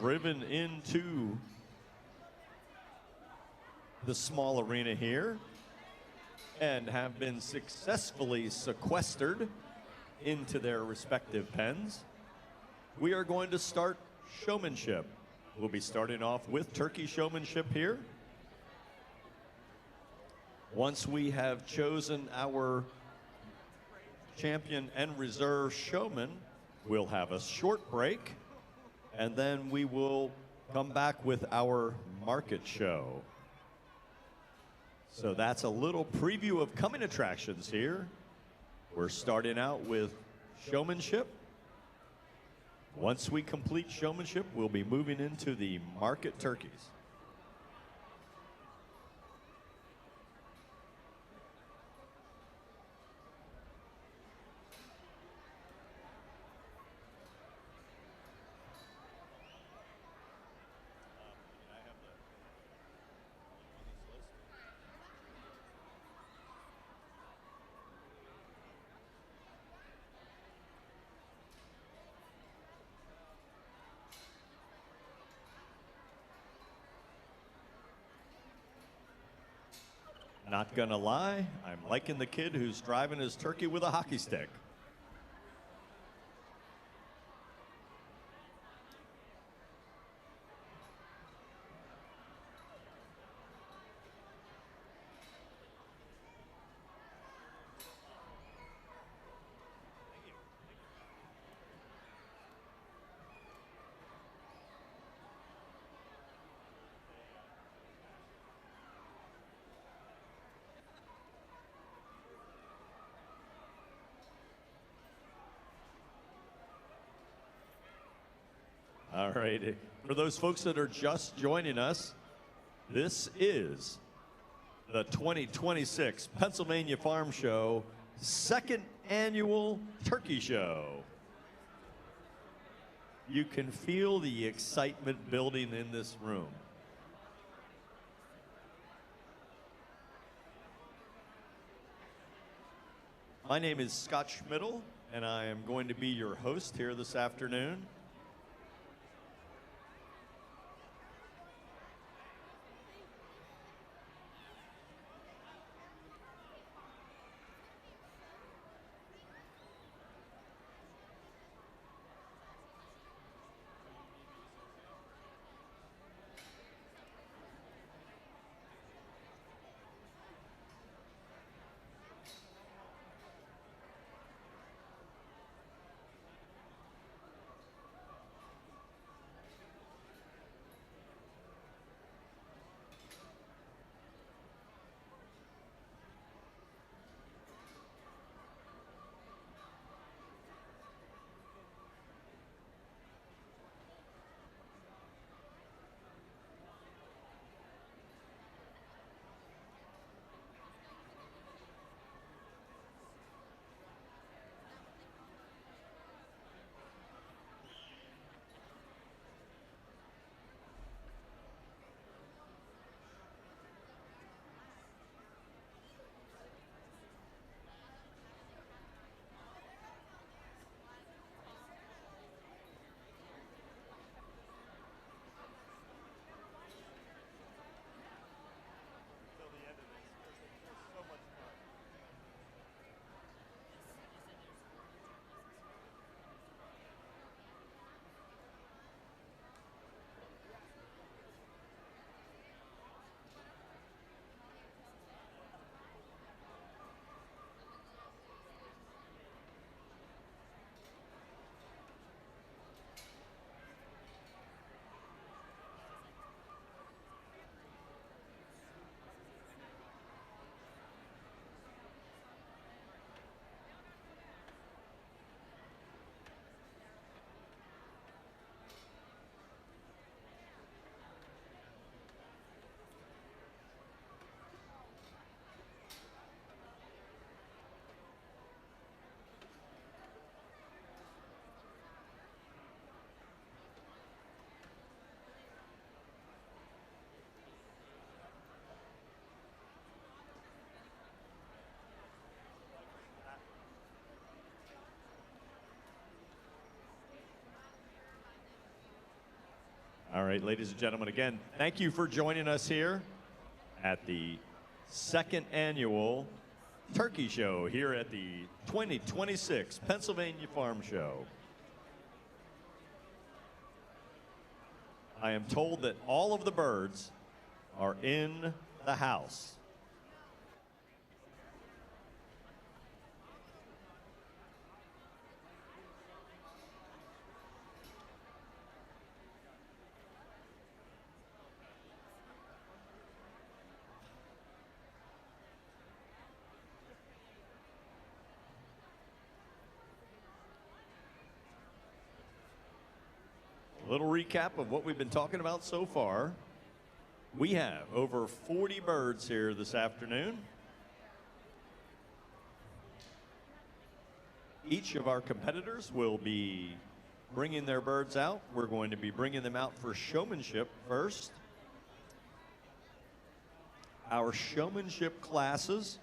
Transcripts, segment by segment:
driven into the small arena here and have been successfully sequestered into their respective pens. We are going to start Showmanship. We'll be starting off with turkey showmanship here. Once we have chosen our champion and reserve showman, we'll have a short break, and then we will come back with our market show. So that's a little preview of coming attractions here. We're starting out with showmanship. Once we complete showmanship, we'll be moving into the market turkeys. Not gonna lie, I'm liking the kid who's driving his turkey with a hockey stick. All right, for those folks that are just joining us, this is the 2026 Pennsylvania Farm Show, second annual turkey show. You can feel the excitement building in this room. My name is Scott Schmidl, and I am going to be your host here this afternoon. All right, ladies and gentlemen, again, thank you for joining us here at the second annual Turkey Show here at the 2026 Pennsylvania Farm Show. I am told that all of the birds are in the house. A little recap of what we've been talking about so far. We have over 40 birds here this afternoon. Each of our competitors will be bringing their birds out. We're going to be bringing them out for showmanship first. Our showmanship classes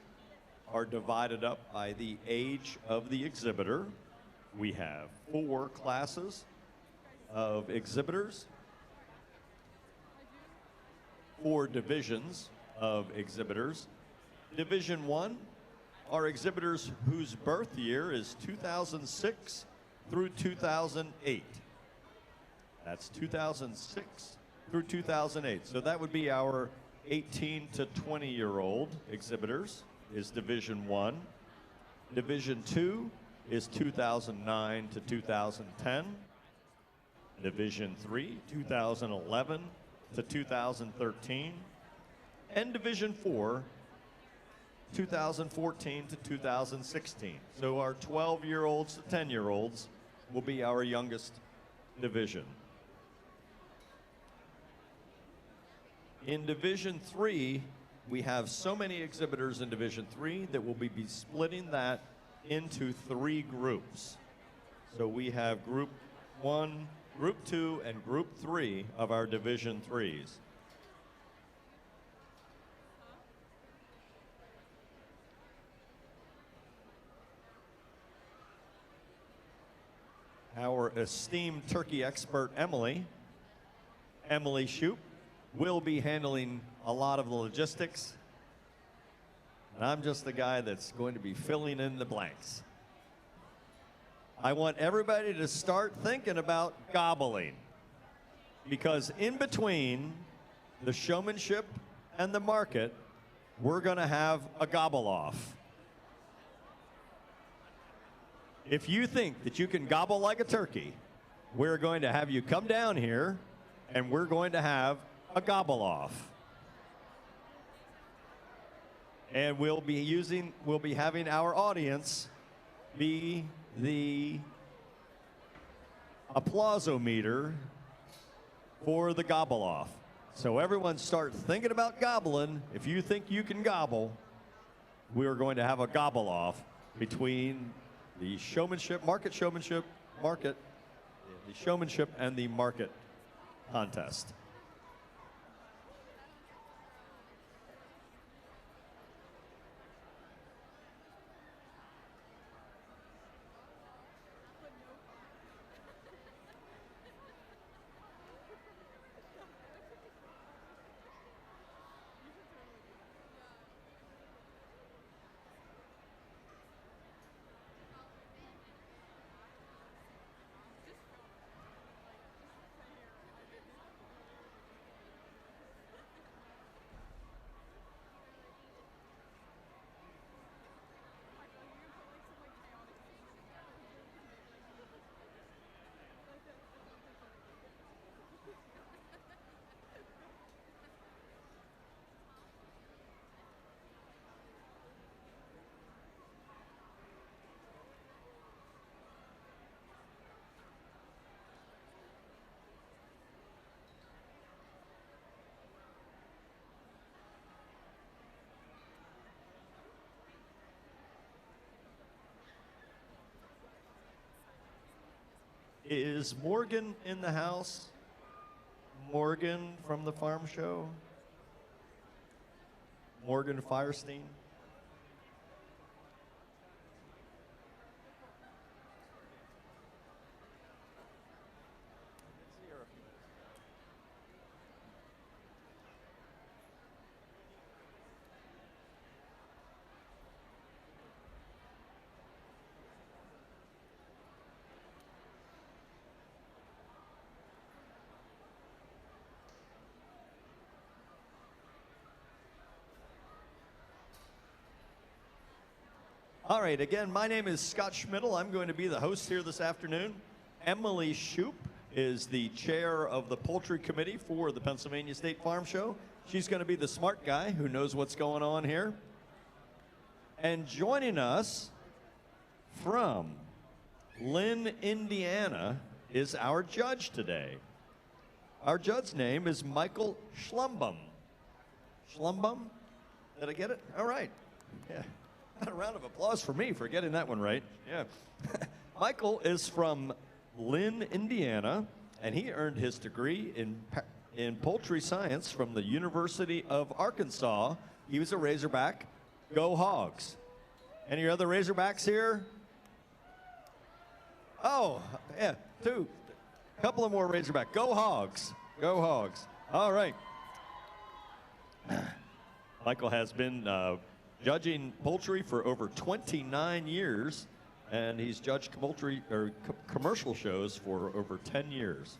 are divided up by the age of the exhibitor. We have 4 classes of exhibitors, 4 divisions of exhibitors. Division 1 are exhibitors whose birth year is 2006 through 2008. That's 2006 through 2008. So that would be our 18 to 20-year-old exhibitors is Division 1. Division 2 is 2009 to 2010. Division 3, 2011 to 2013. And Division 4, 2014 to 2016. So our 12-year-olds to 10-year-olds will be our youngest division. In Division 3, we have so many exhibitors in Division 3 that we'll be splitting that into 3 groups. So we have Group 1, Group 2, and Group 3 of our Division 3s. Our esteemed turkey expert, Emily Shoup, will be handling a lot of the logistics. And I'm just the guy that's going to be filling in the blanks. I want everybody to start thinking about gobbling, because in between the showmanship and the market, we're going to have a gobble off. If you think that you can gobble like a turkey, we're going to have you come down here and we're going to have a gobble off. And we'll be having our audience be the applausometer for the gobble off. So everyone start thinking about gobbling. If you think you can gobble, we're going to have a gobble off between the showmanship and the market contest. Is Morgan in the house? Morgan from the farm show? Morgan Firestein? All right, again, my name is Scott Schmidl. I'm going to be the host here this afternoon. Emily Shoup is the chair of the poultry committee for the Pennsylvania State Farm Show. She's going to be the smart guy who knows what's going on here. And joining us from Lynn, Indiana, is our judge today. Our judge's name is Michael Schlumbum. Schlumbum? Did I get it? All right. Yeah. A round of applause for me for getting that one right. Yeah. Michael is from Lynn, Indiana, and he earned his degree in poultry science from the University of Arkansas. He was a Razorback. Go Hogs. Any other Razorbacks here? Oh, yeah, two. A couple of more Razorback. Go Hogs. Go Hogs. All right. Michael has been judging poultry for over 29 years, and he's judged poultry or commercial shows for over 10 years.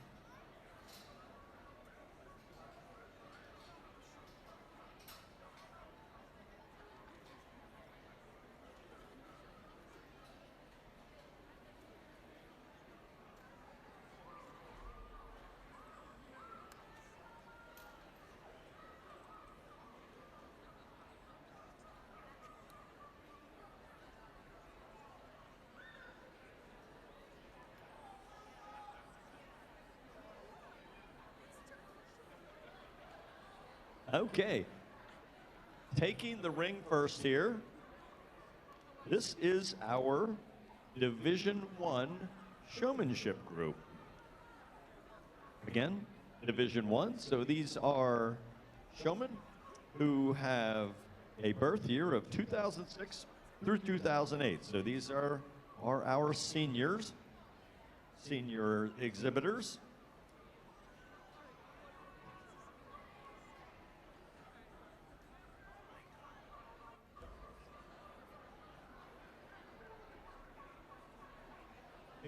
Okay, taking the ring first here. This is our Division I Showmanship group. Again, Division I, so these are showmen who have a birth year of 2006 through 2008. So these are our seniors, senior exhibitors.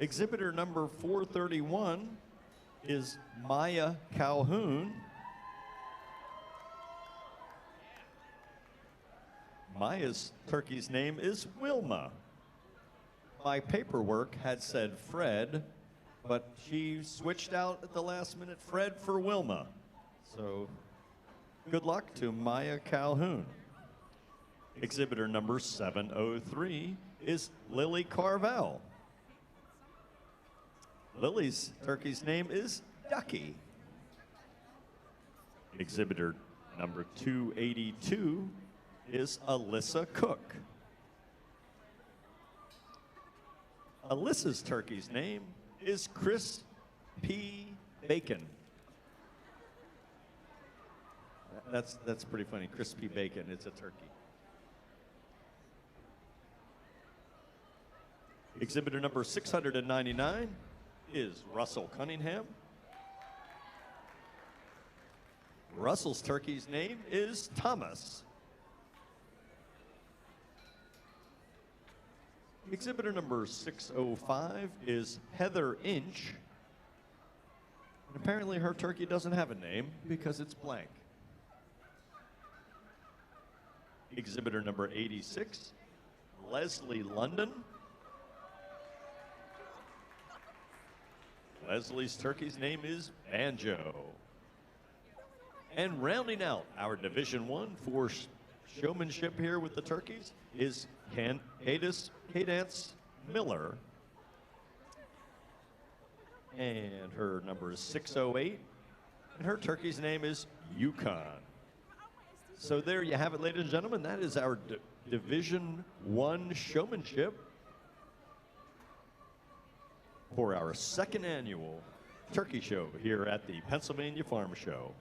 Exhibitor number 431 is Maya Calhoun. Maya's turkey's name is Wilma. My paperwork had said Fred, but she switched out at the last minute Fred for Wilma. So good luck to Maya Calhoun. Exhibitor number 703 is Lily Carvel. Lily's turkey's name is Ducky. Exhibitor number 282 is Alyssa Cook. Alyssa's turkey's name is Chris P. Bacon. That's pretty funny. Crispy bacon, it's a turkey. Exhibitor number 699 is Russell Cunningham. Russell's turkey's name is Thomas. Exhibitor number 605 is Heather Inch. And apparently her turkey doesn't have a name because it's blank. Exhibitor number 86, Leslie London. Leslie's turkey's name is Banjo. And rounding out our Division I for showmanship here with the turkeys is Cadence Miller. And her number is 608. And her turkey's name is Yukon. So there you have it, ladies and gentlemen. That is our Division I showmanship for our second annual turkey show here at the Pennsylvania Farm Show.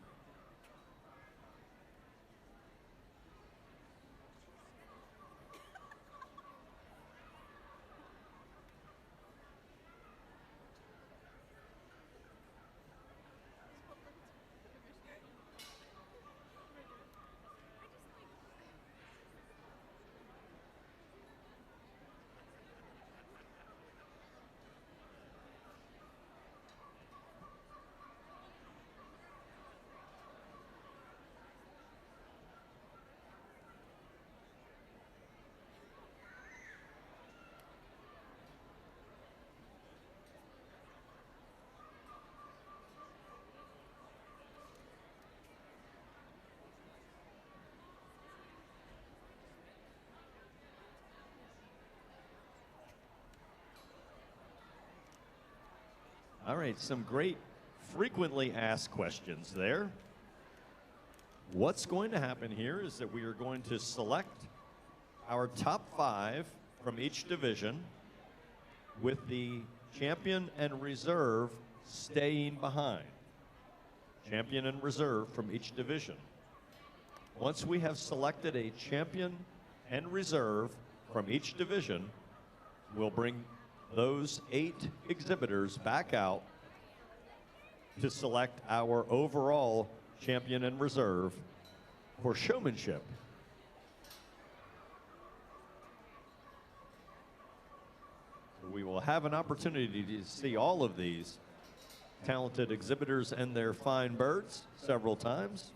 right, some great frequently asked questions there. What's going to happen here is that we are going to select our top 5 from each division, with the champion and reserve staying behind. Champion and reserve from each division. Once we have selected a champion and reserve from each division, we'll bring those 8 exhibitors back out to select our overall champion and reserve for showmanship. We will have an opportunity to see all of these talented exhibitors and their fine birds several times.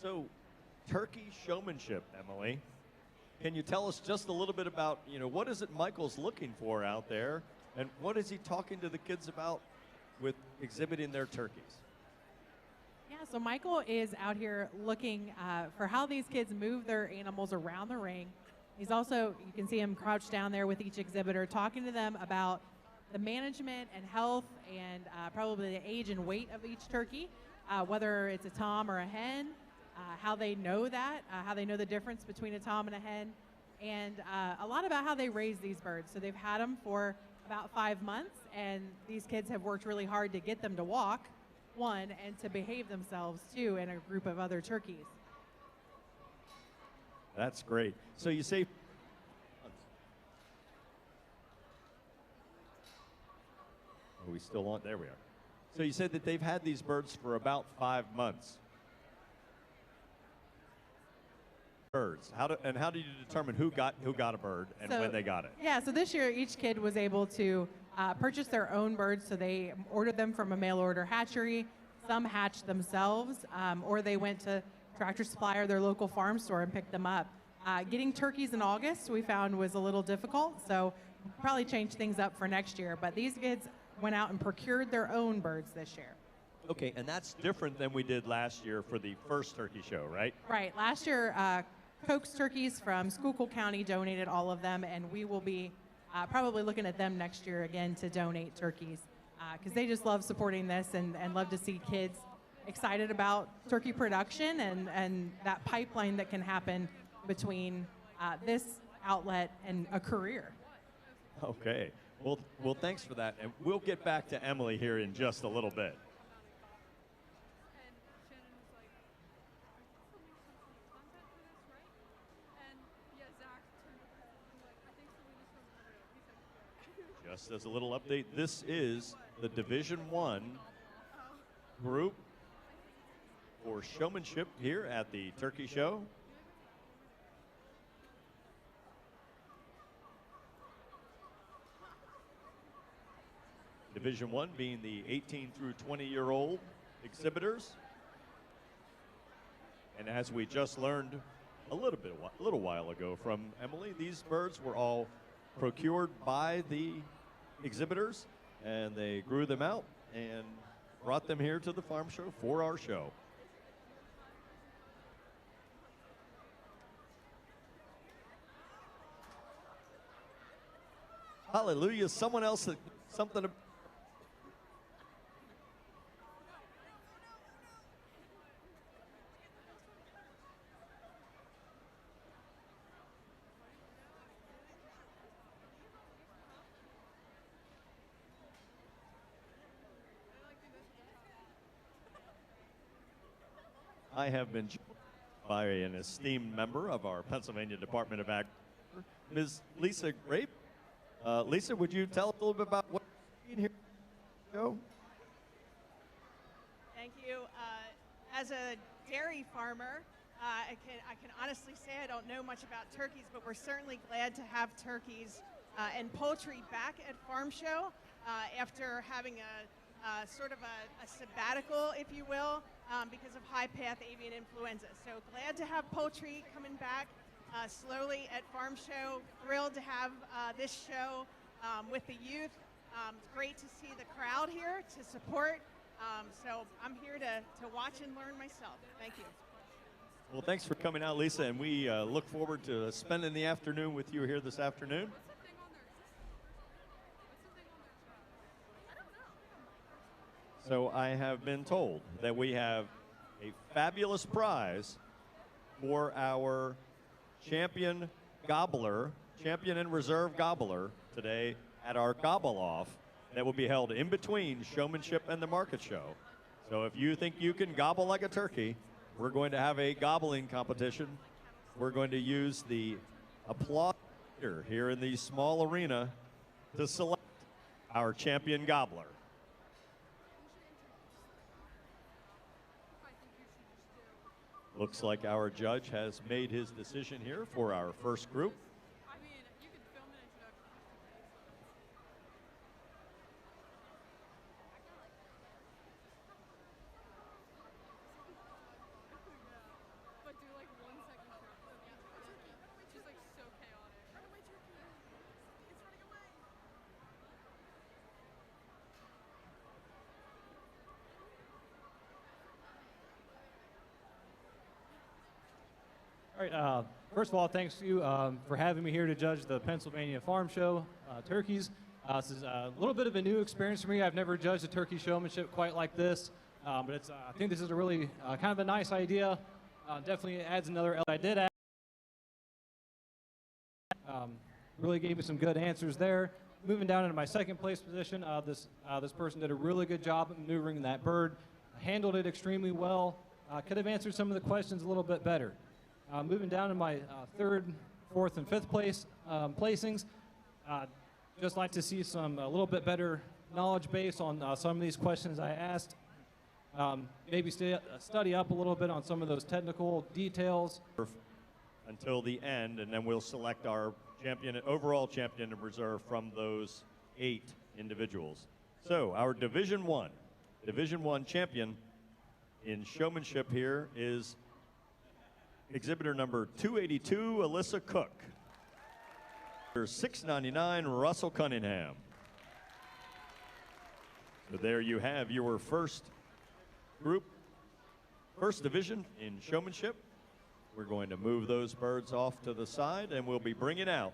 So, turkey showmanship, Emily. Can you tell us just a little bit about, what is it Michael's looking for out there, and what is he talking to the kids about with exhibiting their turkeys? Yeah, so Michael is out here looking for how these kids move their animals around the ring. He's also, you can see him crouched down there with each exhibitor, talking to them about the management and health and probably the age and weight of each turkey, whether it's a tom or a hen, how they know that, how they know the difference between a tom and a hen, and a lot about how they raise these birds. So they've had them for about 5 months, and these kids have worked really hard to get them to walk, one, and to behave themselves, two, in a group of other turkeys. That's great. So you say... Are we still on? There we are. So you said that they've had these birds for about 5 months. Birds. How do you determine who got a bird and when they got it? Yeah, so this year each kid was able to purchase their own birds, so they ordered them from a mail order hatchery. Some hatched themselves, or they went to Tractor Supply or their local farm store and picked them up. Getting turkeys in August we found was a little difficult, so we'll probably change things up for next year. But these kids went out and procured their own birds this year. Okay, and that's different than we did last year for the first turkey show, right? Right. Last year, Coke's turkeys from Schuylkill County donated all of them, and we will be probably looking at them next year again to donate turkeys, because they just love supporting this and love to see kids excited about turkey production and that pipeline that can happen between this outlet and a career. Okay. Well, thanks for that, and we'll get back to Emily here in just a little bit. Just as a little update, this is the Division I group for showmanship here at the Turkey Show. Division I being the 18 through 20-year-old exhibitors. And as we just learned a little while ago from Emily, these birds were all procured by the exhibitors, and they grew them out and brought them here to the farm show for our show. Hallelujah. Someone else, something. I have been joined by an esteemed member of our Pennsylvania Department of Agriculture, Ms. Lisa Grape. Lisa, would you tell us a little bit about what you're seeing here? Thank you. As a dairy farmer, I can honestly say I don't know much about turkeys, but we're certainly glad to have turkeys and poultry back at Farm Show after having a sort of a sabbatical, if you will, because of high-path avian influenza. So glad to have poultry coming back slowly at Farm Show. Thrilled to have this show with the youth. It's great to see the crowd here to support. So I'm here to watch and learn myself. Thank you. Well, thanks for coming out, Lisa, and we look forward to spending the afternoon with you here this afternoon. So I have been told that we have a fabulous prize for our champion and reserve gobbler today at our gobble-off that will be held in between Showmanship and the Market Show. So if you think you can gobble like a turkey, we're going to have a gobbling competition. We're going to use the applause here in the small arena to select our champion gobbler. Looks like our judge has made his decision here for our first group. All right. First of all, thanks to you for having me here to judge the Pennsylvania Farm Show turkeys. This is a little bit of a new experience for me. I've never judged a turkey showmanship quite like this, but it's, I think this is a really kind of a nice idea. Definitely adds another element. I did add, really gave me some good answers there. Moving down into my second place position, this person did a really good job at maneuvering that bird, handled it extremely well, could have answered some of the questions a little bit better. Moving down to my third, fourth, and fifth place placings, just like to see a little bit better knowledge base on some of these questions I asked. Maybe study up a little bit on some of those technical details. Until the end, and then we'll select our champion, overall champion of reserve from those 8 individuals. So our Division One champion in showmanship here is exhibitor number 282, Alyssa Cook. 699, Russell Cunningham. So there you have your first division in showmanship. We're going to move those birds off to the side, and we'll be bringing out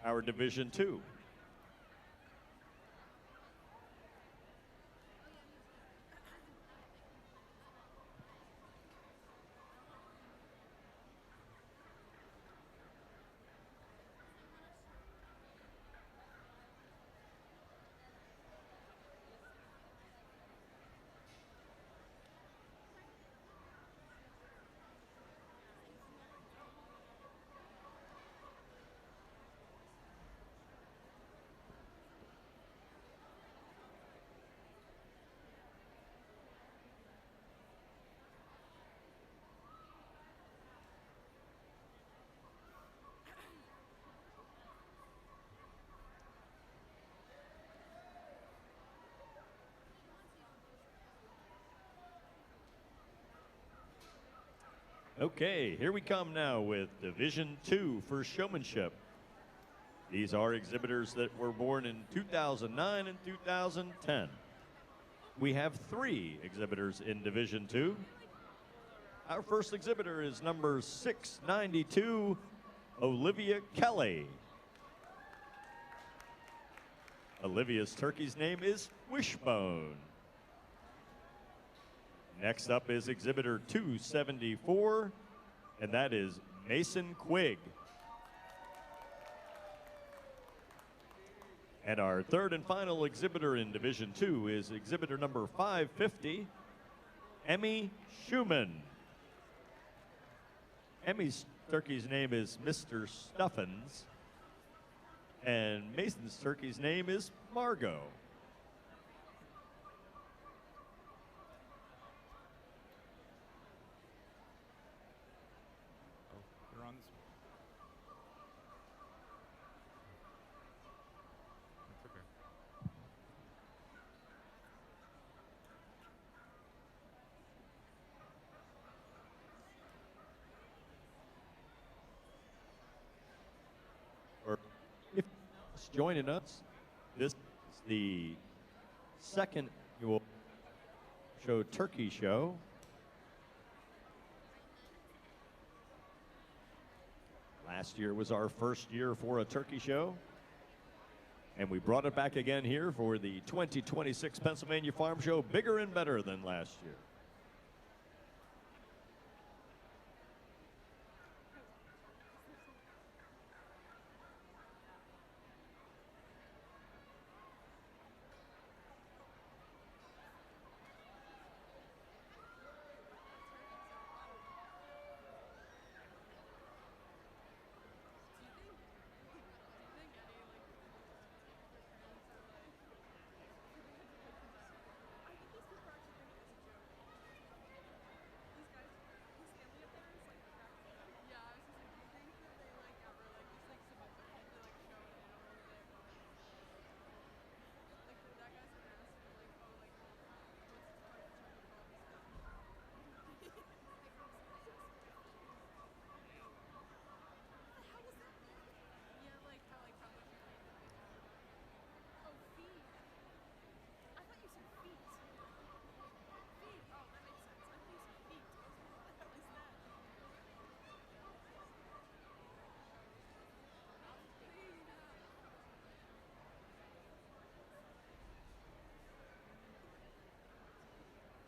our Division Two. Okay, here we come now with Division 2 for showmanship. These are exhibitors that were born in 2009 and 2010. We have 3 exhibitors in Division 2. Our first exhibitor is number 692, Olivia Kelly. Olivia's turkey's name is Wishbone. Next up is exhibitor 274, and that is Mason Quigg. And our third and final exhibitor in Division 2 is exhibitor number 550, Emmy Schumann. Emmy's turkey's name is Mr. Stuffins, and Mason's turkey's name is Margot. If you're joining us, this is the second annual show turkey show. Last year was our first year for a turkey show, and we brought it back again here for the 2026 Pennsylvania Farm Show, bigger and better than last year.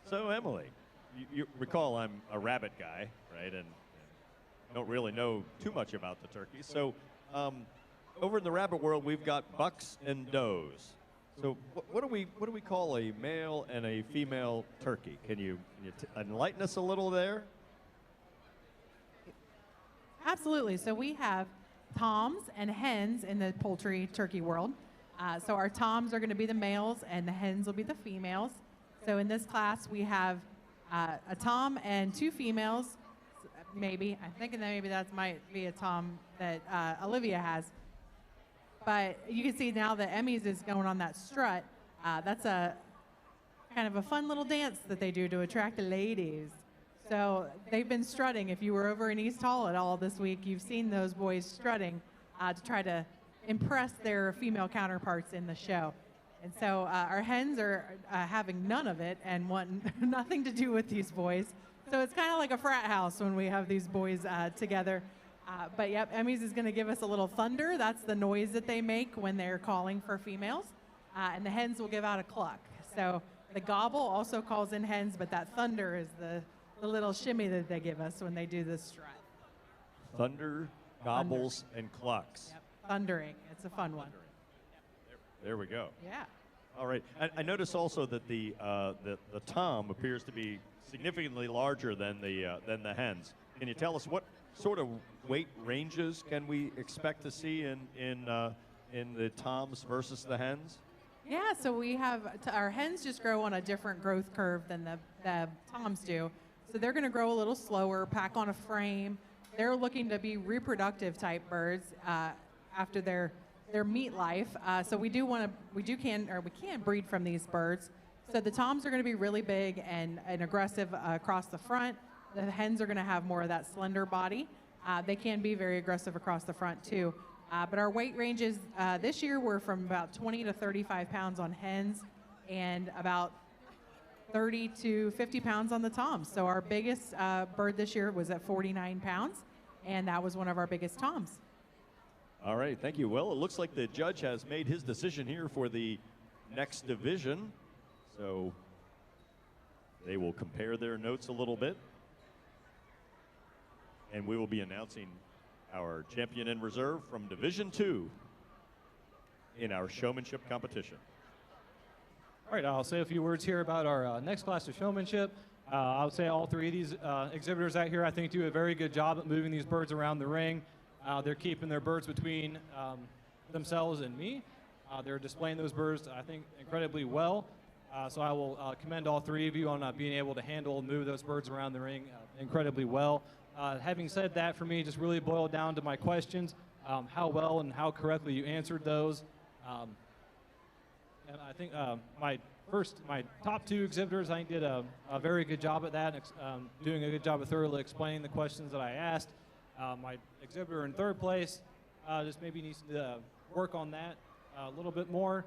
So Emily, you recall I'm a rabbit guy, right? And don't really know too much about the turkeys. So over in the rabbit world, we've got bucks and does. So what do we call a male and a female turkey? Can you enlighten us a little there? Absolutely. So we have toms and hens in the poultry turkey world. So our toms are going to be the males and the hens will be the females. So in this class, we have a tom and 2 females. Maybe. I'm thinking that maybe that might be a tom that Olivia has. But you can see now that Emmy's is going on that strut. That's a kind of a fun little dance that they do to attract the ladies. So they've been strutting. If you were over in East Hall at all this week, you've seen those boys strutting to try to impress their female counterparts in the show. And so our hens are having none of it and want nothing to do with these boys. So it's kind of like a frat house when we have these boys together. But yep, Emmy's is going to give us a little thunder. That's the noise that they make when they're calling for females. And the hens will give out a cluck. So the gobble also calls in hens, but that thunder is the little shimmy that they give us when they do the strut. Thunder, gobbles, and clucks. Yep. Thundering. It's a fun one. Yep. There we go. Yeah. All right. I notice also that the tom appears to be significantly larger than the hens. Can you tell us what sort of weight ranges can we expect to see in the toms versus the hens? Yeah, so we have our hens just grow on a different growth curve than the toms do. So they're going to grow a little slower, pack on a frame. They're looking to be reproductive type birds after their meat life. So we can breed from these birds. So the toms are going to be really big and aggressive across the front. The hens are going to have more of that slender body. They can be very aggressive across the front too. But our weight ranges this year were from about 20 to 35 pounds on hens and about 30 to 50 pounds on the toms. So our biggest bird this year was at 49 pounds, and that was one of our biggest toms. All right, thank you. Well, it looks like the judge has made his decision here for the next division. So they will compare their notes a little bit. And we will be announcing our champion in reserve from Division 2 in our showmanship competition. All right, I'll say a few words here about our next class of showmanship. I would say all 3 of these exhibitors out here, I think, do a very good job at moving these birds around the ring. They're keeping their birds between themselves and me. They're displaying those birds, I think, incredibly well. So I will commend all 3 of you on being able to handle and move those birds around the ring incredibly well. Having said that, for me, just really boiled down to my questions, how well and how correctly you answered those. And I think my top 2 exhibitors, I think, did a very good job at that, doing a good job of thoroughly explaining the questions that I asked. My exhibitor in 3rd place just maybe needs to work on that a little bit more,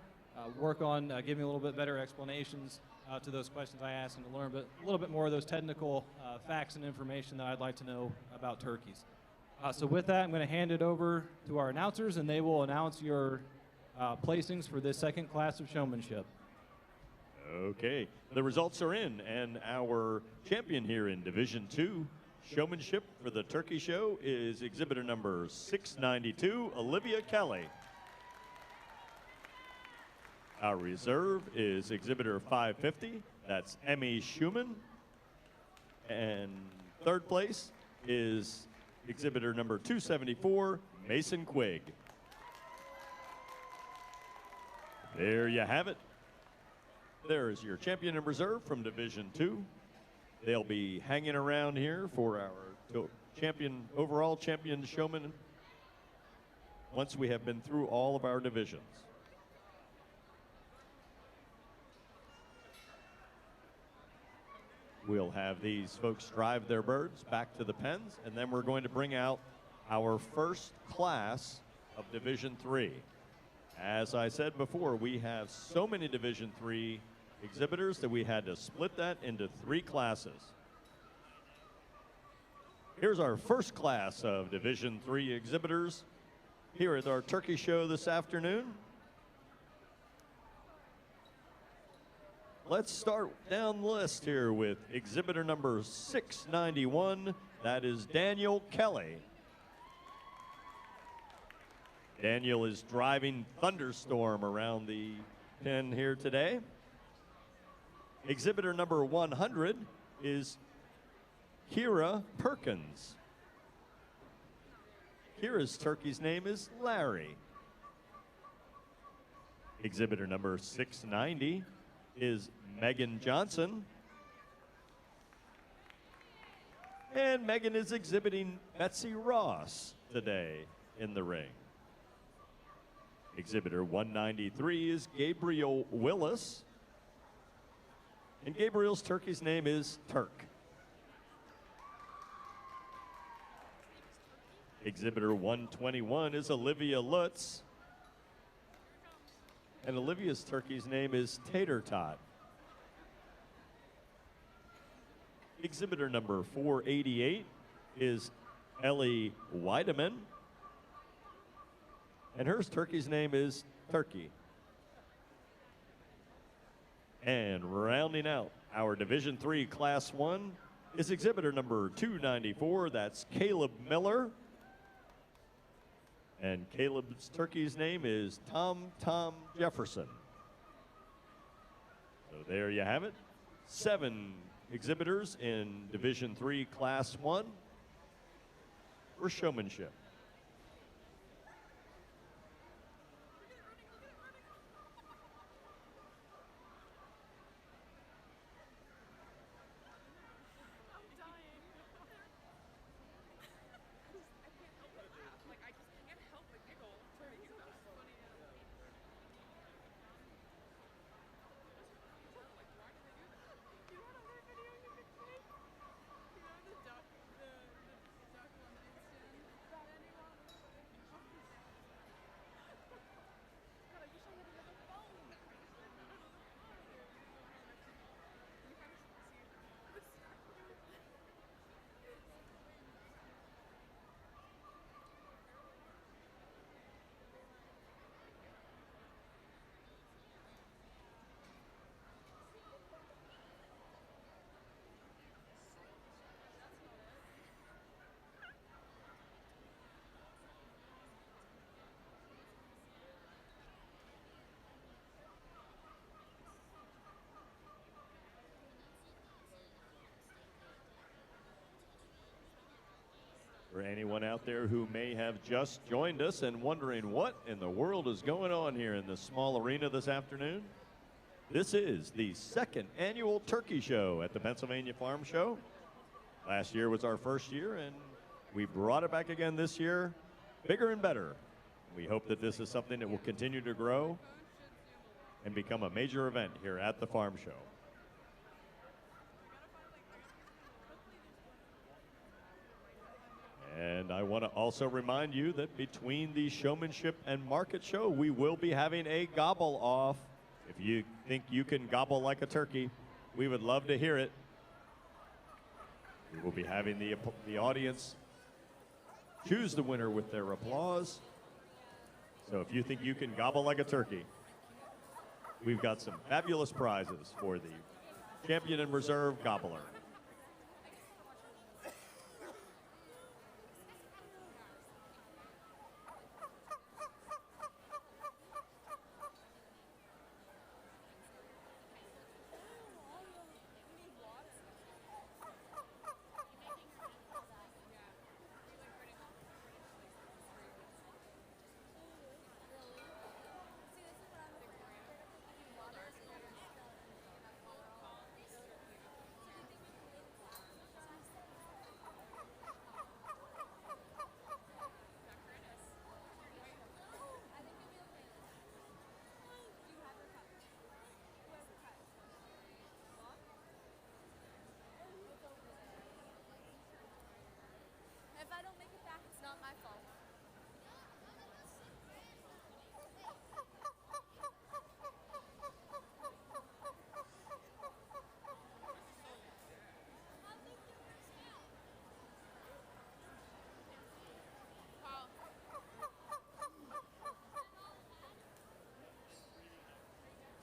work on giving a little bit better explanations to those questions I asked, and to learn a little bit more of those technical facts and information that I'd like to know about turkeys. So with that, I'm going to hand it over to our announcers, and they will announce your placings for this second class of showmanship. Okay, the results are in, and our champion here in Division 2 showmanship for the turkey show is exhibitor number 692, Olivia Kelly. Our reserve is exhibitor 550, that's Emmy Schumann. And 3rd place is exhibitor number 274, Mason Quigg. There you have it. There is your champion in reserve from Division 2. They'll be hanging around here for our overall champion showman once we have been through all of our divisions. We'll have these folks drive their birds back to the pens, and then we're going to bring out our first class of Division 3. As I said before, we have so many Division 3 exhibitors that we had to split that into 3 classes. Here's our first class of Division 3 exhibitors here at our turkey show this afternoon. let's start down the list here with exhibitor number 691. That is Daniel Kelly. Daniel is driving Thunderstorm around the pen here today. Exhibitor number 100 is Kira Perkins. Kira's turkey's name is Larry. Exhibitor number 690 is Megan Johnson. And Megan is exhibiting Betsy Ross today in the ring. Exhibitor 193 is Gabriel Willis. And Gabriel's turkey's name is Turk. Exhibitor 121 is Olivia Lutz. And Olivia's turkey's name is Tater Tot. Exhibitor number 488 is Ellie Weideman. And her turkey's name is Turkey. And rounding out our Division III Class 1 is exhibitor number 294. That's Caleb Miller. And Caleb's turkey's name is Tom Jefferson. So there you have it. 7 exhibitors in Division III Class 1 for Showmanship. For anyone out there who may have just joined us and wondering what in the world is going on here in the small arena this afternoon, this is the 2nd annual turkey show at the Pennsylvania Farm Show. Last year was our first year, and we brought it back again this year, bigger and better. We hope that this is something that will continue to grow and become a major event here at the Farm Show. And I want to also remind you that between the Showmanship and Market Show, we will be having a gobble off. If you think you can gobble like a turkey, we would love to hear it. We will be having the audience choose the winner with their applause. So if you think you can gobble like a turkey, we've got some fabulous prizes for the champion and reserve gobbler. If I don't make it back, it's not my fault.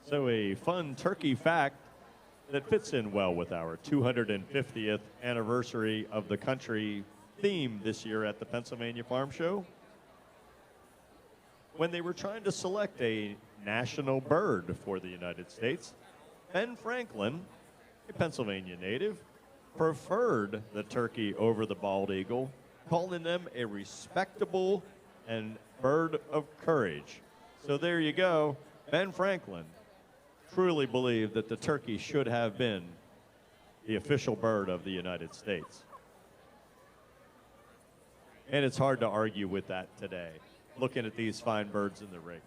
So a fun turkey fact, that fits in well with our 250th anniversary of the country theme this year at the Pennsylvania Farm Show. When they were trying to select a national bird for the United States, Ben Franklin, a Pennsylvania native, preferred the turkey over the bald eagle, calling them a respectable and bird of courage. So there you go. Ben Franklin truly believed that the turkey should have been the official bird of the United States. And it's hard to argue with that today, looking at these fine birds in the ring.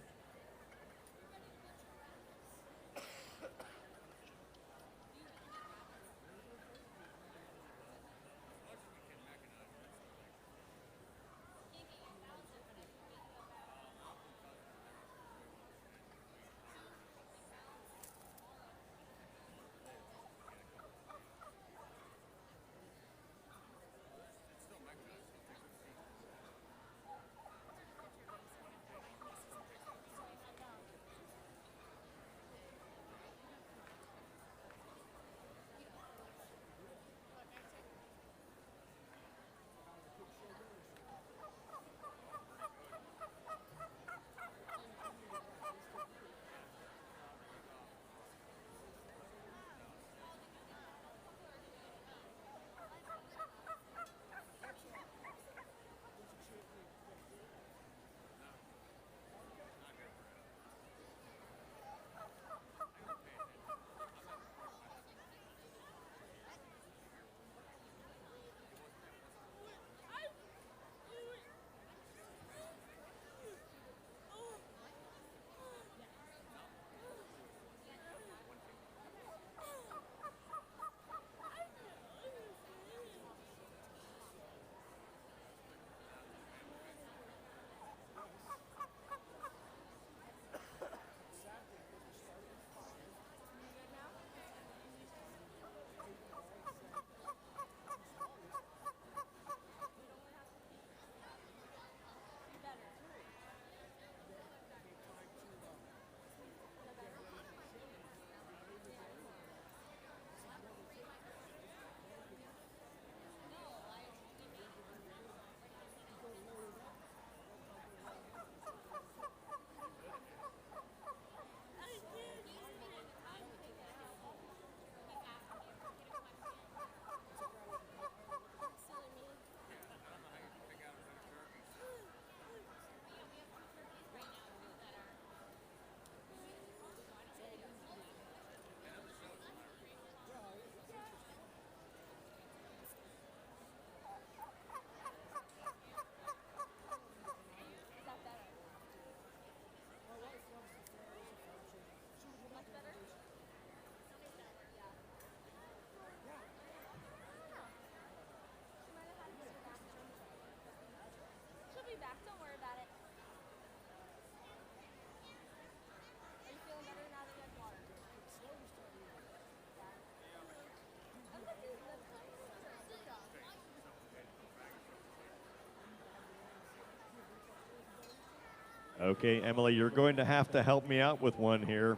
Okay, Emily, you're going to have to help me out with one here.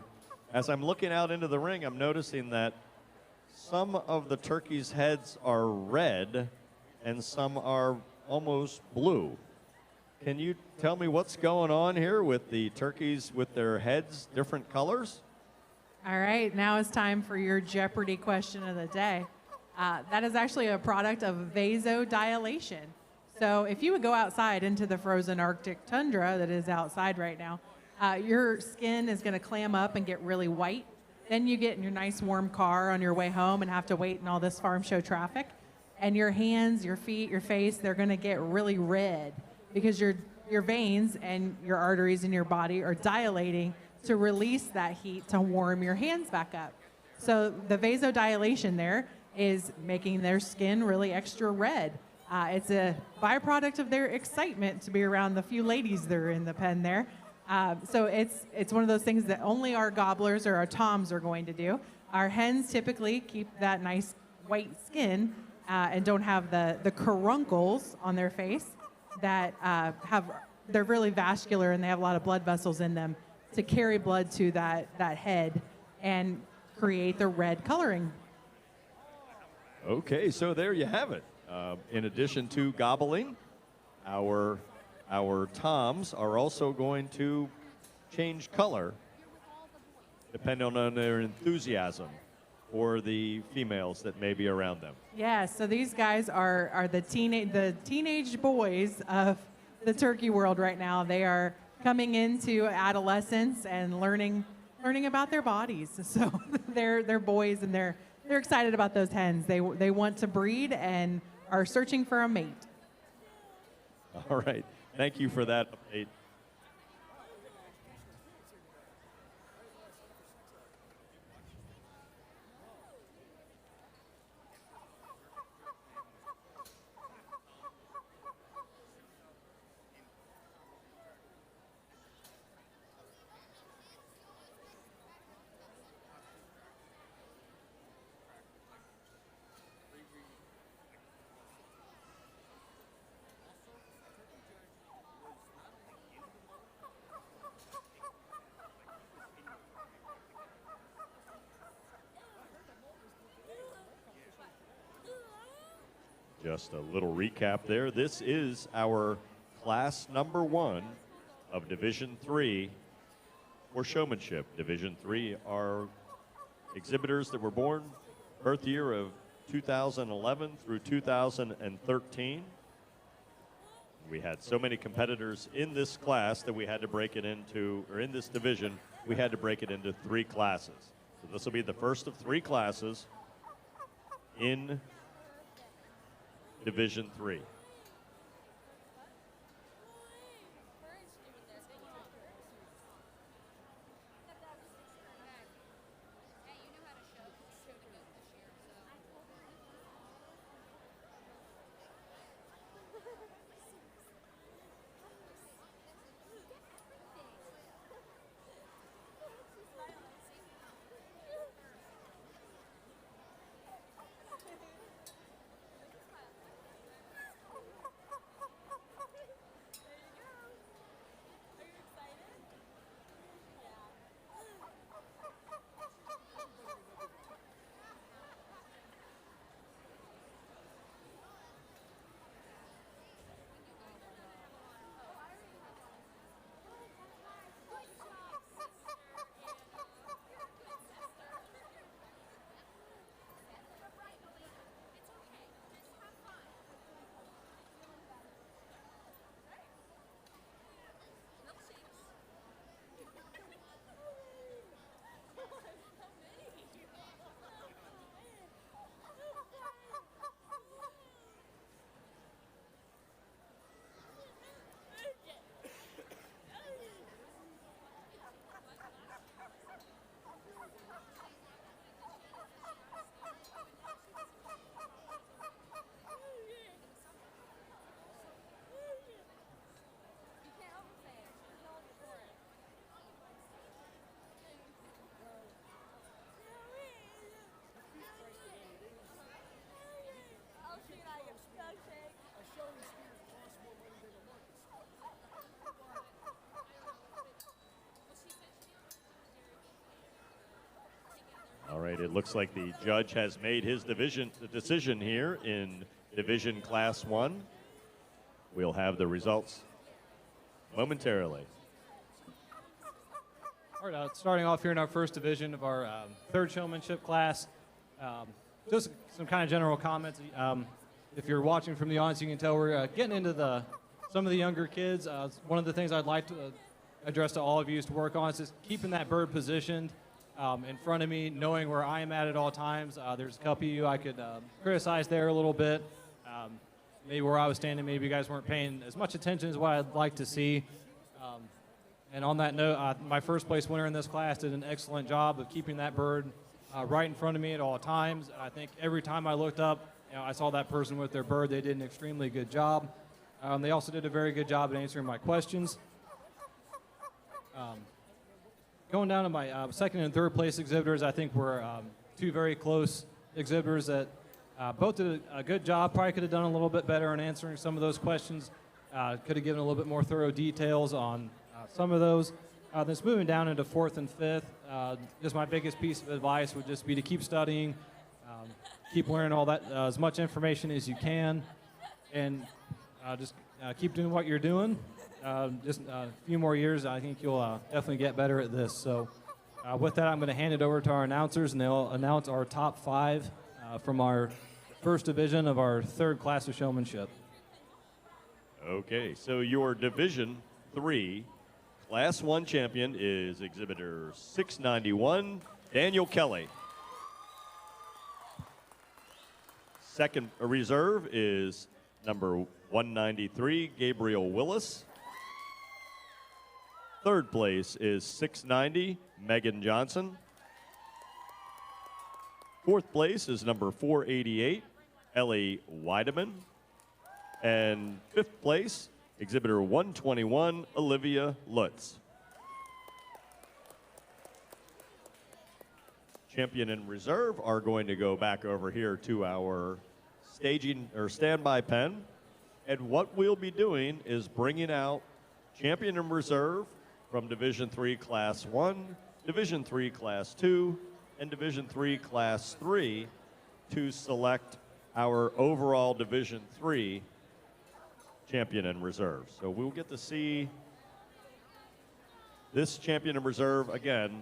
As I'm looking out into the ring, I'm noticing that some of the turkeys' heads are red and some are almost blue. Can you tell me what's going on here with the turkeys with their heads different colors? All right, now it's time for your Jeopardy question of the day. That is actually a product of vasodilation. So if you would go outside into the frozen Arctic tundra that is outside right now, your skin is going to clam up and get really white. Then you get in your nice warm car on your way home and have to wait in all this farm show traffic. And your hands, your feet, your face, they're going to get really red because your veins and your arteries in your body are dilating to release that heat to warm your hands back up. So the vasodilation there is making their skin really extra red. It's a byproduct of their excitement to be around the few ladies that are in the pen there. So it's one of those things that only our gobblers or our toms are going to do. Our hens typically keep that nice white skin and don't have the caruncles on their face that they're really vascular and they have a lot of blood vessels in them to carry blood to that head. And create the red coloring. Okay, so there you have it. In addition to gobbling, our toms are also going to change color depending on their enthusiasm for the females that may be around them. Yeah, so these guys are the teenage boys of the turkey world right now. They are coming into adolescence and learning about their bodies. So they're boys, and they're excited about those hens. They want to breed and are searching for a mate. All right. Thank you for that update. Just a little recap there. This is our class number 1 of Division 3 for Showmanship. Division 3 are exhibitors that were born birth year of 2011 through 2013. We had so many competitors in this class that we had to break it into, or in this division, we had to break it into 3 classes. So this will be the first of 3 classes in Division 3. All right, it looks like the judge has made his decision here in Division Class 1. We'll have the results momentarily. All right, starting off here in our first division of our third showmanship class, just some kind of general comments. If you're watching from the audience, you can tell we're getting into some of the younger kids. One of the things I'd like to address to all of you is to work on is just keeping that bird positioned in front of me, knowing where I am at all times. There's a couple of you I could criticize there a little bit. Maybe where I was standing, maybe you guys weren't paying as much attention as what I'd like to see. And on that note, my first place winner in this class did an excellent job of keeping that bird right in front of me at all times. I think every time I looked up, I saw that person with their bird. They did an extremely good job. They also did a very good job at answering my questions. Going down to my second and third place exhibitors, I think were two very close exhibitors that both did a good job. Probably could have done a little bit better in answering some of those questions. Could have given a little bit more thorough details on some of those. This moving down into fourth and fifth, just my biggest piece of advice would just be to keep studying, keep learning all that, as much information as you can, and just keep doing what you're doing. Just a few more years, I think you'll definitely get better at this. So with that, I'm going to hand it over to our announcers, and they'll announce our top 5 from our first division of our third class of showmanship. Okay, so your Division 3 Class 1 champion is exhibitor 691, Daniel Kelly. Second reserve is number 193, Gabriel Willis. Third place is 690, Megan Johnson. Fourth place is number 488, Ellie Weideman. And fifth place, exhibitor 121, Olivia Lutz. Champion and reserve are going to go back over here to our staging or standby pen. And what we'll be doing is bringing out champion and reserve from Division 3 Class 1, Division 3 Class 2, and Division 3 Class 3 to select our overall Division 3 champion and reserve. So we'll get to see this champion and reserve again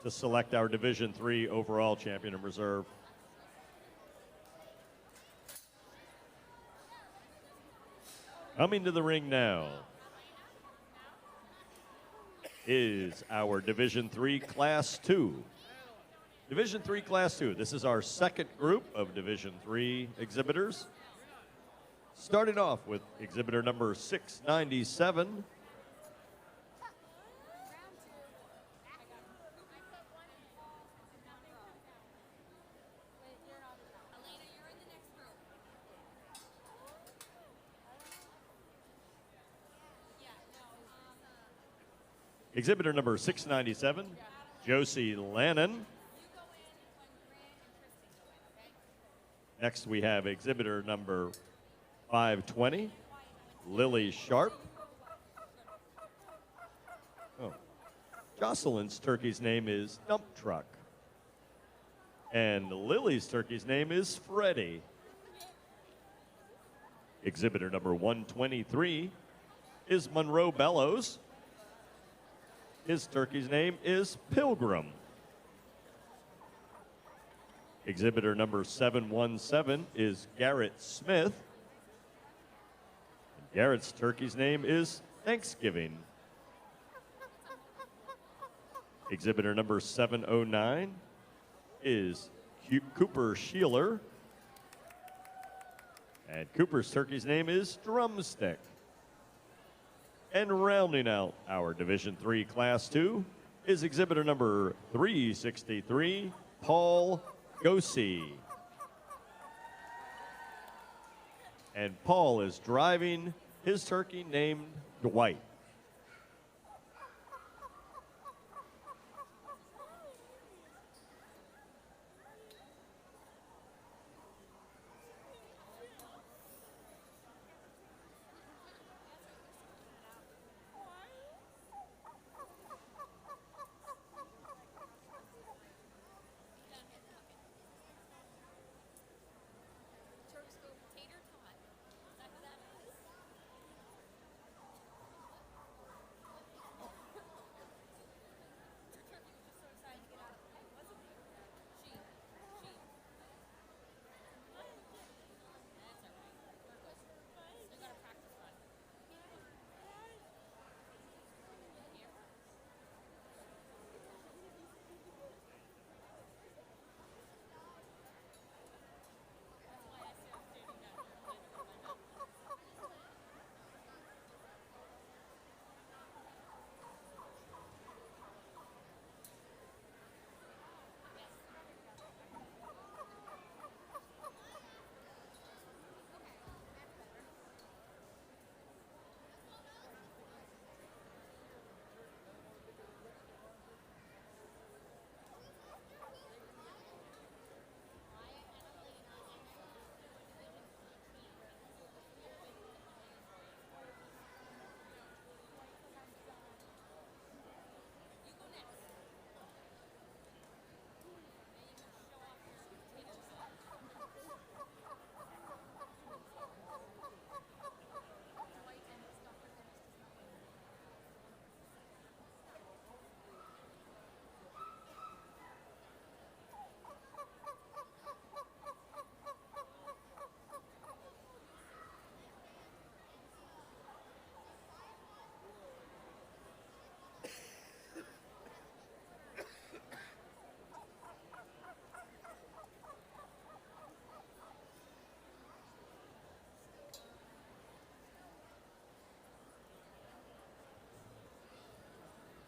to select our Division 3 overall champion and reserve. Coming to the ring now is our Division 3 Class 2. Division 3 Class 2. This is our second group of Division 3 exhibitors. Starting off with exhibitor number 697. Exhibitor number 697, Josie Lannon. Next we have exhibitor number 520, Lily Sharp. Oh, Jocelyn's turkey's name is Dump Truck. And Lily's turkey's name is Freddie. Exhibitor number 123 is Monroe Bellows. His turkey's name is Pilgrim. Exhibitor number 717 is Garrett Smith. Garrett's turkey's name is Thanksgiving. Exhibitor number 709 is Cooper Sheeler. And Cooper's turkey's name is Drumstick. And rounding out our Division 3 Class 2 is exhibitor number 363, Paul Gosey. And Paul is driving his turkey named Dwight.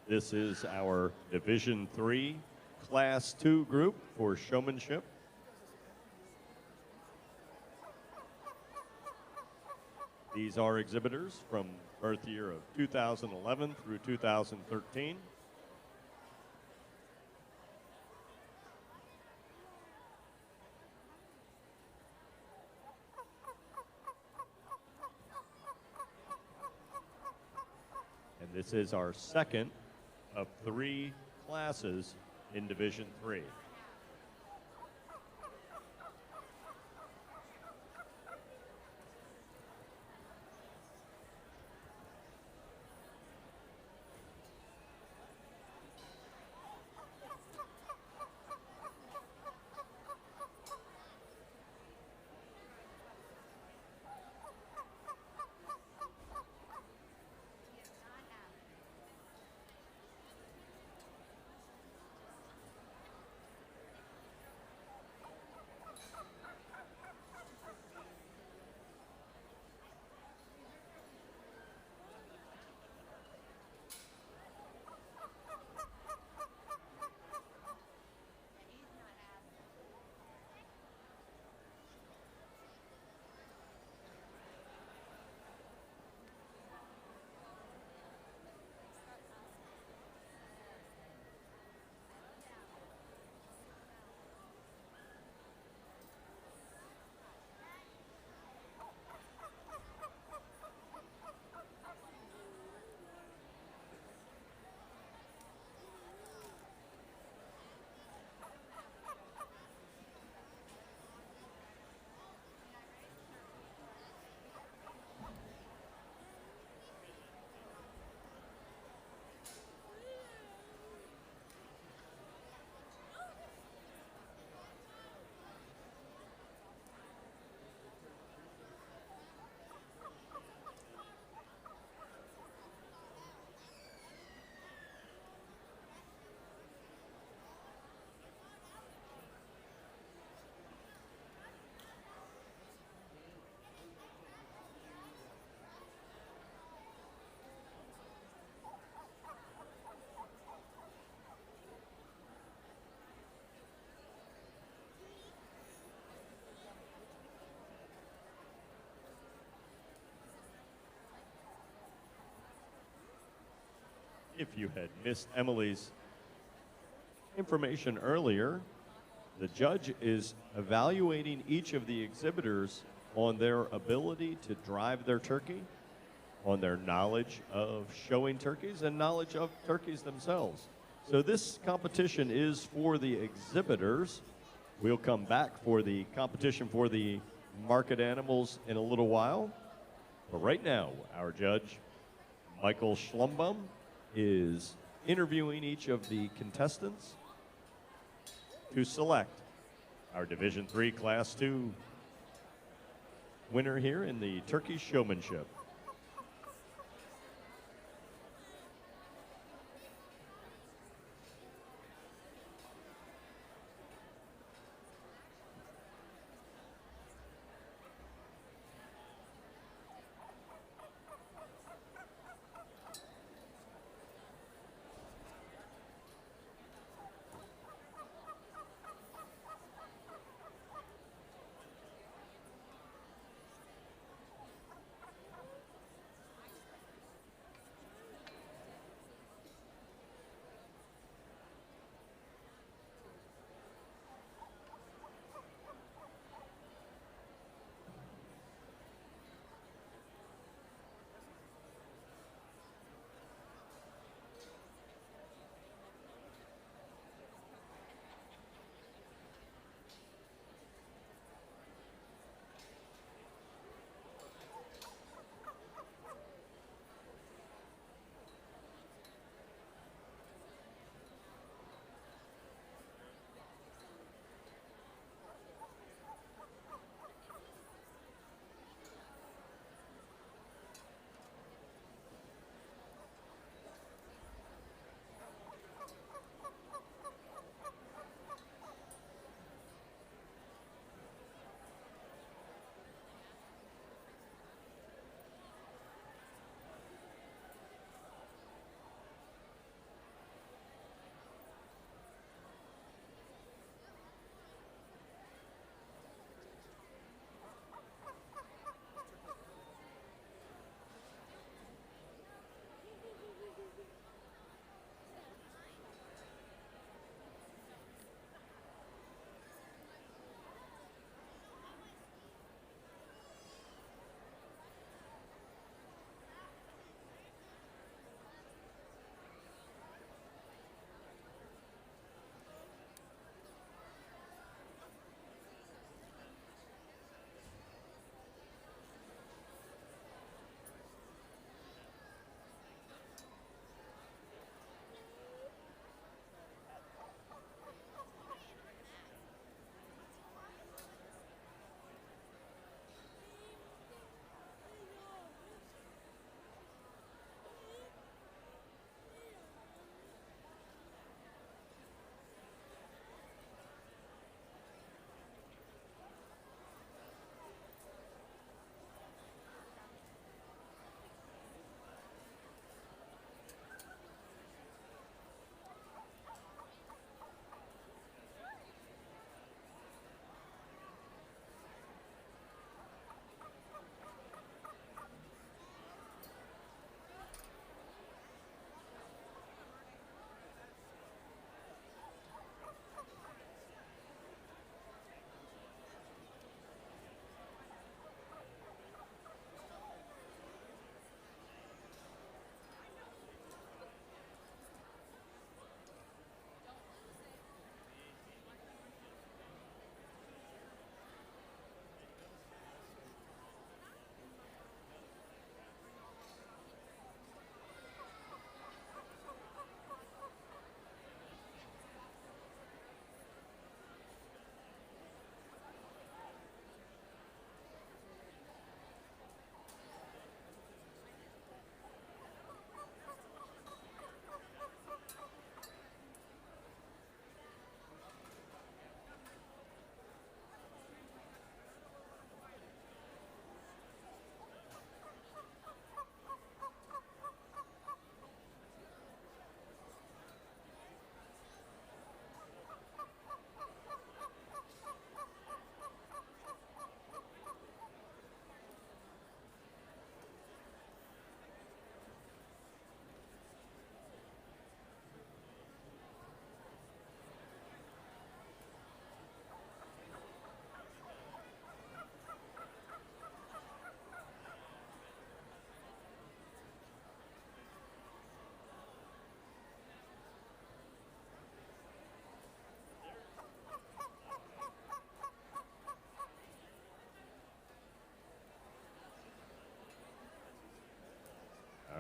This is our Division III Class II group for Showmanship. These are exhibitors from birth year of 2011 through 2013. And this is our second of 3 classes in Division III. If you had missed Emily's information earlier, the judge is evaluating each of the exhibitors on their ability to drive their turkey, on their knowledge of showing turkeys, and knowledge of turkeys themselves. So this competition is for the exhibitors. We'll come back for the competition for the market animals in a little while. But right now, our judge, Michael Schlumbum, is interviewing each of the contestants to select our Division III Class II winner here in the Turkey Showmanship.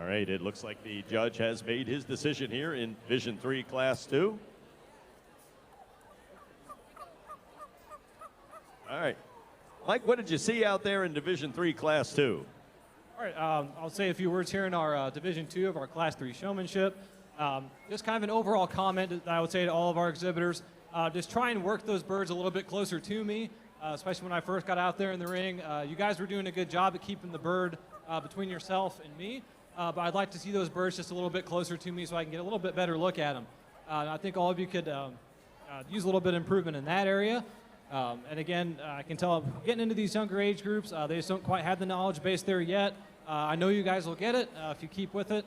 All right, it looks like the judge has made his decision here in Division 3 Class 2. All right. Mike, what did you see out there in Division 3 Class 2? All right, I'll say a few words here in our Division 2 of our Class 3 Showmanship. Just kind of an overall comment that I would say to all of our exhibitors. Just try and work those birds a little bit closer to me, especially when I first got out there in the ring. You guys were doing a good job at keeping the bird between yourself and me, but I'd like to see those birds just a little bit closer to me so I can get a little bit better look at them. I think all of you could use a little bit of improvement in that area. And again, I can tell getting into these younger age groups, they just don't quite have the knowledge base there yet. I know you guys will get it if you keep with it.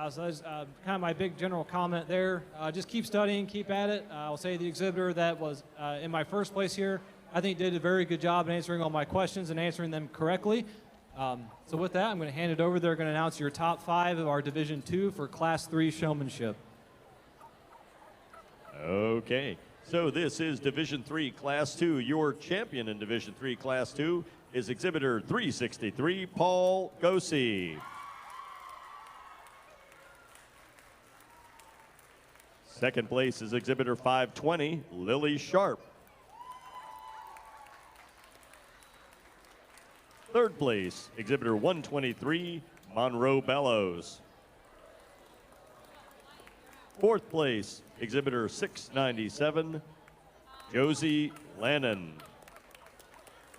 So that's kind of my big general comment there. Just keep studying, keep at it. I'll say the exhibitor that was in my first place here, I think did a very good job in answering all my questions and answering them correctly. So with that, I'm going to hand it over. They're going to announce your top 5 of our Division 2 for Class 3 Showmanship. Okay. So this is Division 3 Class 2. Your champion in Division 3 Class 2 is exhibitor 363, Paul Gosey. Second place is exhibitor 520, Lily Sharp. Third place, exhibitor 123, Monroe Bellows. Fourth place, exhibitor 697, Josie Lannon.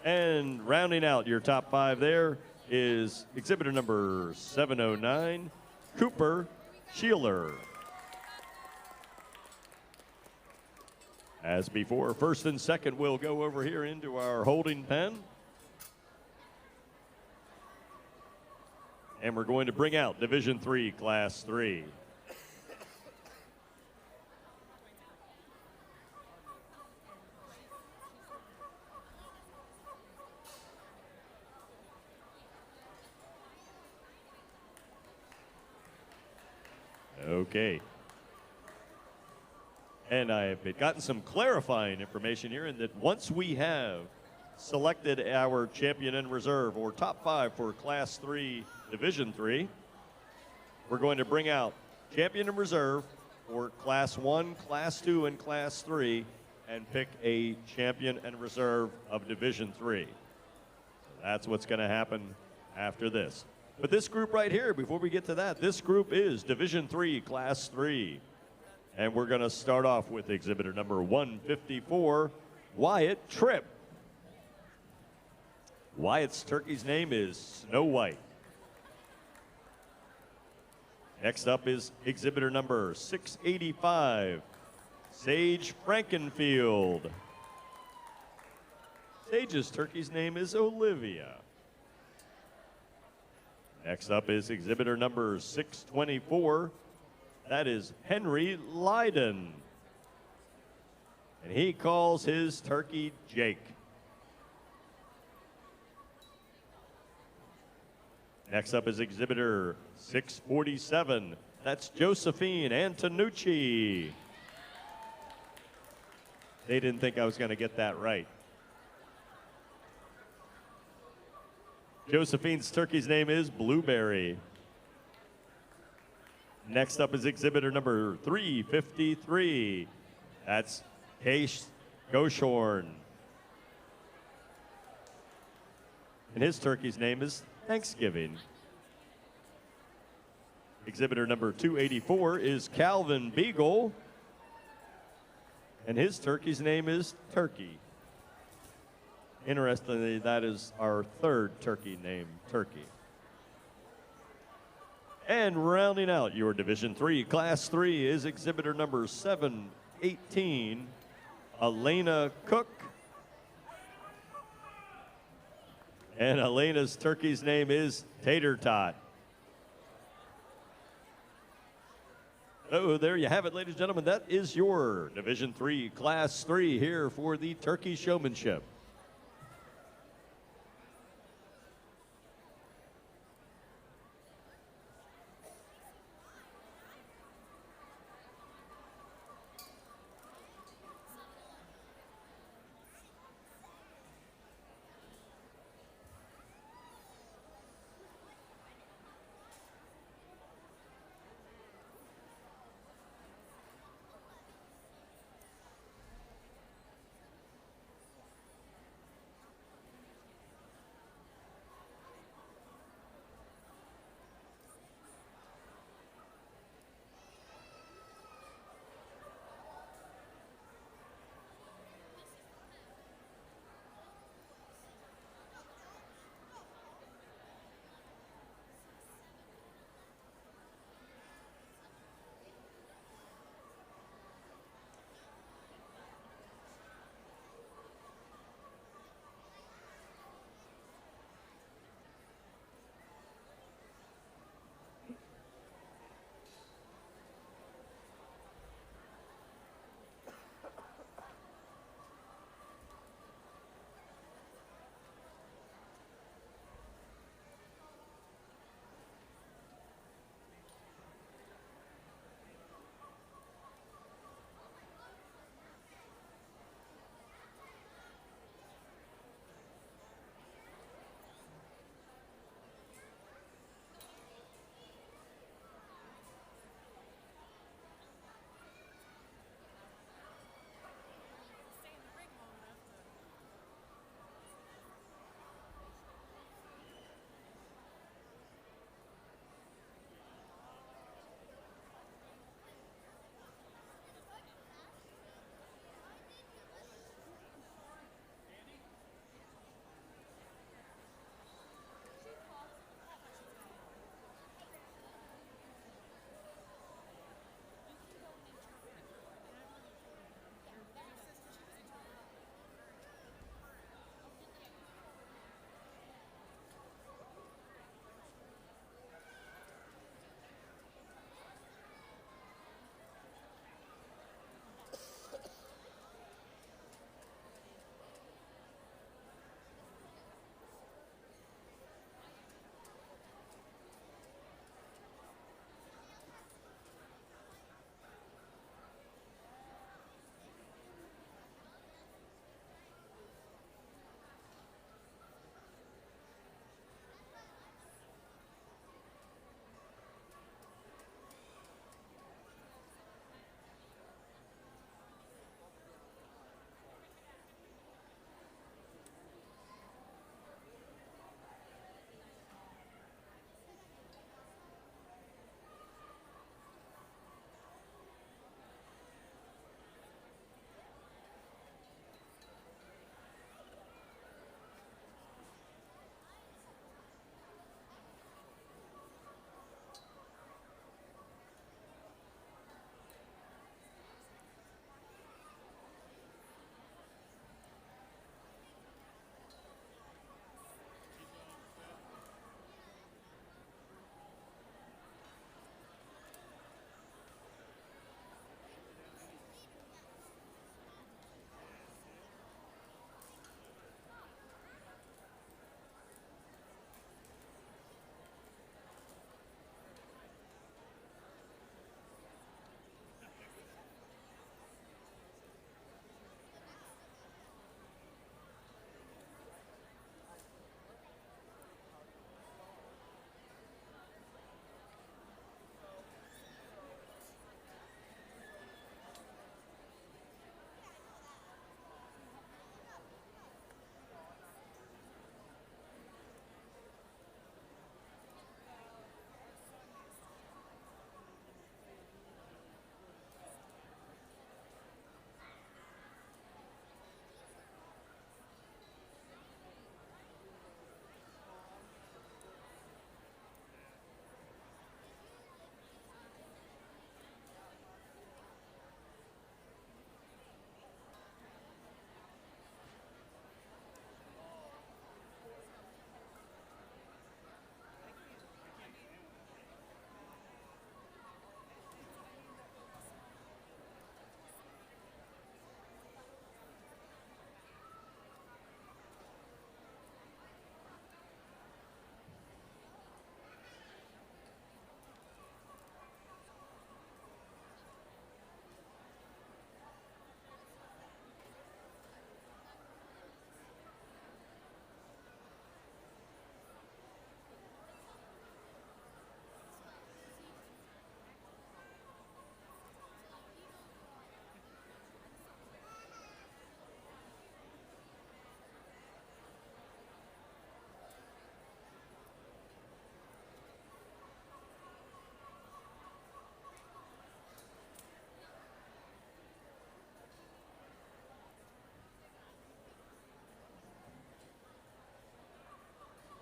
And rounding out your top 5 there is exhibitor number 709, Cooper Sheeler. As before, first and second will go over here into our holding pen. And we're going to bring out Division 3 Class 3. Okay. And I've gotten some clarifying information here in that once we have selected our champion in reserve or top 5 for Class 3 Division 3, we're going to bring out champion in reserve for Class 1, Class 2, and Class 3 and pick a champion and reserve of Division 3. So that's what's going to happen after this. But this group right here, before we get to that, this group is Division 3 Class 3. And we're going to start off with exhibitor number 154, Wyatt Tripp. Wyatt's turkey's name is Snow White. Next up is exhibitor number 685, Sage Frankenfield. Sage's turkey's name is Olivia. Next up is exhibitor number 624. That is Henry Lydon. And he calls his turkey Jake. Next up is exhibitor 647. That's Josephine Antonucci. They didn't think I was going to get that right. Josephine's turkey's name is Blueberry. Next up is exhibitor number 353. That's Case Goshorn. And his turkey's name is Thanksgiving. Exhibitor number 284 is Calvin Beagle. And his turkey's name is Turkey. Interestingly, that is our third turkey named Turkey. And rounding out your Division 3, Class 3 is exhibitor number 718, Elena Cook. And Elena's turkey's name is Tater Tot. So there you have it, ladies and gentlemen. That is your Division 3, Class 3 here for the Turkey Showmanship.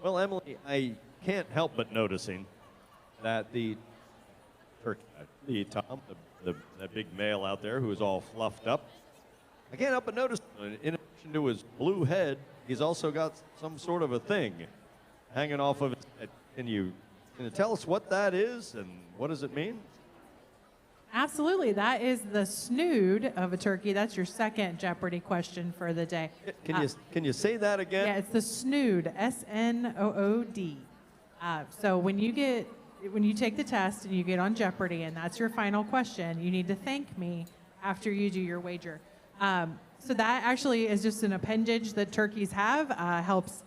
Well, Emily, I can't help but noticing that the turkey, Tom, that big male out there who is all fluffed up, I can't help but notice, in addition to his blue head, he's also got some sort of a thing hanging off of his head. Can you tell us what that is and what does it mean? Absolutely. That is the snood of a turkey. That's your second Jeopardy question for the day. Can you say that again? Yeah, it's the snood, S-N-O-O-D. So when you take the test and you get on Jeopardy and that's your final question, you need to thank me after you do your wager. So that actually is just an appendage that turkeys have, helps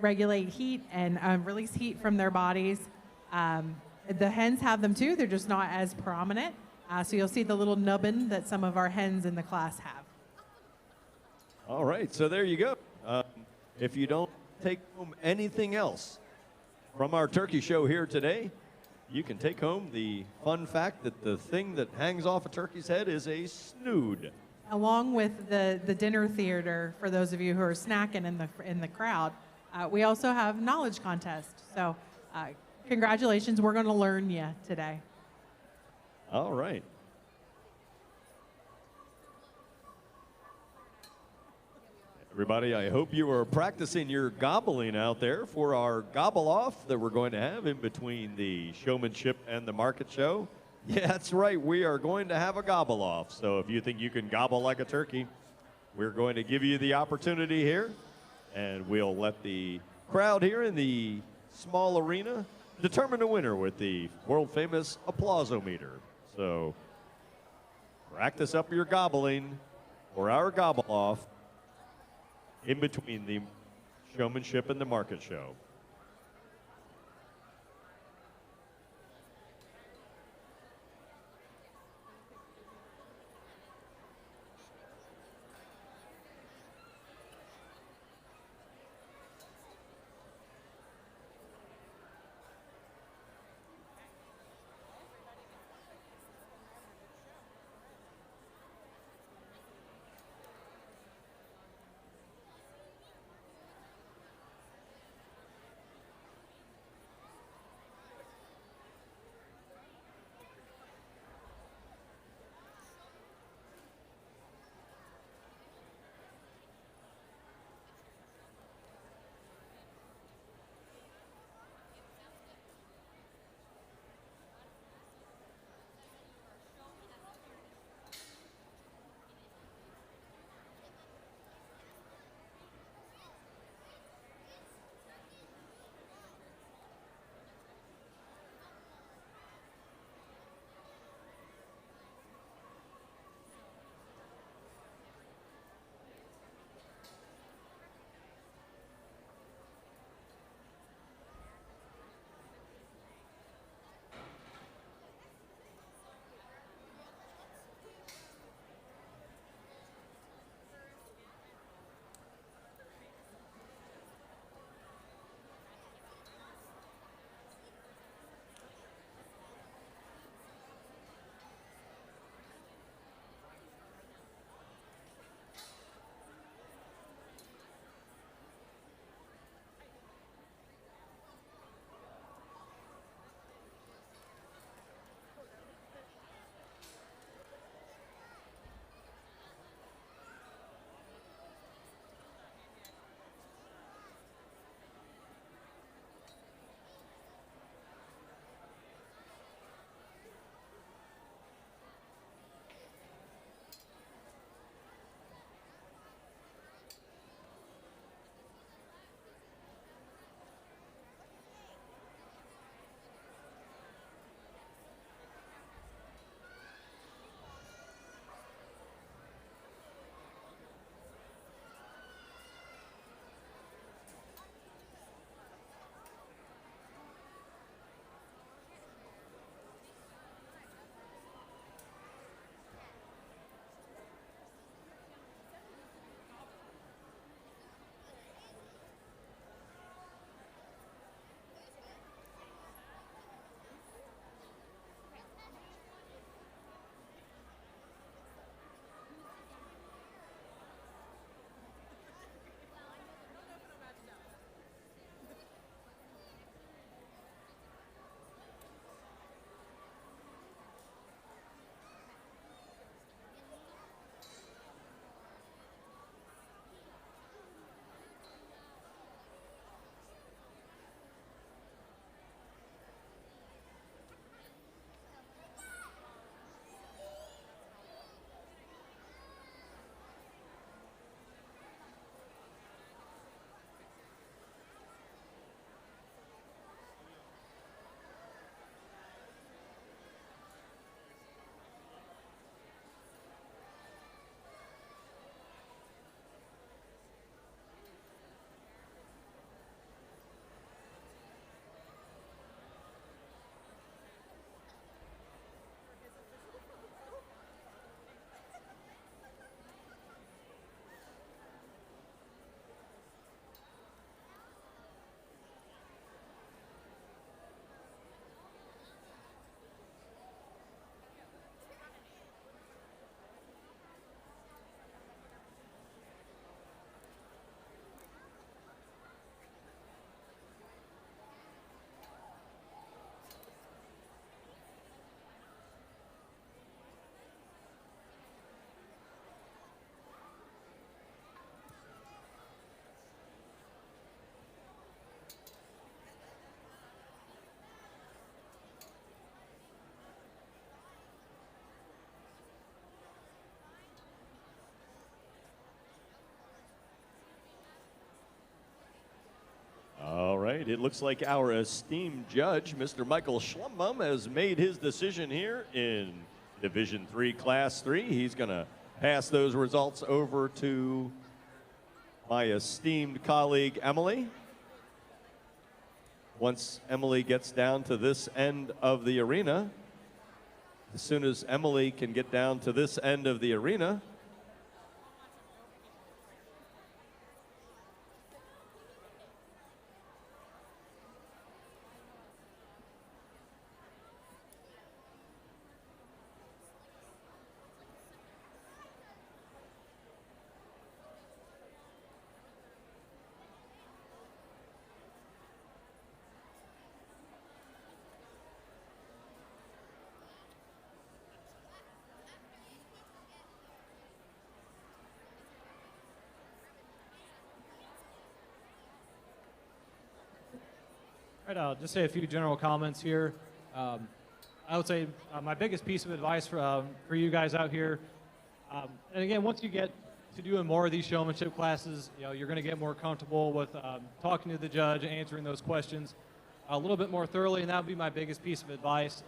regulate heat and release heat from their bodies. The hens have them too. They're just not as prominent. So you'll see the little nubbin that some of our hens in the class have. All right, so there you go. If you don't take home anything else from our turkey show here today, you can take home the fun fact that the thing that hangs off a turkey's head is a snood. Along with the dinner theater, for those of you who are snacking in the crowd, we also have knowledge contest. So congratulations, we're going to learn you today. All right. Everybody, I hope you are practicing your gobbling out there for our gobble off that we're going to have in between the showmanship and the market show. Yeah, that's right. We are going to have a gobble off. So if you think you can gobble like a turkey, we're going to give you the opportunity here, and we'll let the crowd here in the small arena determine the winner with the world famous applause-o-meter. So practice up your gobbling for our gobble off in between the showmanship and the market show. right, it looks like our esteemed judge, Mr. Michael Schlumbum, has made his decision here in Division III, Class 3. He's going to pass those results over to my esteemed colleague, Emily. Once Emily gets down to this end of the arena, as soon as Emily can get down to this end of the arena, All right, I'll just say a few general comments here. I would say my biggest piece of advice for you guys out here, and again, once you get to doing more of these showmanship classes, you're going to get more comfortable with talking to the judge, answering those questions a little bit more thoroughly, and that would be my biggest piece of advice.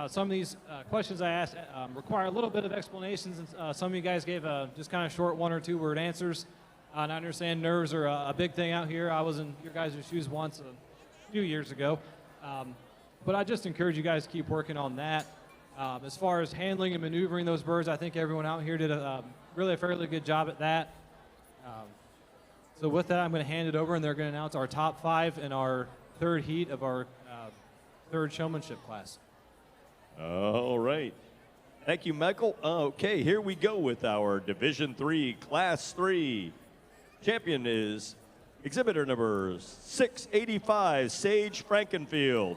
Some of these questions I asked require a little bit of explanations, and some of you guys gave just kind of short 1 or 2 word answers. And I understand nerves are a big thing out here. I was in your guys' shoes once a few years ago. But I just encourage you guys to keep working on that. As far as handling and maneuvering those birds, I think everyone out here did really a fairly good job at that. So with that, I'm going to hand it over, and they're going to announce our top 5 in our 3rd heat of our 3rd showmanship class. all right. Thank you, Michael. Okay, here we go with our Division III, Class 3. Champion is exhibitor number 685, Sage Frankenfield.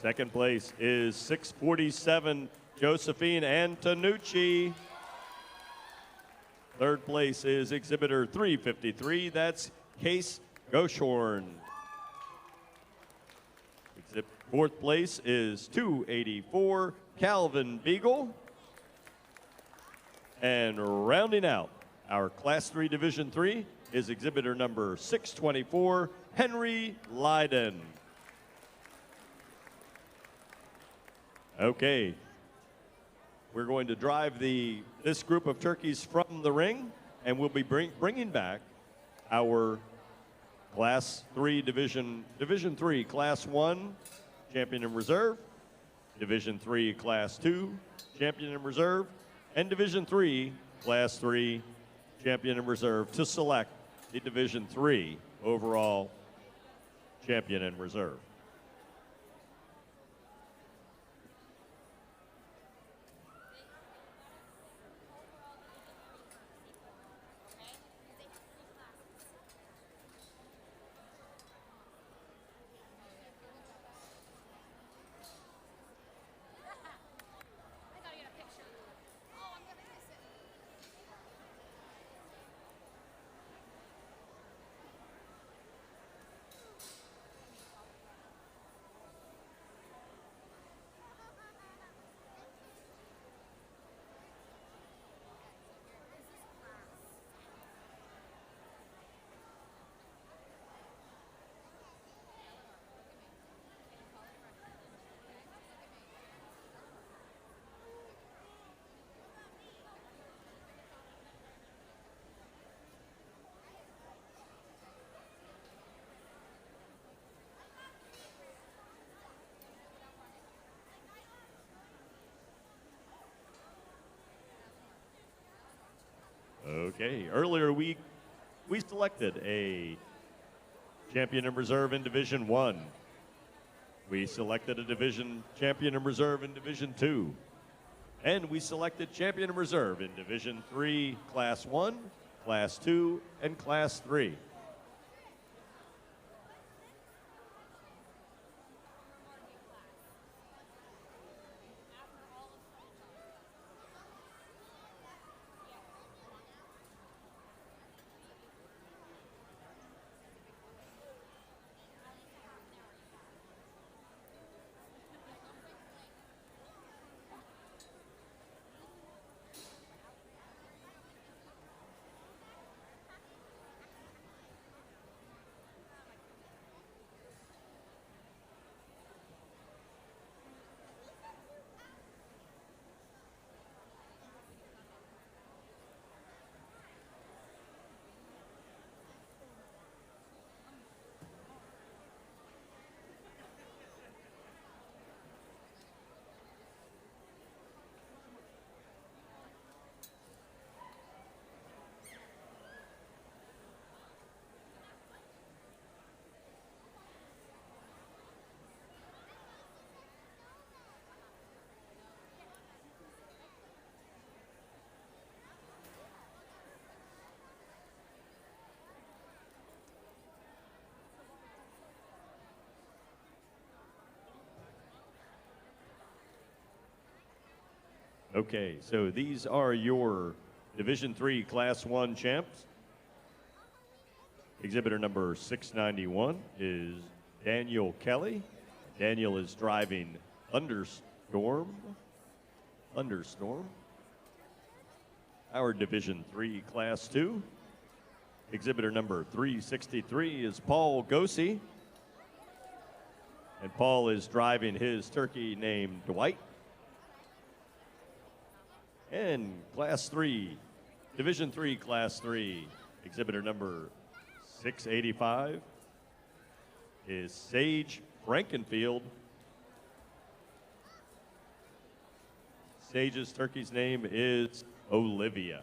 Second place is 647, Josephine Antonucci. Third place is exhibitor 353, that's Case Goshorn. Fourth place is 284, Calvin Beagle. And rounding out our Class 3 Division 3 is exhibitor number 624, Henry Leiden. Okay, we're going to drive this group of turkeys from the ring, and we'll be bringing back our Class 3 Division 3 Class 1 Champion in Reserve, Division 3 Class 2 Champion in Reserve, and Division 3 Class 3 Champion in Reserve to select the Division 3 overall Champion in Reserve. Okay, earlier we selected a champion in reserve in Division 1. We selected a division champion in reserve in Division 2. And we selected champion in reserve in Division 3, Class 1, Class 2, and Class 3. Okay, so these are your Division III Class 1 champs. Exhibitor number 691 is Daniel Kelly. Daniel is driving Thunderstorm. Our Division III Class 2. Exhibitor number 363 is Paul Gosey. And Paul is driving his turkey named Dwight. And Class 3, Division 3 Class 3, exhibitor number 685 is Sage Frankenfield. Sage's turkey's name is Olivia.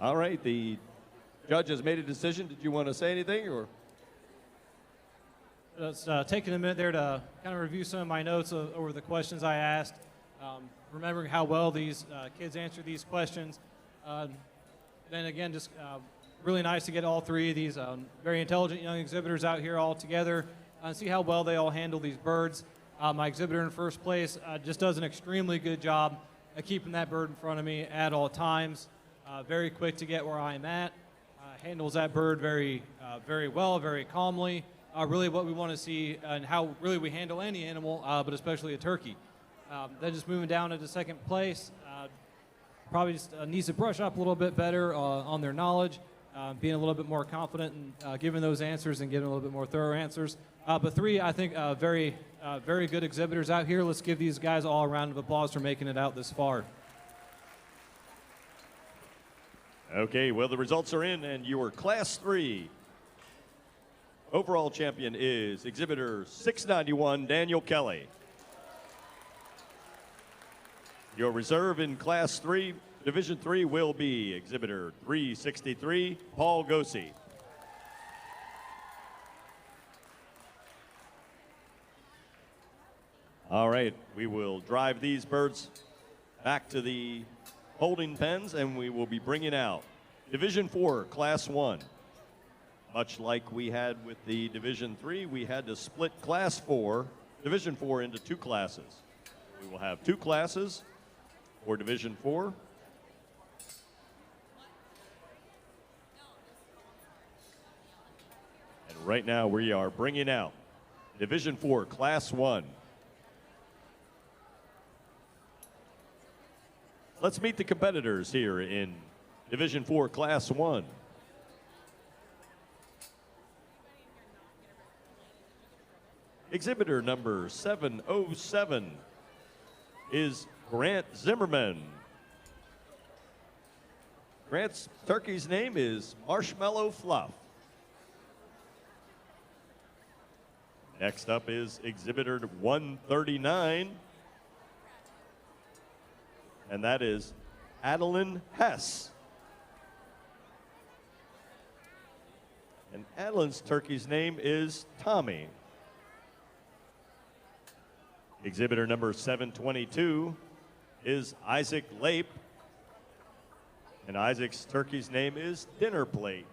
All right, the judge has made a decision. Did you want to say anything, or? Just taking a minute there to kind of review some of my notes over the questions I asked, remembering how well these kids answered these questions. Then again, just really nice to get all three of these very intelligent young exhibitors out here all together and see how well they all handle these birds. My exhibitor in first place just does an extremely good job of keeping that bird in front of me at all times. Very quick to get where I'm at, handles that bird very well, very calmly. Really what we want to see and how really we handle any animal, but especially a turkey. Then just moving down into second place, probably just needs to brush up a little bit better on their knowledge, being a little bit more confident in giving those answers and giving a little bit more thorough answers. But three, I think, very good exhibitors out here. Let's give these guys all a round of applause for making it out this far. Okay, well, the results are in, and your Class 3 overall champion is exhibitor 691, Daniel Kelly. Your reserve in Class 3, Division 3 will be exhibitor 363, Paul Gosey. All right, we will drive these birds back to the holding pens, and we will be bringing out Division 4, Class 1. Much like we had with the Division 3, we had to split Class 4, Division 4 into two classes. We will have two classes for Division 4. And right now we are bringing out Division 4, Class 1. Let's meet the competitors here in Division 4, Class 1. Exhibitor number 707 is Grant Zimmerman. Grant's turkey's name is Marshmallow Fluff. Next up is exhibitor 139. And that is Adeline Hess. And Adeline's turkey's name is Tommy. Exhibitor number 722 is Isaac Lape. And Isaac's turkey's name is Dinner Plate.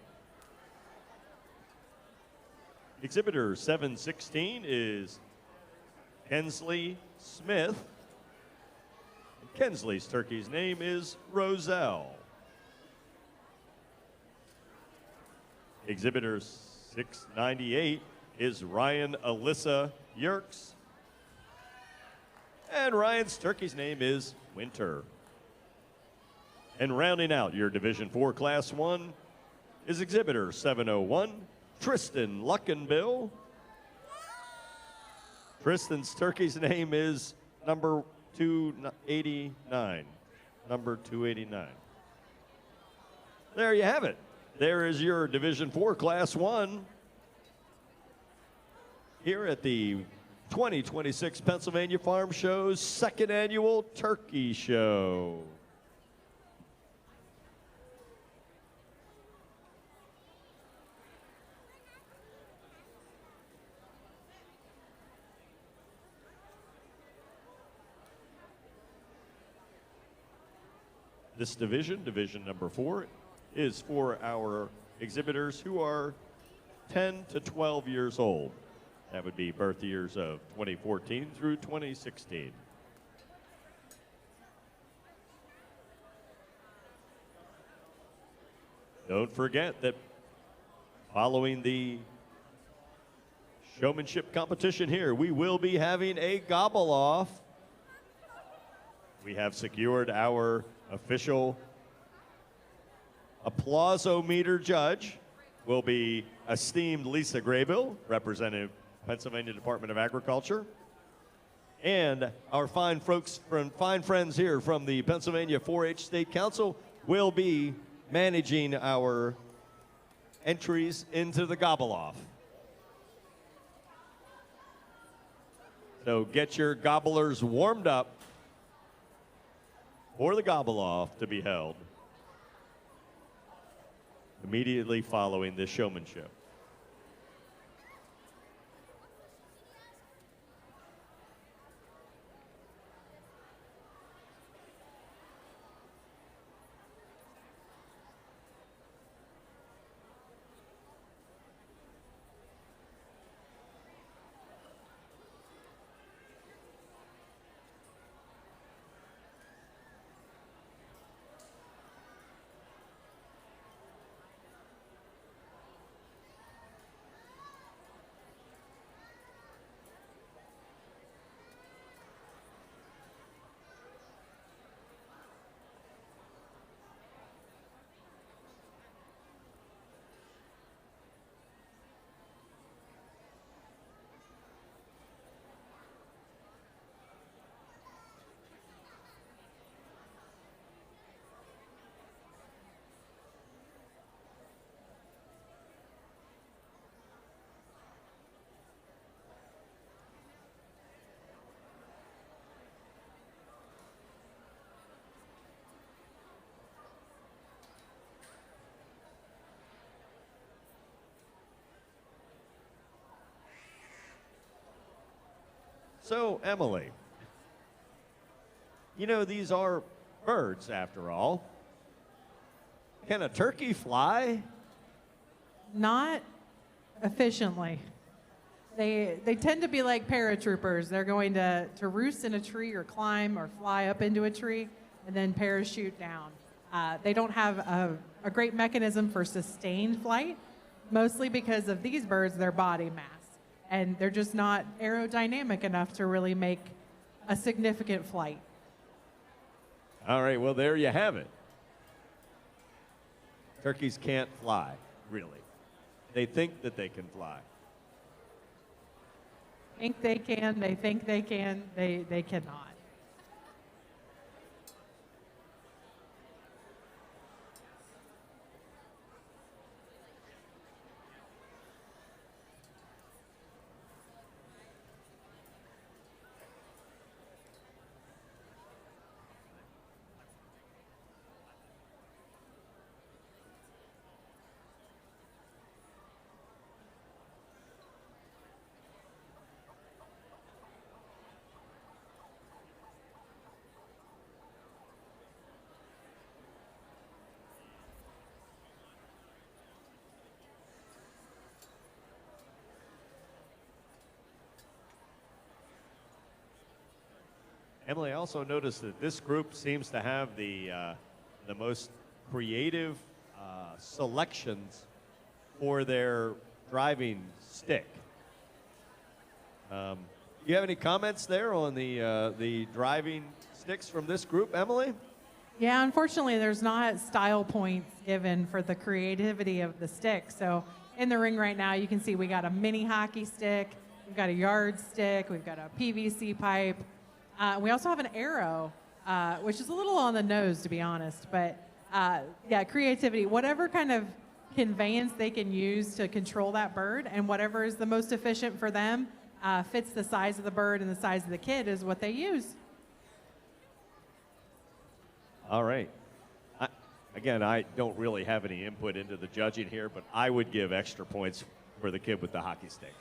Exhibitor 716 is Hensley Smith. Kensley's turkey's name is Roselle. Exhibitor 698 is Ryan Alyssa Yerkes. And Ryan's turkey's name is Winter. And rounding out your Division IV Class 1 is Exhibitor 701, Tristan Luckenbill. Tristan's turkey's name is number 289. Number 289. There you have it. There is your Division IV Class 1 here at the 2026 Pennsylvania Farm Show's second annual Turkey Show. This division, division number 4, is for our exhibitors who are 10 to 12 years old. That would be birth years of 2014 through 2016. Don't forget that following the showmanship competition here, we will be having a gobble off. We have secured our official applause-o-meter judge. Will be esteemed Lisa Graybill, representative Pennsylvania Department of Agriculture, and our fine folks from fine friends here from the Pennsylvania 4-H State Council will be managing our entries into the gobble off. So get your gobblers warmed up for the gobble off to be held immediately following this showmanship. So, Emily, you know, these are birds after all. Can a turkey fly? Not efficiently. They tend to be like paratroopers. They're going to roost in a tree or climb or fly up into a tree and then parachute down. They don't have a great mechanism for sustained flight, mostly because of these birds, their body mass. And they're just not aerodynamic enough to really make a significant flight. All right, well, there you have it. Turkeys can't fly, really. They think that they can fly. Think they can, they think they can, they cannot. Emily, I also noticed that this group seems to have the most creative selections for their driving stick. You have any comments there on the driving sticks from this group, Emily? Yeah, unfortunately, there's not style points given for the creativity of the stick. So in the ring right now, you can see we got a mini hockey stick, we've got a yard stick, we've got a PVC pipe. We also have an arrow, which is a little on the nose, to be honest. But yeah, creativity, whatever kind of conveyance they can use to control that bird, and whatever is the most efficient for them, fits the size of the bird and the size of the kid, is what they use. All right. Again, I don't really have any input into the judging here, but I would give extra points for the kid with the hockey stick.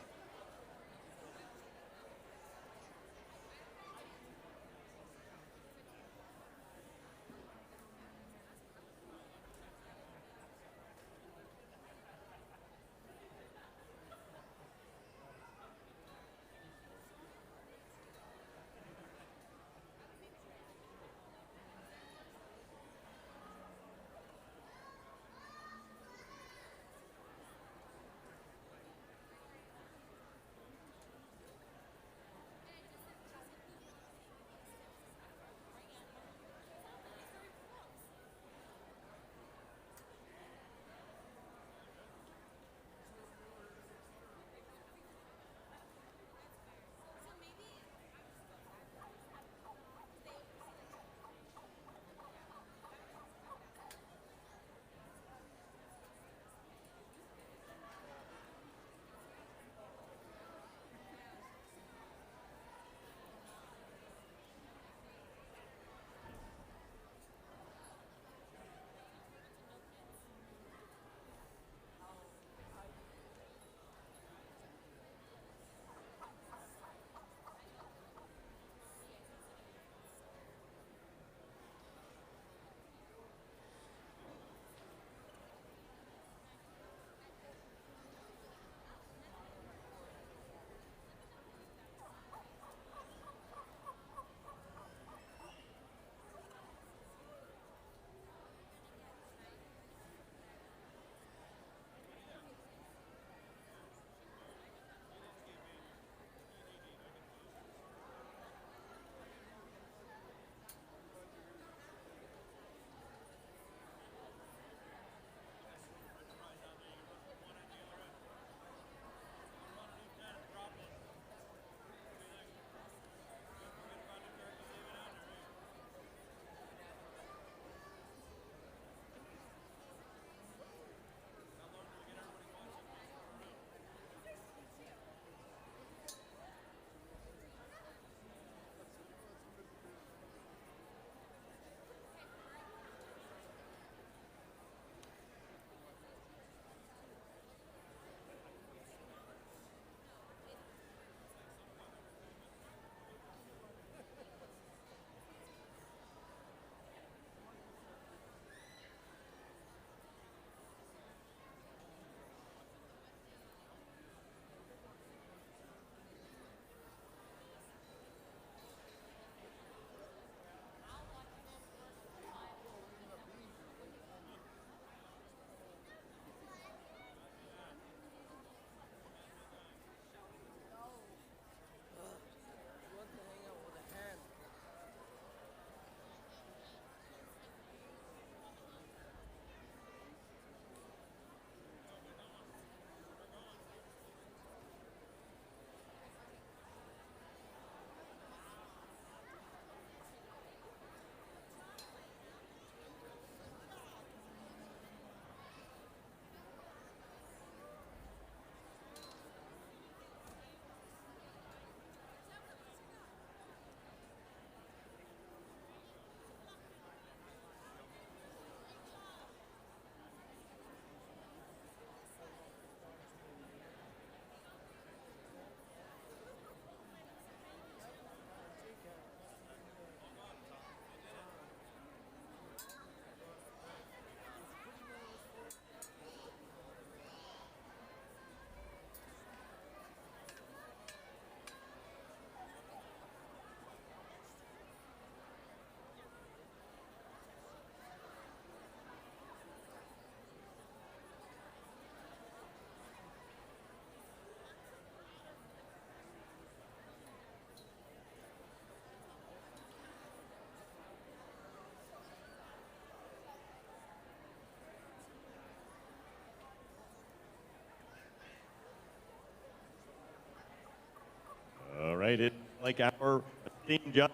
right, it like our esteemed judge,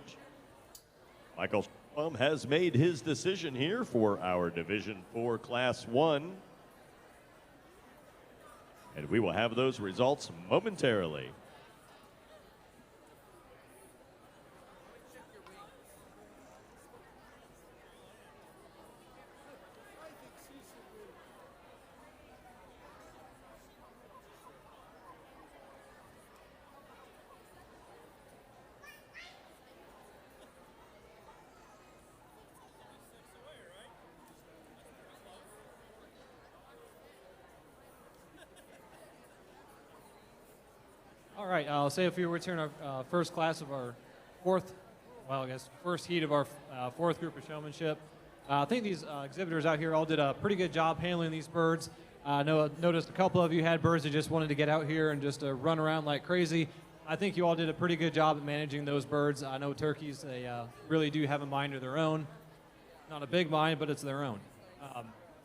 Michael Schwam, has made his decision here for our Division 4 Class 1. And we will have those results momentarily. All right, I'll say a few words here in our first class of our first heat of our fourth group of showmanship. I think these exhibitors out here all did a pretty good job handling these birds. I noticed a couple of you had birds that just wanted to get out here and just run around like crazy. I think you all did a pretty good job at managing those birds. I know turkeys, they really do have a mind of their own. Not a big mind, but it's their own.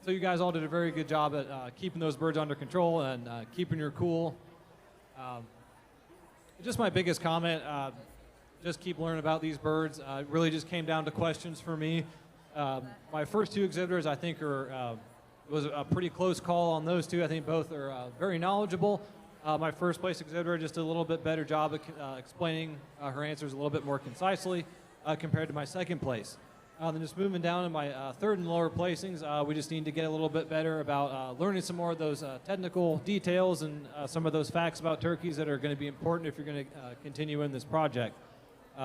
So you guys all did a very good job at keeping those birds under control and keeping your cool. Just my biggest comment, just keep learning about these birds. It really just came down to questions for me. My first two exhibitors, I think, was a pretty close call on those two. I think both are very knowledgeable. My first place exhibitor just did a little bit better job of explaining her answers a little bit more concisely compared to my second place. Then just moving down to my third and lower placings, we just need to get a little bit better about learning some more of those technical details and some of those facts about turkeys that are going to be important if you're going to continue in this project.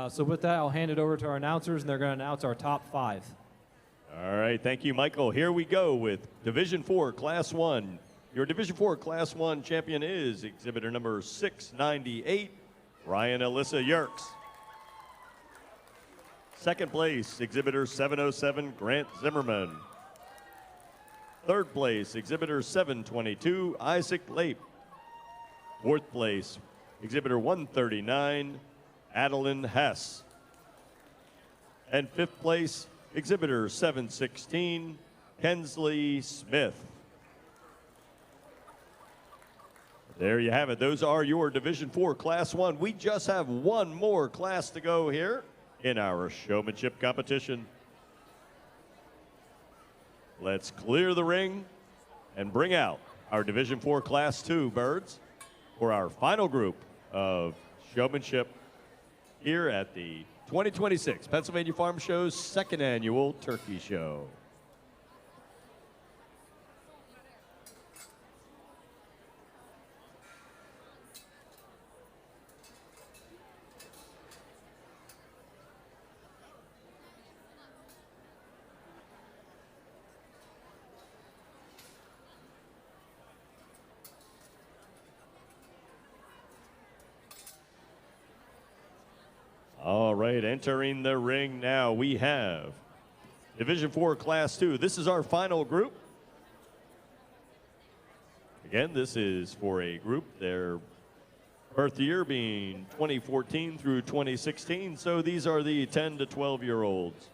So with that, I'll hand it over to our announcers, and they're going to announce our top 5. All right, thank you, Michael. Here we go with Division 4 Class 1. Your Division 4 Class 1 champion is exhibitor number 698, Ryan Alyssa Yerkes. Second place, exhibitor 707, Grant Zimmerman. Third place, exhibitor 722, Isaac Lape. Fourth place, exhibitor 139, Adeline Hess. And fifth place, exhibitor 716, Kensley Smith. There you have it. Those are your Division 4 Class 1. We just have one more class to go here in our showmanship competition. Let's clear the ring and bring out our Division 4 Class 2 birds for our final group of showmanship here at the 2026 Pennsylvania Farm Show's second annual Turkey Show. All right, entering the ring now, we have Division 4 Class 2. This is our final group. Again, this is for a group, their birth year being 2014 through 2016, so these are the 10 to 12-year-olds.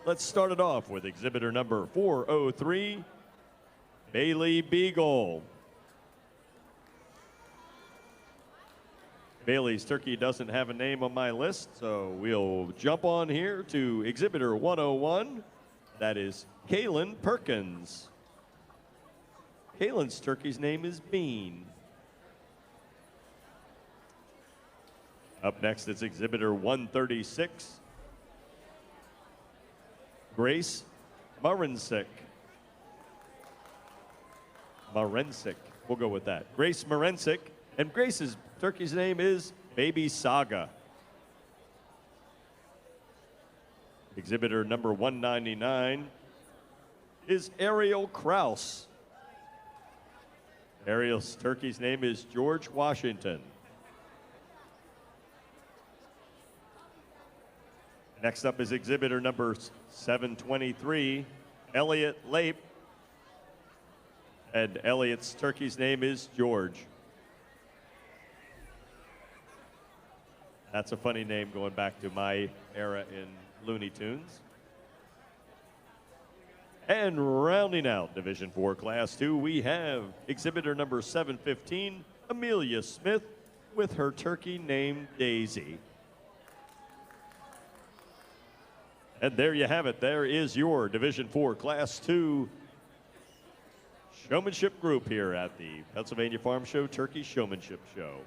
Let's start it off with exhibitor number 403, Bailey Beagle. Bailey's turkey doesn't have a name on my list, so we'll jump on here to exhibitor 101. That is Kaylin Perkins. Kaylin's turkey's name is Bean. Up next is exhibitor 136, Grace Marensick. We'll go with that. Grace Marensick. And Grace's turkey's name is Baby Saga. Exhibitor number 199 is Ariel Kraus. Ariel's turkey's name is George Washington. Next up is exhibitor number 723, Elliot Lape. And Elliot's turkey's name is George. That's a funny name going back to my era in Looney Tunes. And rounding out Division 4 Class 2, we have exhibitor number 715, Amelia Smith, with her turkey named Daisy. And there you have it. There is your Division IV Class II Showmanship group here at the Pennsylvania Farm Show Turkey Showmanship Show.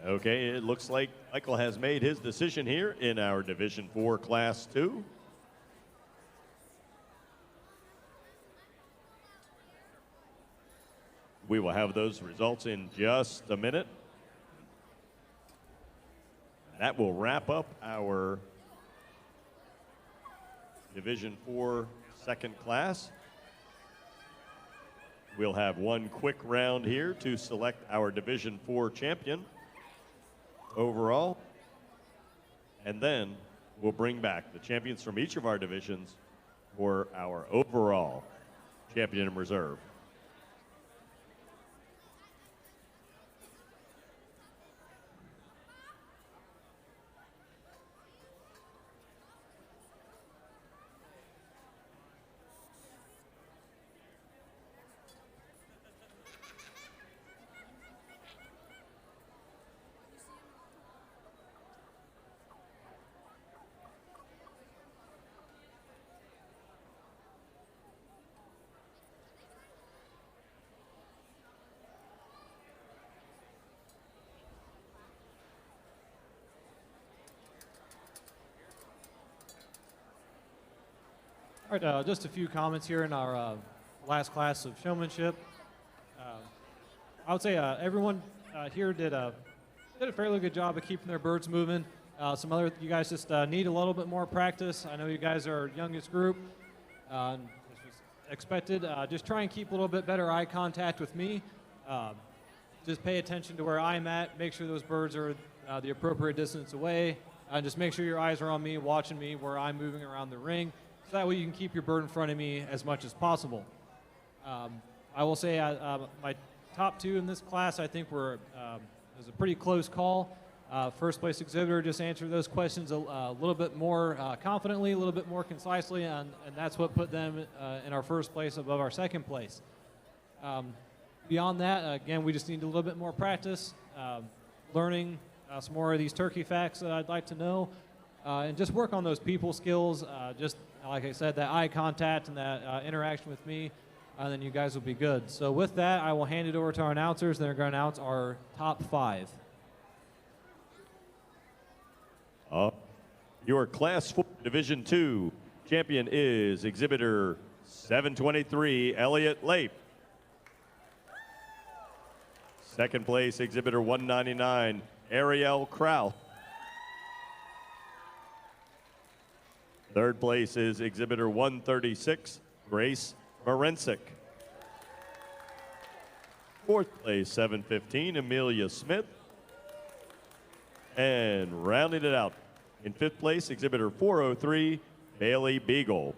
Okay, it looks like Michael has made his decision here in our Division 4 Class 2. We will have those results in just a minute. That will wrap up our Division 4 second class. We'll have one quick round here to select our Division 4 champion overall. And then we'll bring back the champions from each of our divisions for our overall champion in reserve. All right, just a few comments here in our last class of showmanship. I would say everyone here did a fairly good job of keeping their birds moving. You guys just need a little bit more practice. I know you guys are our youngest group. As was expected, just try and keep a little bit better eye contact with me. Just pay attention to where I'm at. Make sure those birds are the appropriate distance away. Just make sure your eyes are on me, watching me where I'm moving around the ring. So that way you can keep your bird in front of me as much as possible. I will say my top two in this class, I think, was a pretty close call. First place exhibitor just answered those questions a little bit more confidently, a little bit more concisely, and that's what put them in our first place above our second place. Beyond that, again, we just need a little bit more practice, learning some more of these turkey facts that I'd like to know, and just work on those people skills, just like I said, that eye contact and that interaction with me, and then you guys will be good. So with that, I will hand it over to our announcers. They're going to announce our top 5. Your Class 4 Division 2 champion is exhibitor 723, Elliot Lape. Second place, exhibitor 199, Ariel Krau. Third place is exhibitor 136, Grace Marensick. Fourth place, 715, Amelia Smith. And rounding it out, in fifth place, exhibitor 403, Bailey Beagle.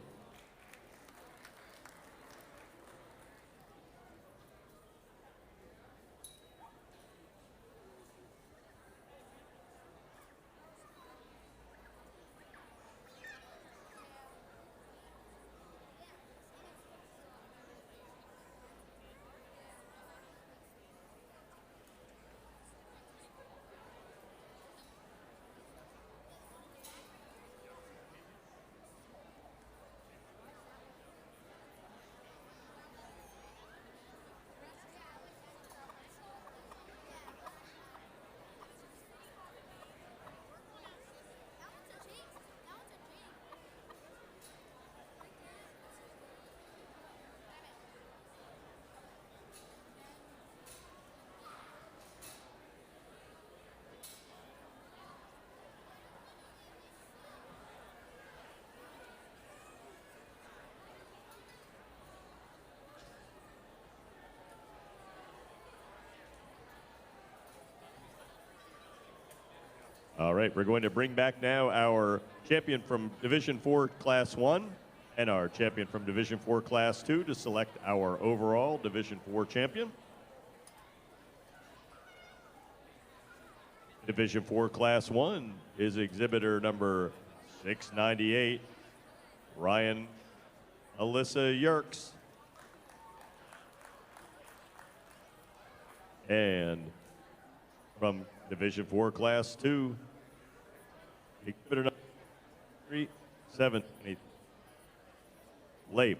All right, we're going to bring back now our champion from Division 4 Class 1 and our champion from Division 4 Class 2 to select our overall Division 4 champion. Division 4 Class 1 is exhibitor number 698, Ryan Alyssa Yerkes. And from Division 4 Class 2, exhibitor number 370, Lape.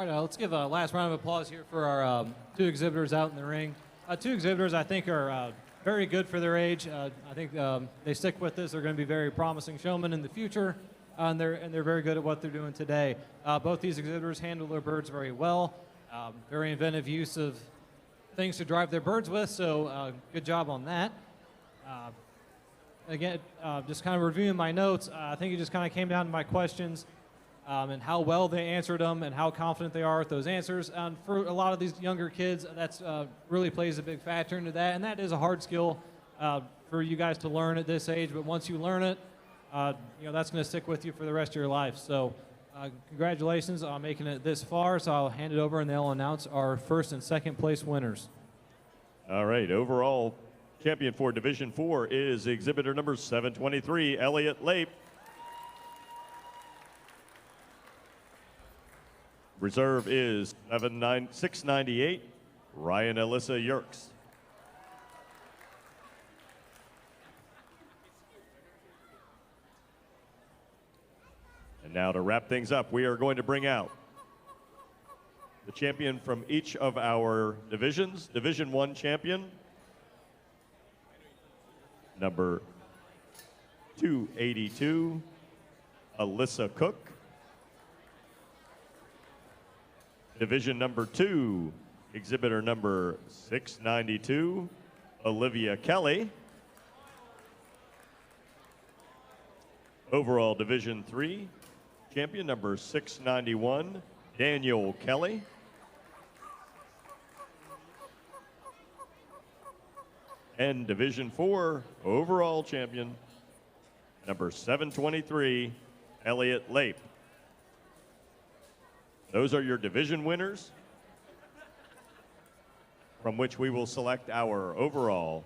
All right, let's give a last round of applause here for our two exhibitors out in the ring. Two exhibitors I think are very good for their age. I think they stick with this. They're going to be very promising showmen in the future, and they're very good at what they're doing today. Both these exhibitors handle their birds very well. Very inventive use of things to drive their birds with, so good job on that. Again, just kind of reviewing my notes, I think it just kind of came down to my questions and how well they answered them and how confident they are with those answers. And for a lot of these younger kids, that's really plays a big factor into that, and that is a hard skill for you guys to learn at this age, but once you learn it, that's going to stick with you for the rest of your life. So congratulations on making it this far. So I'll hand it over and they'll announce our first and second place winners. All right, overall champion for Division 4 is exhibitor number 723, Elliot Lape. Reserve is 698, Ryan Alyssa Yerkes. And now to wrap things up, we are going to bring out the champion from each of our divisions. Division 1 champion, number 282, Alyssa Cook. Division number 2, exhibitor number 692, Olivia Kelly. Overall Division 3, champion number 691, Daniel Kelly. And Division 4, overall champion number 723, Elliot Lape. Those are your division winners, from which we will select our overall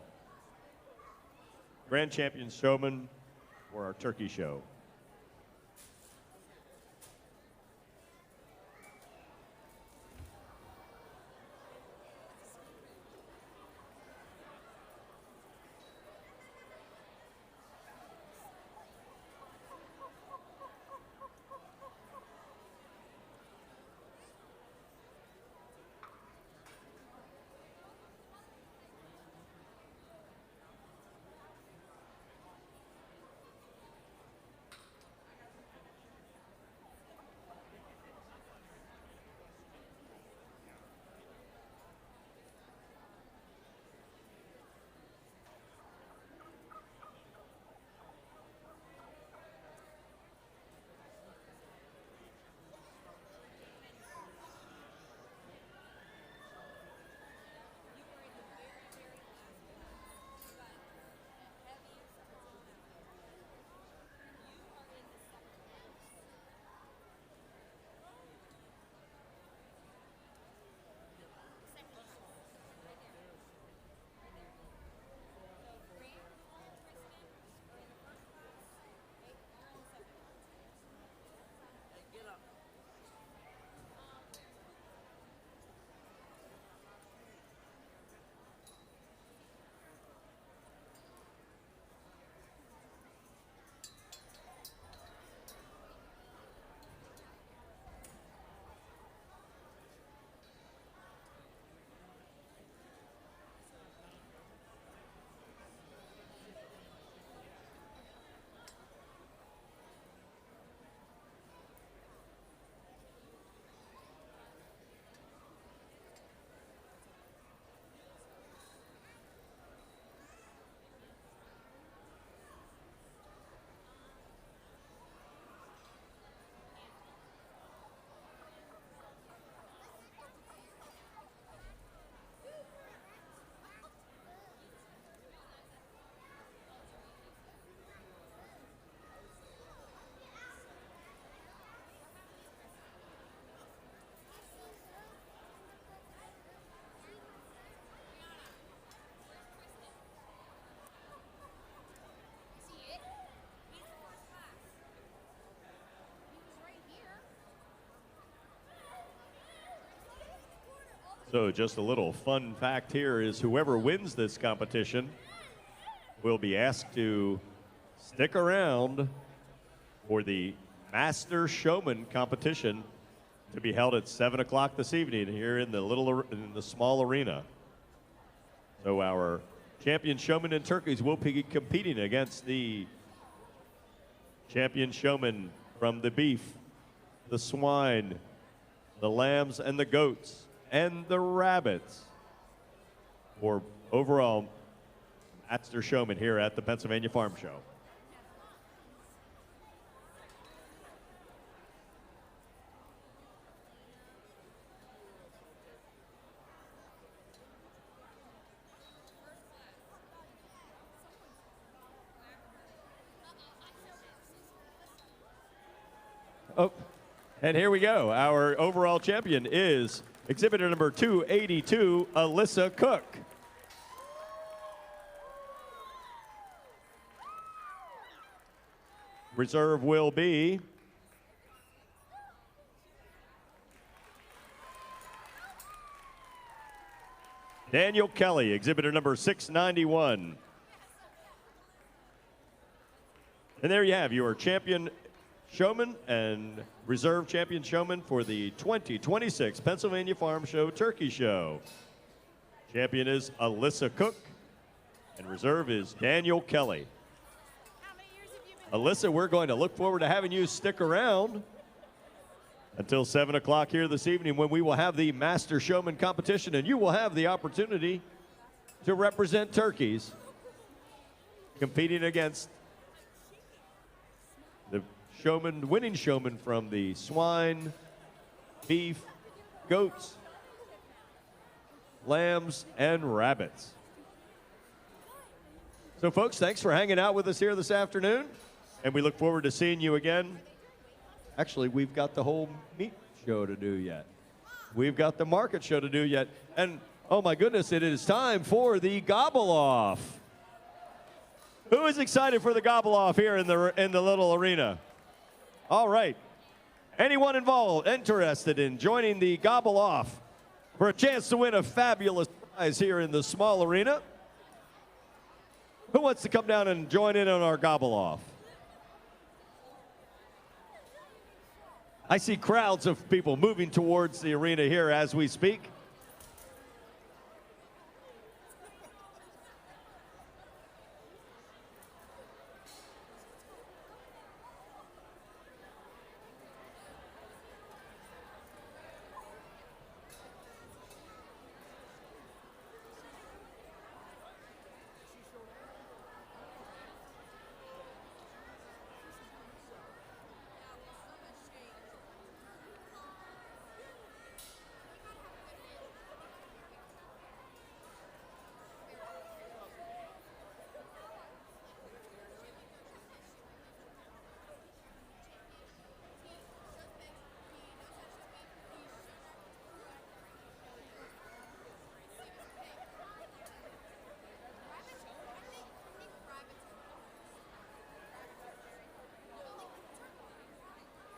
Grand Champion Showman for our turkey show. So just a little fun fact here is whoever wins this competition will be asked to stick around for the Master Showman competition to be held at 7 o'clock this evening here in the small arena. So our champion showmen and turkeys will be competing against the champion showmen from the beef, the swine, the lambs and the goats, and the rabbits for overall master showman here at the Pennsylvania Farm Show. Oh, and here we go. Our overall champion is exhibitor number 282, Alyssa Cook. Reserve will be Daniel Kelly, exhibitor number 691. And there you have your champion showman and reserve champion showman for the 2026 Pennsylvania Farm Show Turkey Show. Champion is Alyssa Cook, and reserve is Daniel Kelly. Alyssa, we're going to look forward to having you stick around until 7 o'clock here this evening when we will have the Master Showman competition, and you will have the opportunity to represent turkeys competing against the winning showman from the swine, beef, goats, lambs, and rabbits. So folks, thanks for hanging out with us here this afternoon, and we look forward to seeing you again. Actually, we've got the whole meat show to do yet. We've got the market show to do yet. And oh my goodness, it is time for the gobble off. Who is excited for the gobble off here in the little arena? All right. Anyone involved, interested in joining the gobble off for a chance to win a fabulous prize here in the small arena? Who wants to come down and join in on our gobble off? I see crowds of people moving towards the arena here as we speak.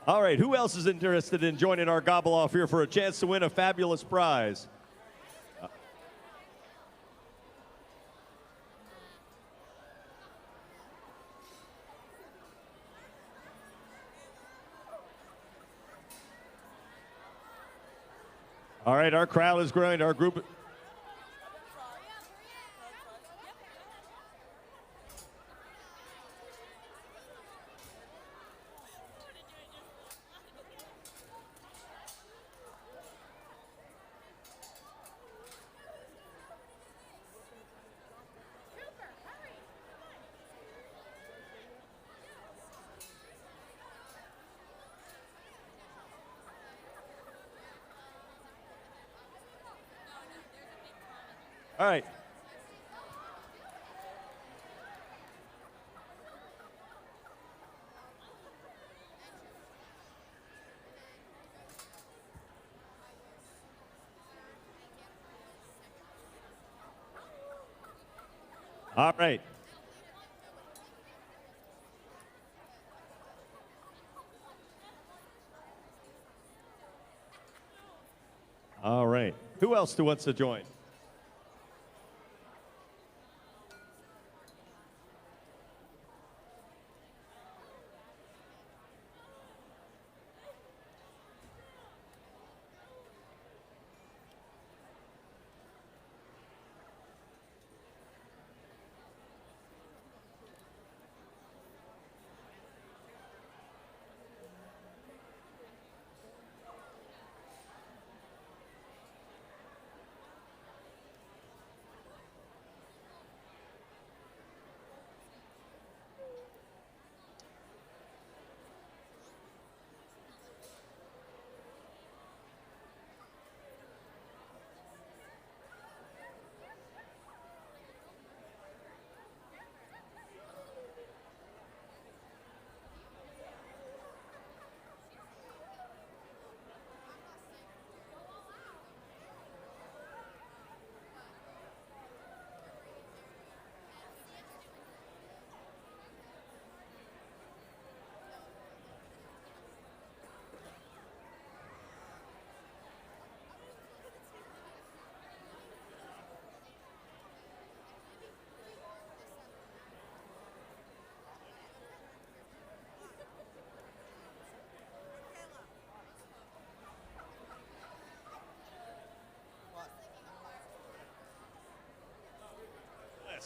All right, who else is interested in joining our gobble off here for a chance to win a fabulous prize? All right, our crowd is growing. Our group. All right. All right. All right. Who else wants to join?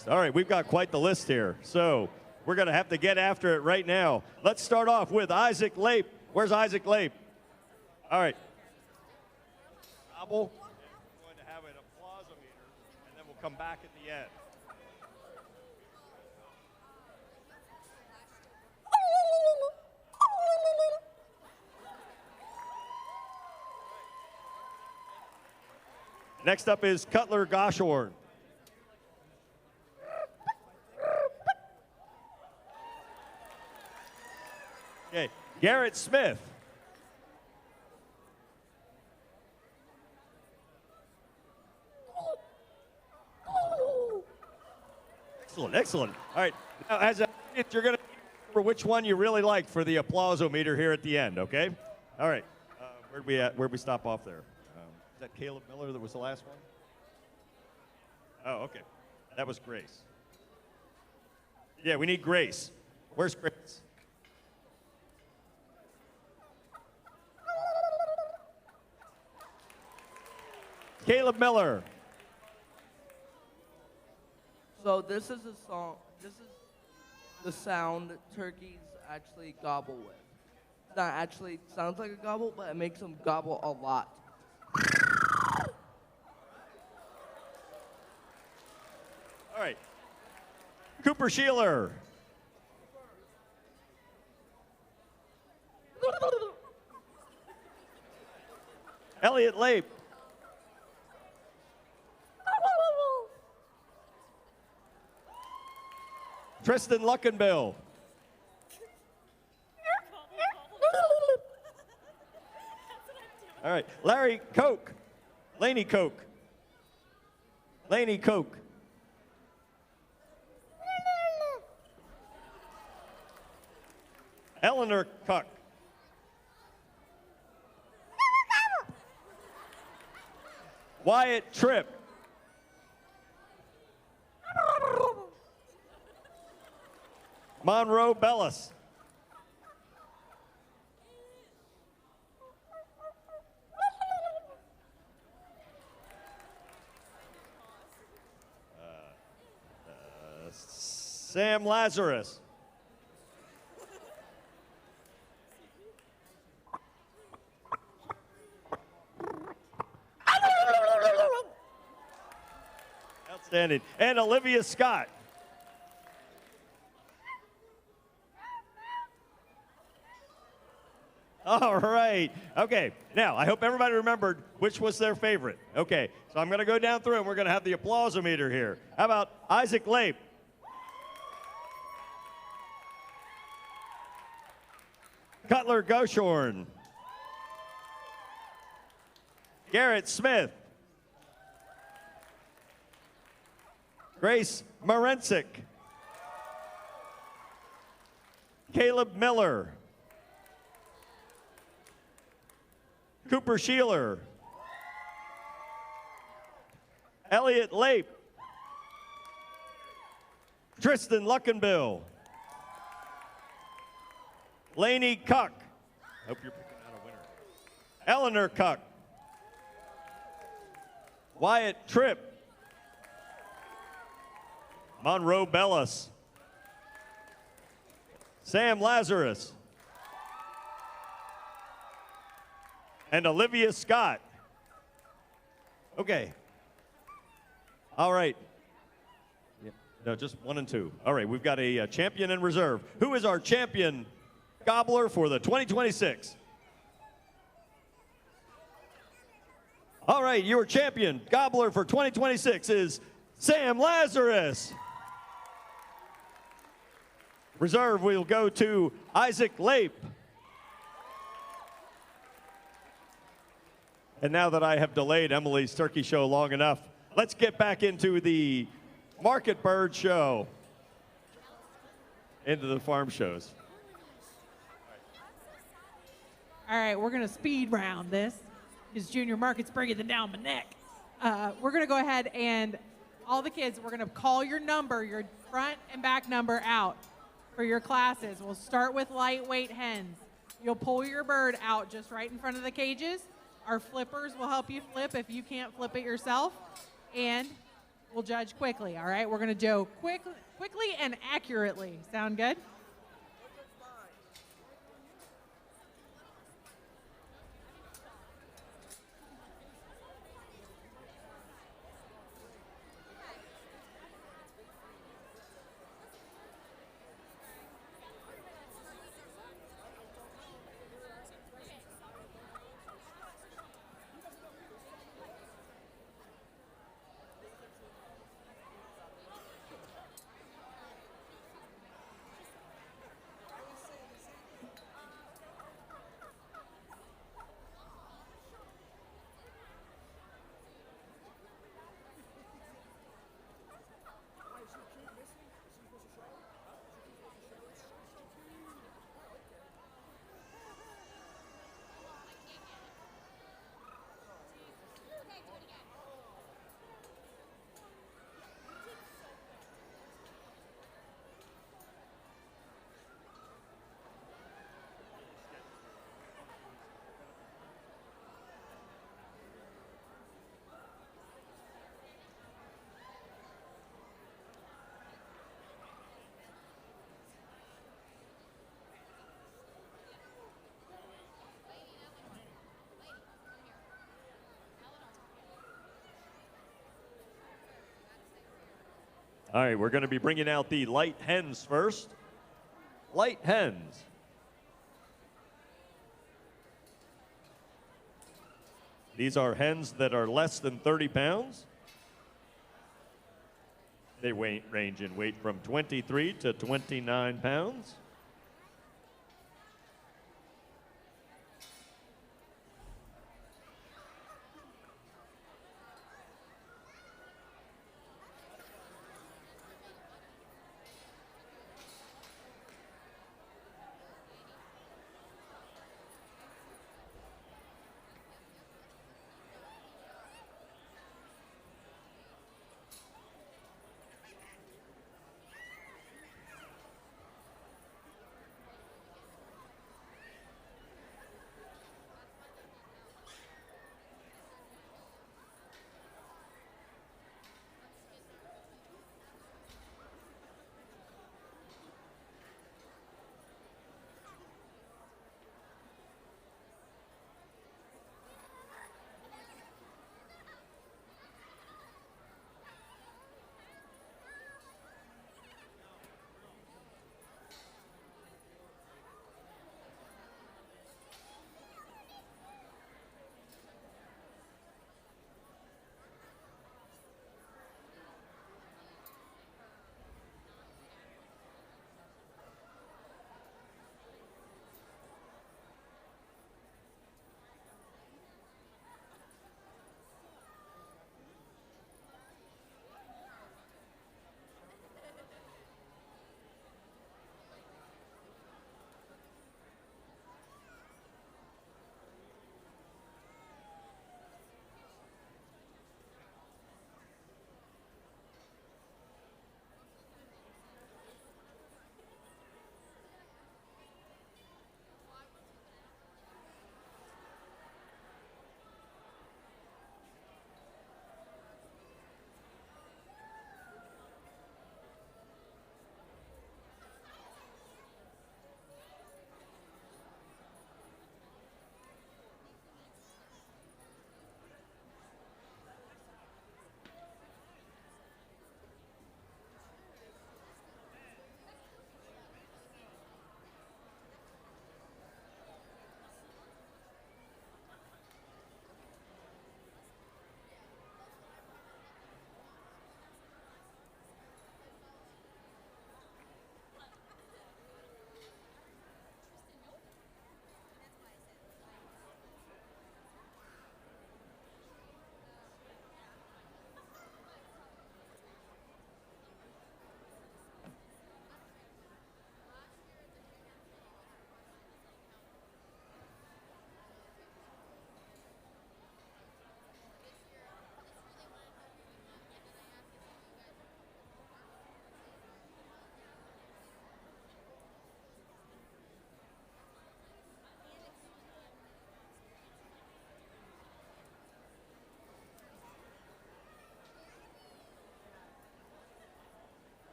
next? All right, we've got quite the list here. So we're going to have to get after it right now. Let's start off with Isaac Lape. Where's Isaac Lape? All right. Gobble. We're going to have an applausometer, and then we'll come back at the end. Next up is Cutler Goshorn. Okay, Garrett Smith. Excellent, excellent. All right, now as you're going to remember which one you really like for the applause-o-meter here at the end, okay? All right, where'd we stop off there? Is that Caleb Miller that was the last one? Oh, okay. That was Grace. Yeah, we need Grace. Where's Grace? Caleb Miller. So this is a song, this is the sound turkeys actually gobble with. It's not actually sounds like a gobble, but it makes them gobble a lot. All right. Cooper Sheeler. Elliot Lape. Tristan Luckenbill. All right, Larry Koch. Laney Koch. Laney Koch. Eleanor Koch. Wyatt Tripp. Monroe Bellis. Sam Lazarus. Outstanding. And Olivia Scott. All right. Okay. Now, I hope everybody remembered which was their favorite. Okay. So I'm going to go down through and we're going to have the applause-o-meter here. How about Isaac Lape? Cutler Goshorn. Garrett Smith. Grace Morensic. Caleb Miller. Cooper Sheeler. Elliot Lape. Tristan Luckenbill. Laney Koch. Hope you're picking out a winner. Eleanor Koch. Wyatt Tripp. Monroe Bellis. Sam Lazarus. And Olivia Scott. Okay. All right. Yeah. No, just 1 and 2. All right, we've got a champion in reserve. Who is our champion gobbler for the 2026? All right, your champion gobbler for 2026 is Sam Lazarus. Reserve will go to Isaac Lape. And now that I have delayed Emily's turkey show long enough, let's get back into the market bird show, into the farm shows. All right, we're going to speed round this because Junior Market's bringing it down my neck. We're going to go ahead and all the kids, we're going to call your number, your front and back number out for your classes. We'll start with lightweight hens. You'll pull your bird out just right in front of the cages. Our flippers will help you flip if you can't flip it yourself. And will judge quickly, all right? We're going to do quickly and accurately. Sound good? All right, we're going to be bringing out the light hens first. Light hens. These are hens that are less than 30 pounds. They range in weight from 23 to 29 pounds.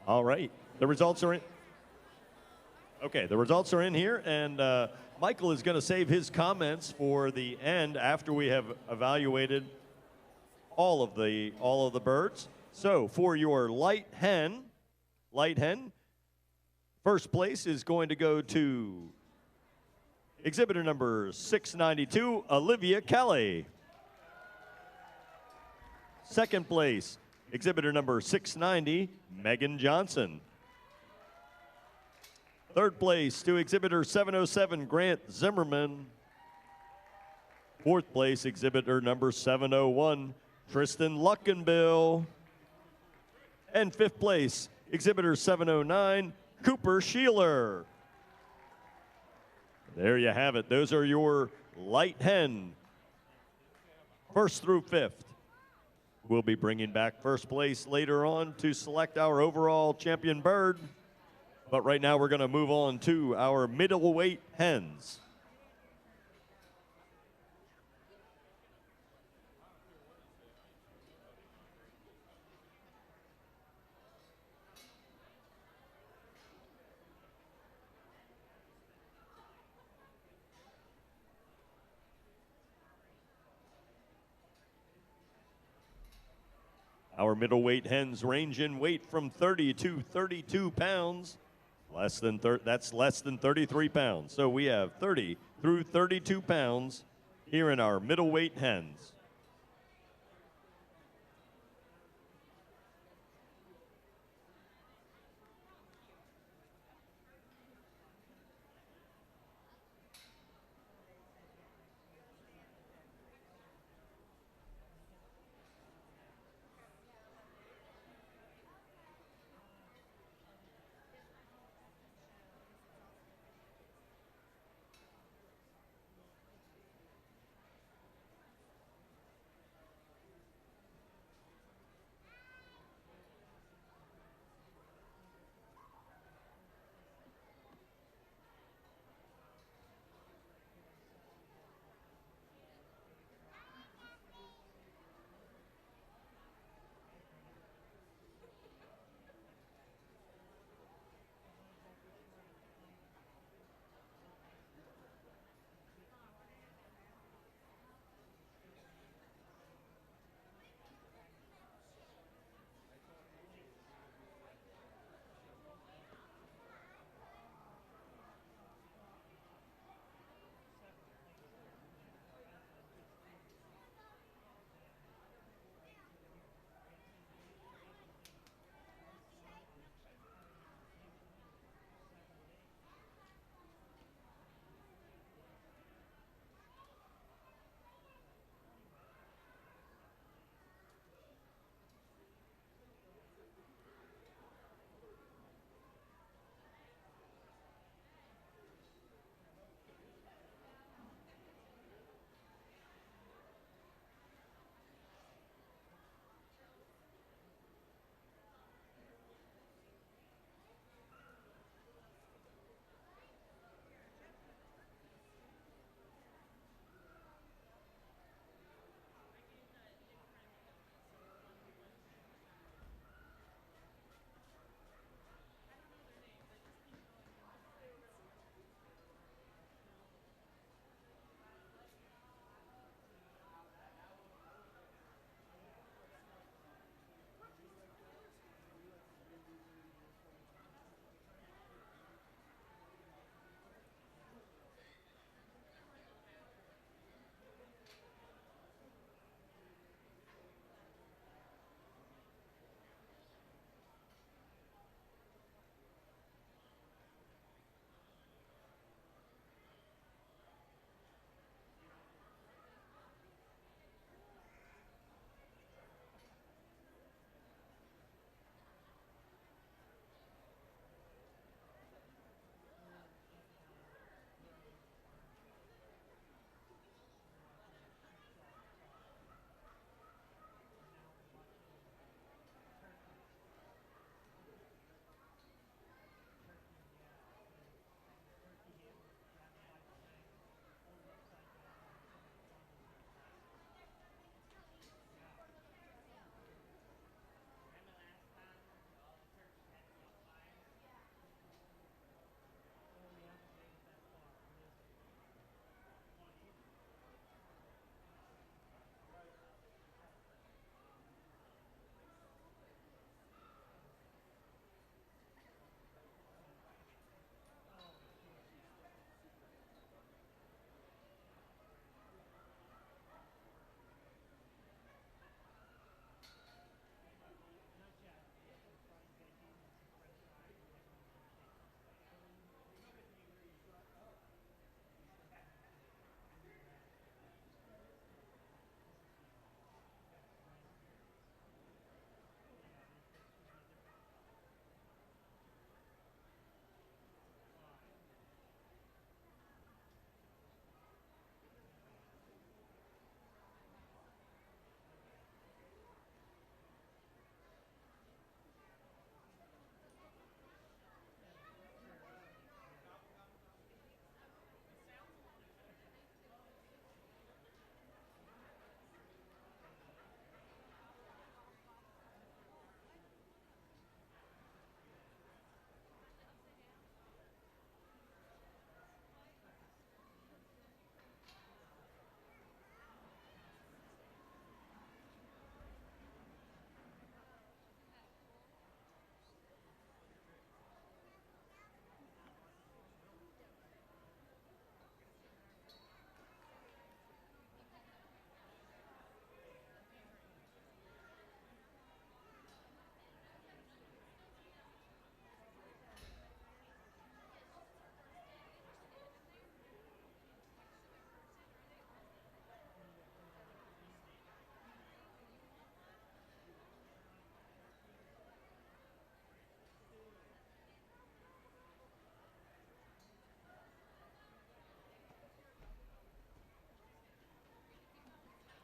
All right. The results are in. Okay, the results are in here, and Michael is going to save his comments for the end after we have evaluated all of the birds. So for your light hen, first place is going to go to exhibitor number 692, Olivia Kelly. Second place, exhibitor number 690, Megan Johnson. Third place to exhibitor 707, Grant Zimmerman. Fourth place, exhibitor number 701, Tristan Luckenbill. And fifth place, exhibitor 709, Cooper Sheeler. There you have it. Those are your light hen, first through fifth. We'll be bringing back first place later on to select our overall champion bird. But right now we're going to move on to our middleweight hens. Our middleweight hens range in weight from 30 to 32 pounds. That's less than 33 pounds. So we have 30 through 32 pounds here in our middleweight hens.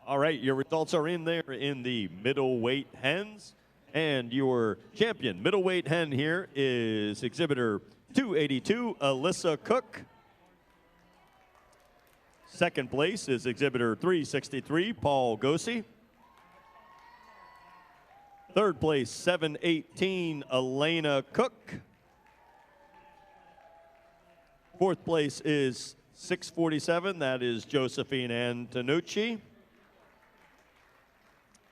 All right, your results are in there in the middleweight hens. And your champion middleweight hen here is exhibitor 282, Alyssa Cook. Second place is exhibitor 363, Paul Gossi. Third place, 718, Elena Cook. Fourth place is 647, that is Josephine Antonucci.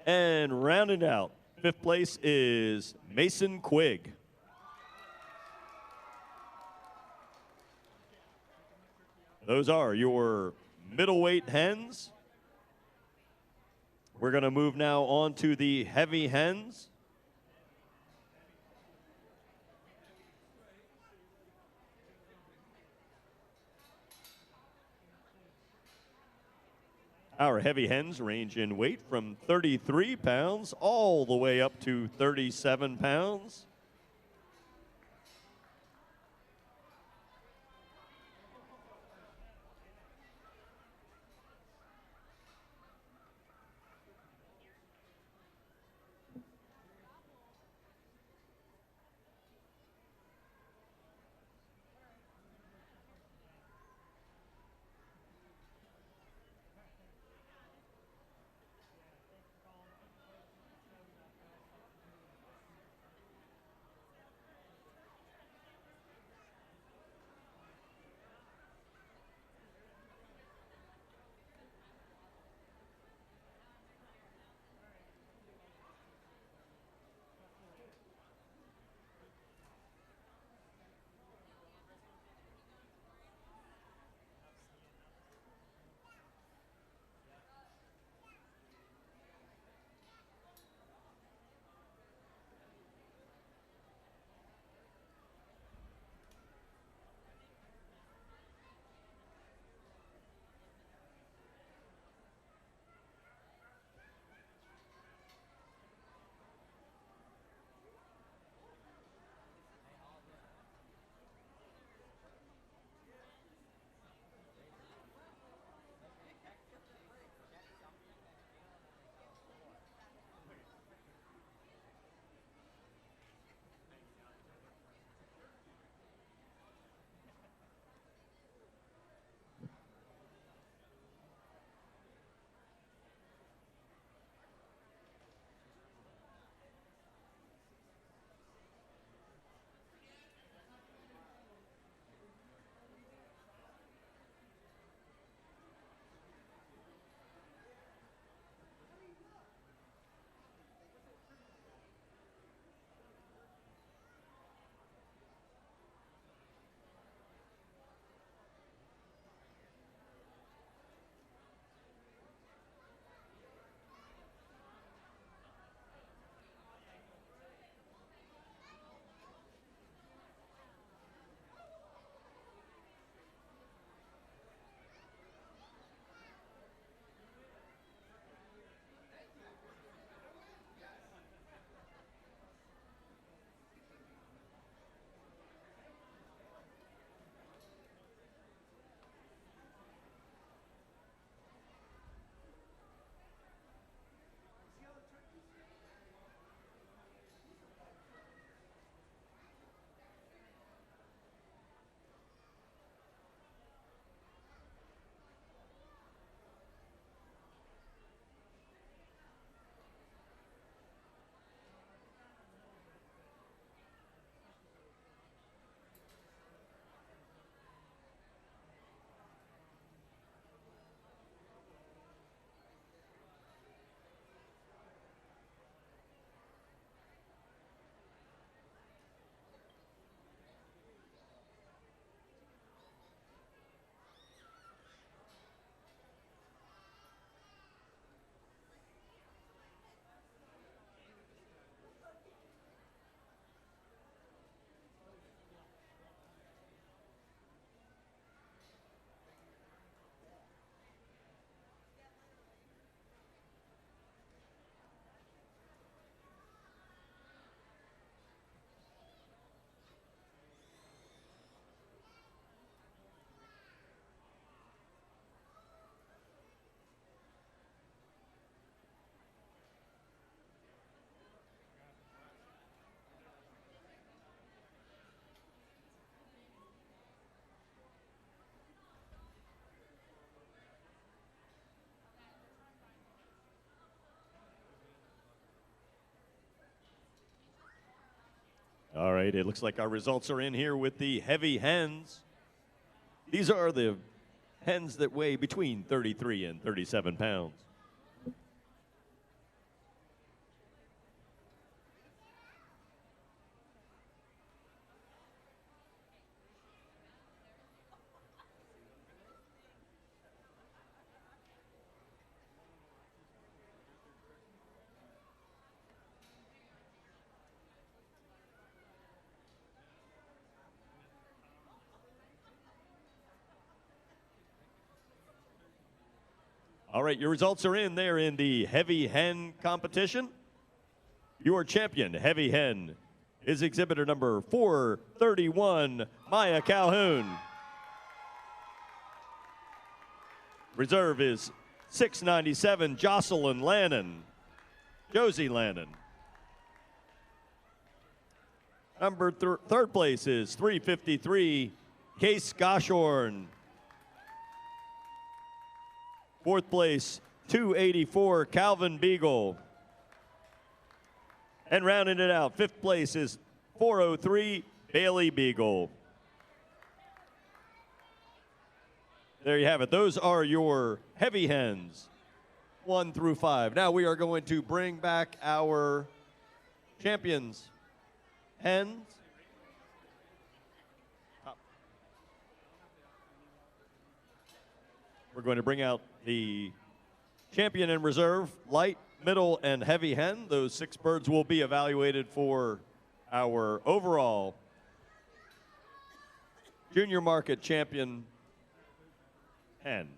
And rounding out, fifth place is Mason Quigg. Those are your middleweight hens. We're going to move now on to the heavy hens. Our heavy hens range in weight from 33 pounds all the way up to 37 pounds. All right, it looks like our results are in here with the heavy hens. These are the hens that weigh between 33 and 37 pounds. All right, your results are in there in the heavy hen competition. Your champion heavy hen is exhibitor number 431, Maya Calhoun. Reserve is 697, Jocelyn Lannon, Josie Lannon. Number third place is 353, Case Goshorn. Fourth place, 284, Calvin Beagle. And rounding it out, fifth place is 403, Bailey Beagle. There you have it. Those are your heavy hens, 1 through 5. Now we are going to bring back our champions hens. We're going to bring out the champion in reserve, light, middle, and heavy hen. Those 6 birds will be evaluated for our overall junior market champion hen.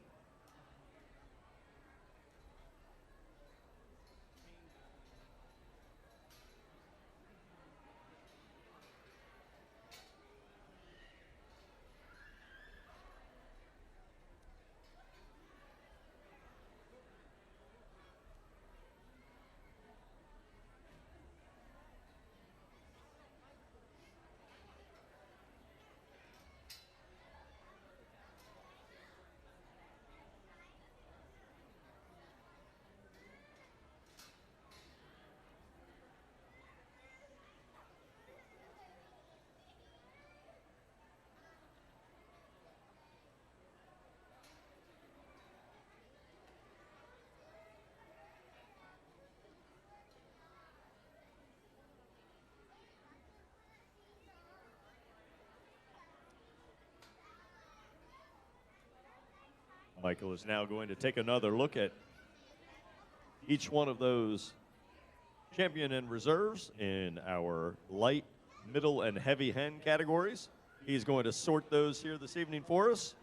Michael is now going to take another look at each one of those champion and reserves in our light, middle, and heavy hen categories. He's going to sort those here this evening for us.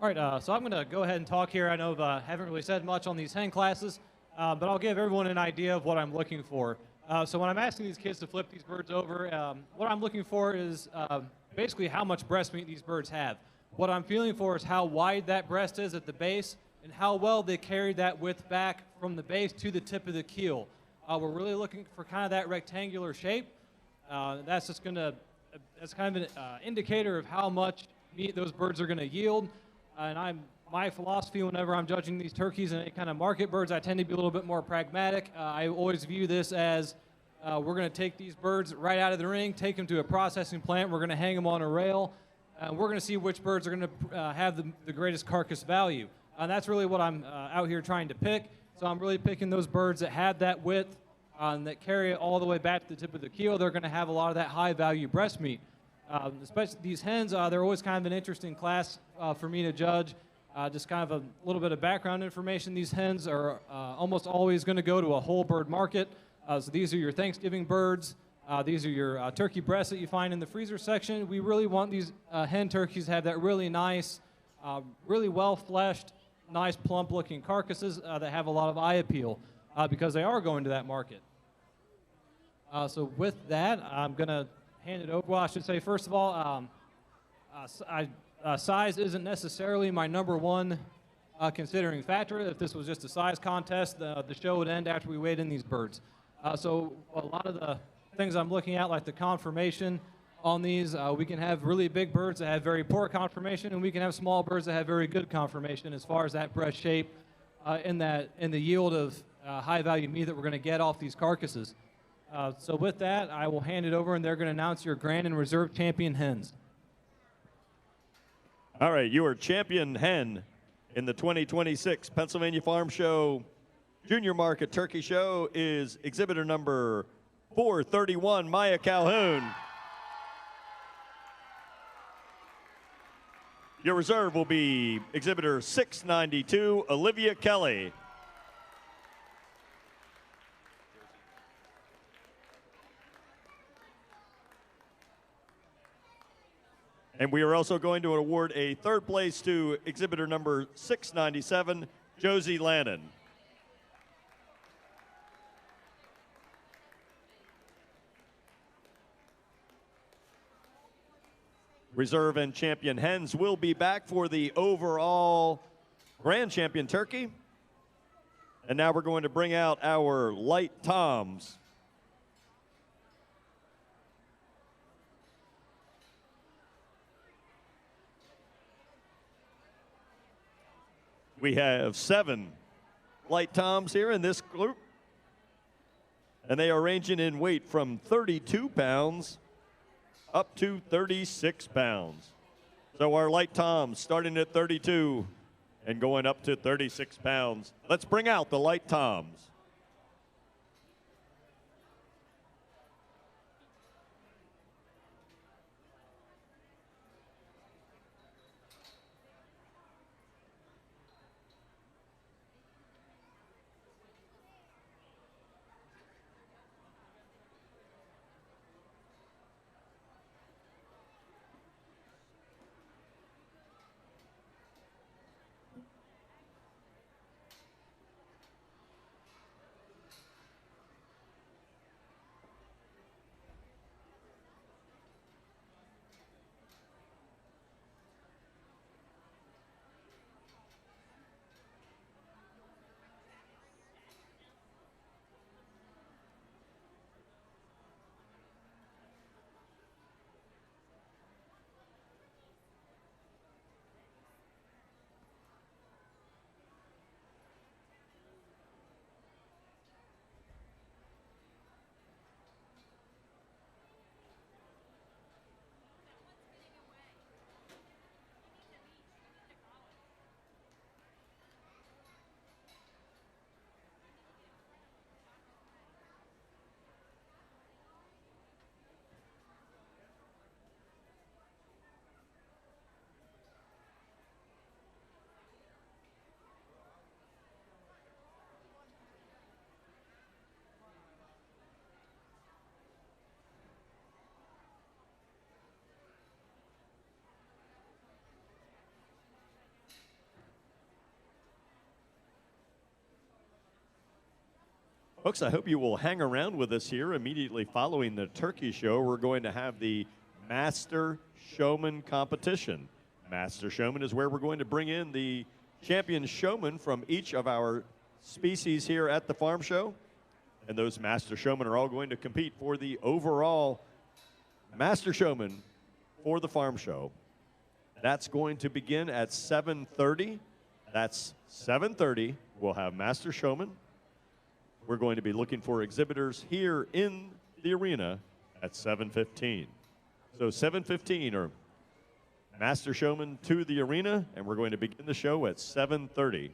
All right, so I'm going to go ahead and talk here. I know I haven't really said much on these hen classes, but I'll give everyone an idea of what I'm looking for. So when I'm asking these kids to flip these birds over, what I'm looking for is basically how much breast meat these birds have. What I'm feeling for is how wide that breast is at the base and how well they carry that width back from the base to the tip of the keel. We're really looking for kind of that rectangular shape. That's just going to as kind of an indicator of how much meat those birds are going to yield. And my philosophy whenever I'm judging these turkeys and any kind of market birds, I tend to be a little bit more pragmatic. I always view this as we're going to take these birds right out of the ring, take them to a processing plant, we're going to hang them on a rail, and we're going to see which birds are going to have the greatest carcass value. And that's really what I'm out here trying to pick. So I'm really picking those birds that have that width, that carry it all the way back to the tip of the keel. They're going to have a lot of that high-value breast meat. Especially these hens, they're always kind of an interesting class for me to judge. Just kind of a little bit of background information. These hens are almost always going to go to a whole bird market. So these are your Thanksgiving birds. These are your turkey breasts that you find in the freezer section. We really want these hen turkeys to have that really nice, really well-fleshed, nice plump-looking carcasses that have a lot of eye appeal because they are going to that market. So with that, I'm going to hand it over. Well, I should say, first of all, size isn't necessarily my number one considering factor. If this was just a size contest, the show would end after we weighed in these birds. So a lot of the things I'm looking at, like the conformation on these, we can have really big birds that have very poor conformation, and we can have small birds that have very good conformation as far as that breast shape in the yield of high-value meat that we're going to get off these carcasses. So with that, I will hand it over, and they're going to announce your Grand and Reserve Champion hens. All right, your champion hen in the 2026 Pennsylvania Farm Show Junior Market Turkey Show is exhibitor number 431, Maya Calhoun. Your reserve will be exhibitor 692, Olivia Kelly. And we are also going to award a third place to exhibitor number 697, Josie Lannon. Reserve and champion hens will be back for the overall grand champion turkey. And now we're going to bring out our light toms. We have 7 light toms here in this group. And they are ranging in weight from 32 pounds up to 36 pounds. So our light toms starting at 32 and going up to 36 pounds. Let's bring out the light toms. Folks, I hope you will hang around with us here immediately following the turkey show. We're going to have the Master Showman competition. Master Showman is where we're going to bring in the champion showman from each of our species here at the farm show. And those Master Showmen are all going to compete for the overall Master Showman for the farm show. That's going to begin at 7:30. That's 7:30. We'll have Master Showman. We're going to be looking for exhibitors here in the arena at 7:15. So 7:15 or Master Showman to the arena, and we're going to begin the show at 7:30.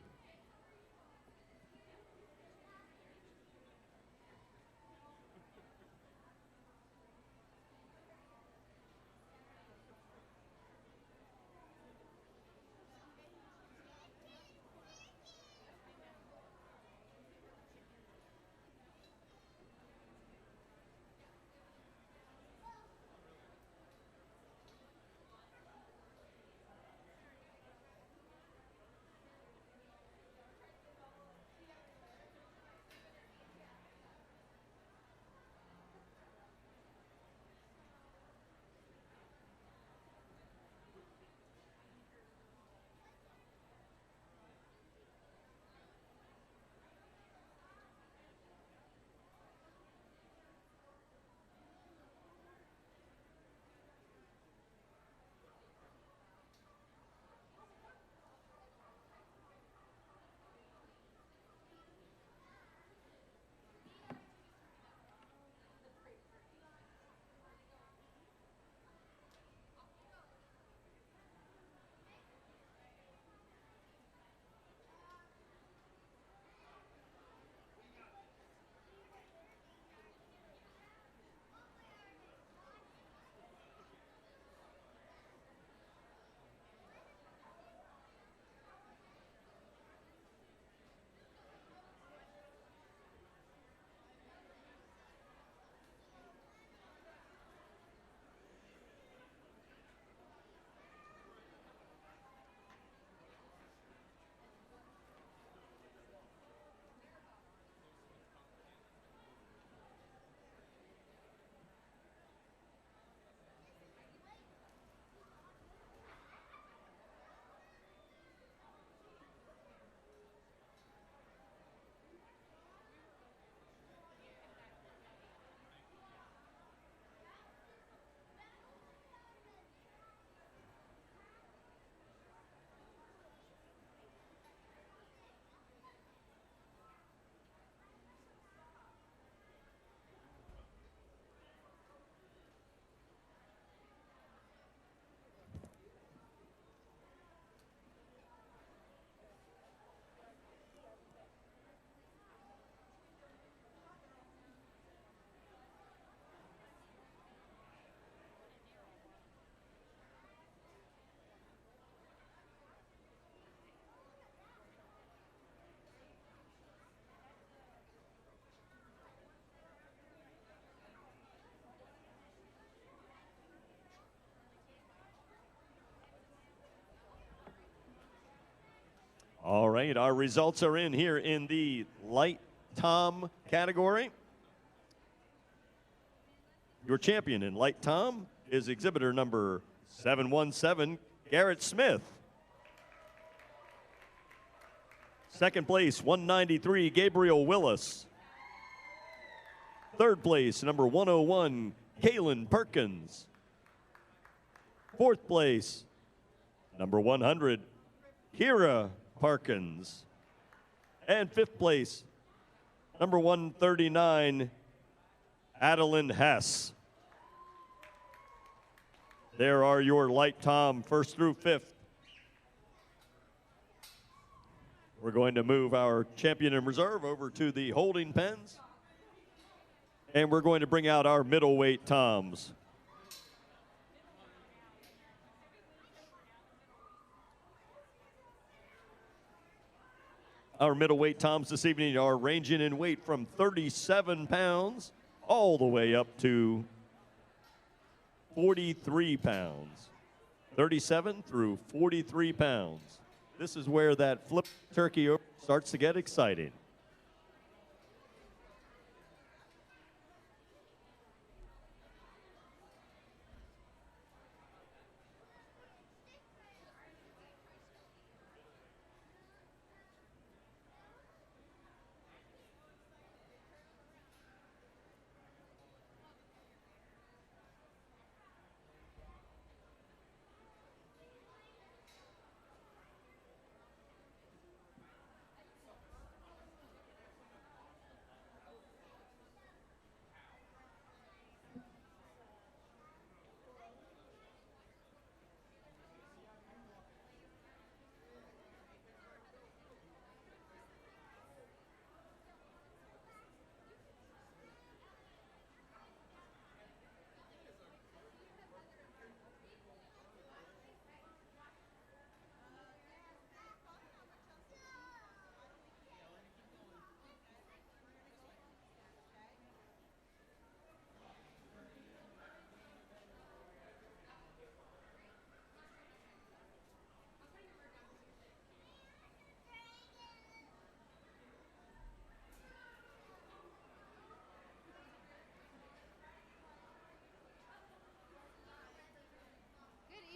All right, our results are in here in the light tom category. Your champion in light tom is exhibitor number 717, Garrett Smith. Second place, 193, Gabriel Willis. Third place, number 101, Kaylin Perkins. Fourth place, number 100, Kira Parkins. And fifth place, number 139, Adeline Hess. There are your light tom first through fifth. We're going to move our champion in reserve over to the holding pens. And we're going to bring out our middleweight toms. Our middleweight toms this evening are ranging in weight from 37 pounds all the way up to 43 pounds. 37 through 43 pounds. This is where that flip turkey starts to get exciting.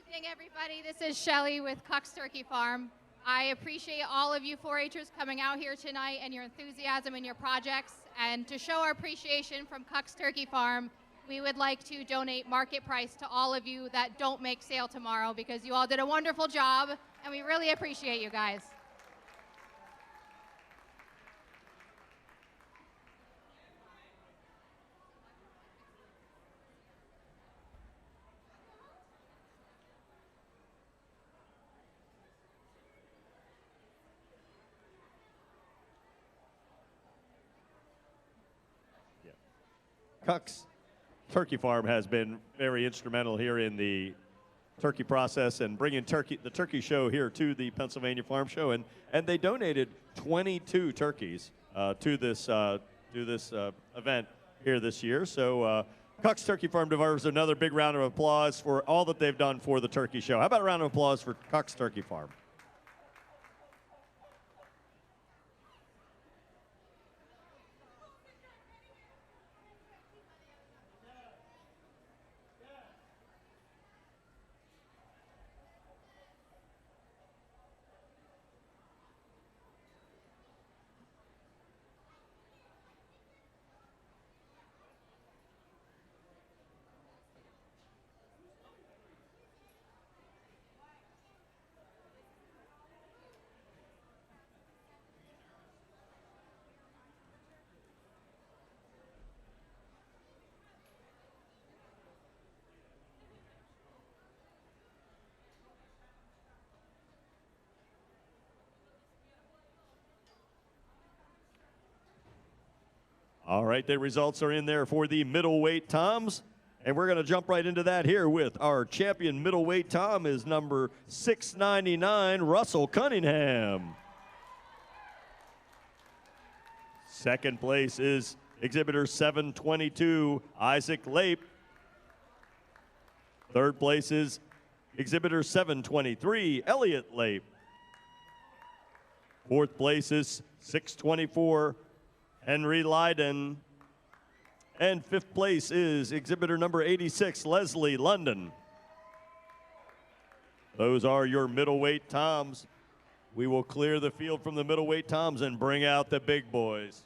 Good evening, everybody. This is Shelly with Cucks Turkey Farm. I appreciate all of you 4-Hers coming out here tonight and your enthusiasm in your projects. And to show our appreciation from Cucks Turkey Farm, we would like to donate market price to all of you that don't make sale tomorrow because you all did a wonderful job, and we really appreciate you guys. Cucks Turkey Farm has been very instrumental here in the turkey process and bringing the turkey show here to the Pennsylvania Farm Show, and they donated 22 turkeys to this event here this year. So Cucks Turkey Farm deserves another big round of applause for all that they've done for the turkey show. How about a round of applause for Cucks Turkey Farm? All right, the results are in there for the middleweight toms, and we're going to jump right into that here with our champion middleweight tom is number 699, Russell Cunningham. Second place is exhibitor 722, Isaac Lape. Third place is exhibitor 723, Elliot Lape. Fourth place is 624, Henry Lydon. And fifth place is exhibitor number 86, Leslie London. Those are your middleweight toms. We will clear the field from the middleweight toms and bring out the big boys.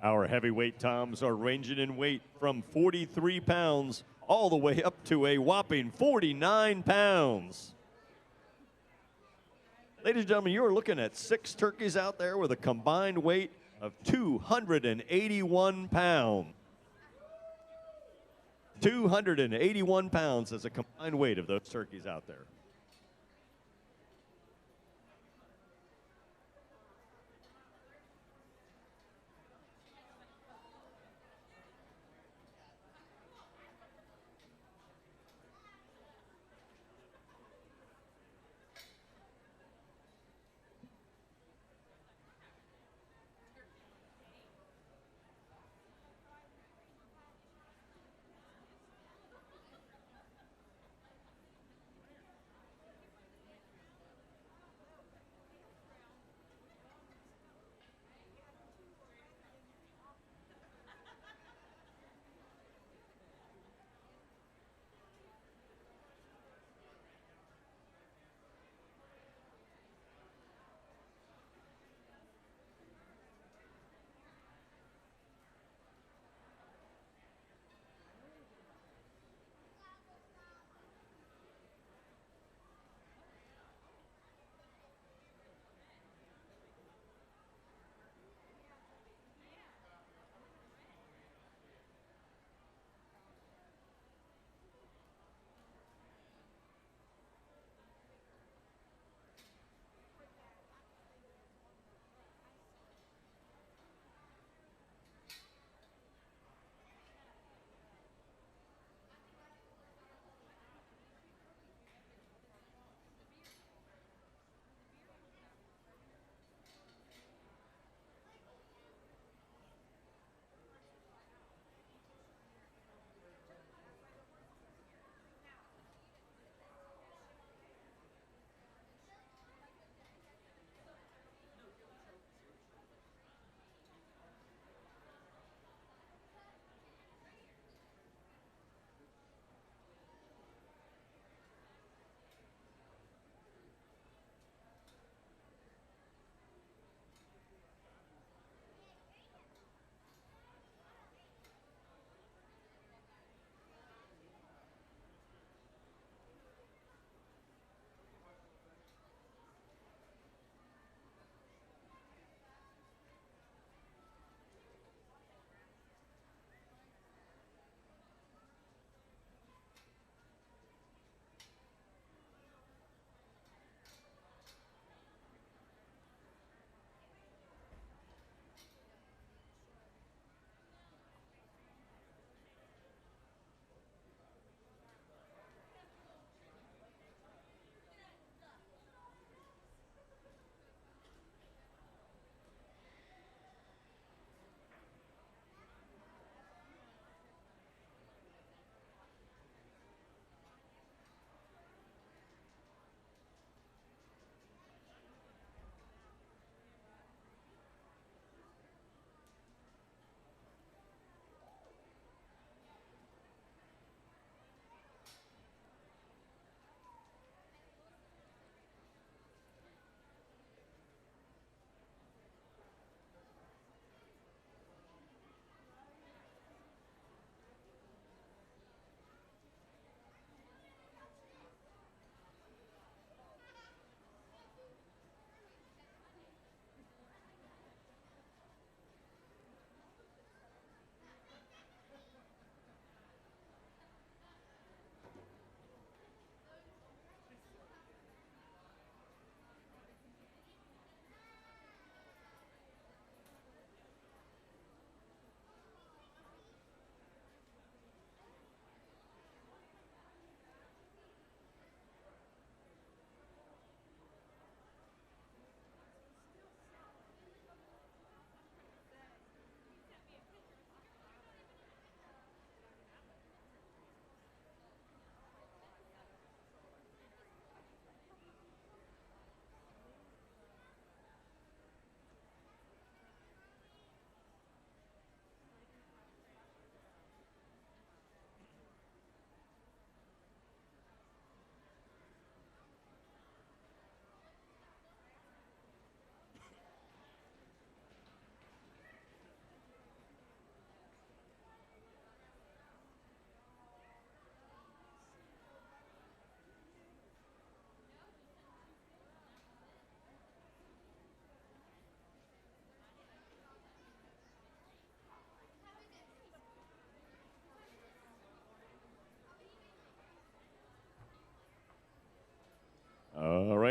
Our heavyweight toms are ranging in weight from 43 pounds all the way up to a whopping 49 pounds. Ladies and gentlemen, you are looking at 6 turkeys out there with a combined weight of 281 pounds. 281 pounds is a combined weight of those turkeys out there.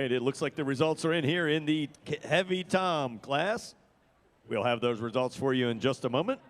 right, it looks like the results are in here in the heavy tom class. We'll have those results for you in just a moment.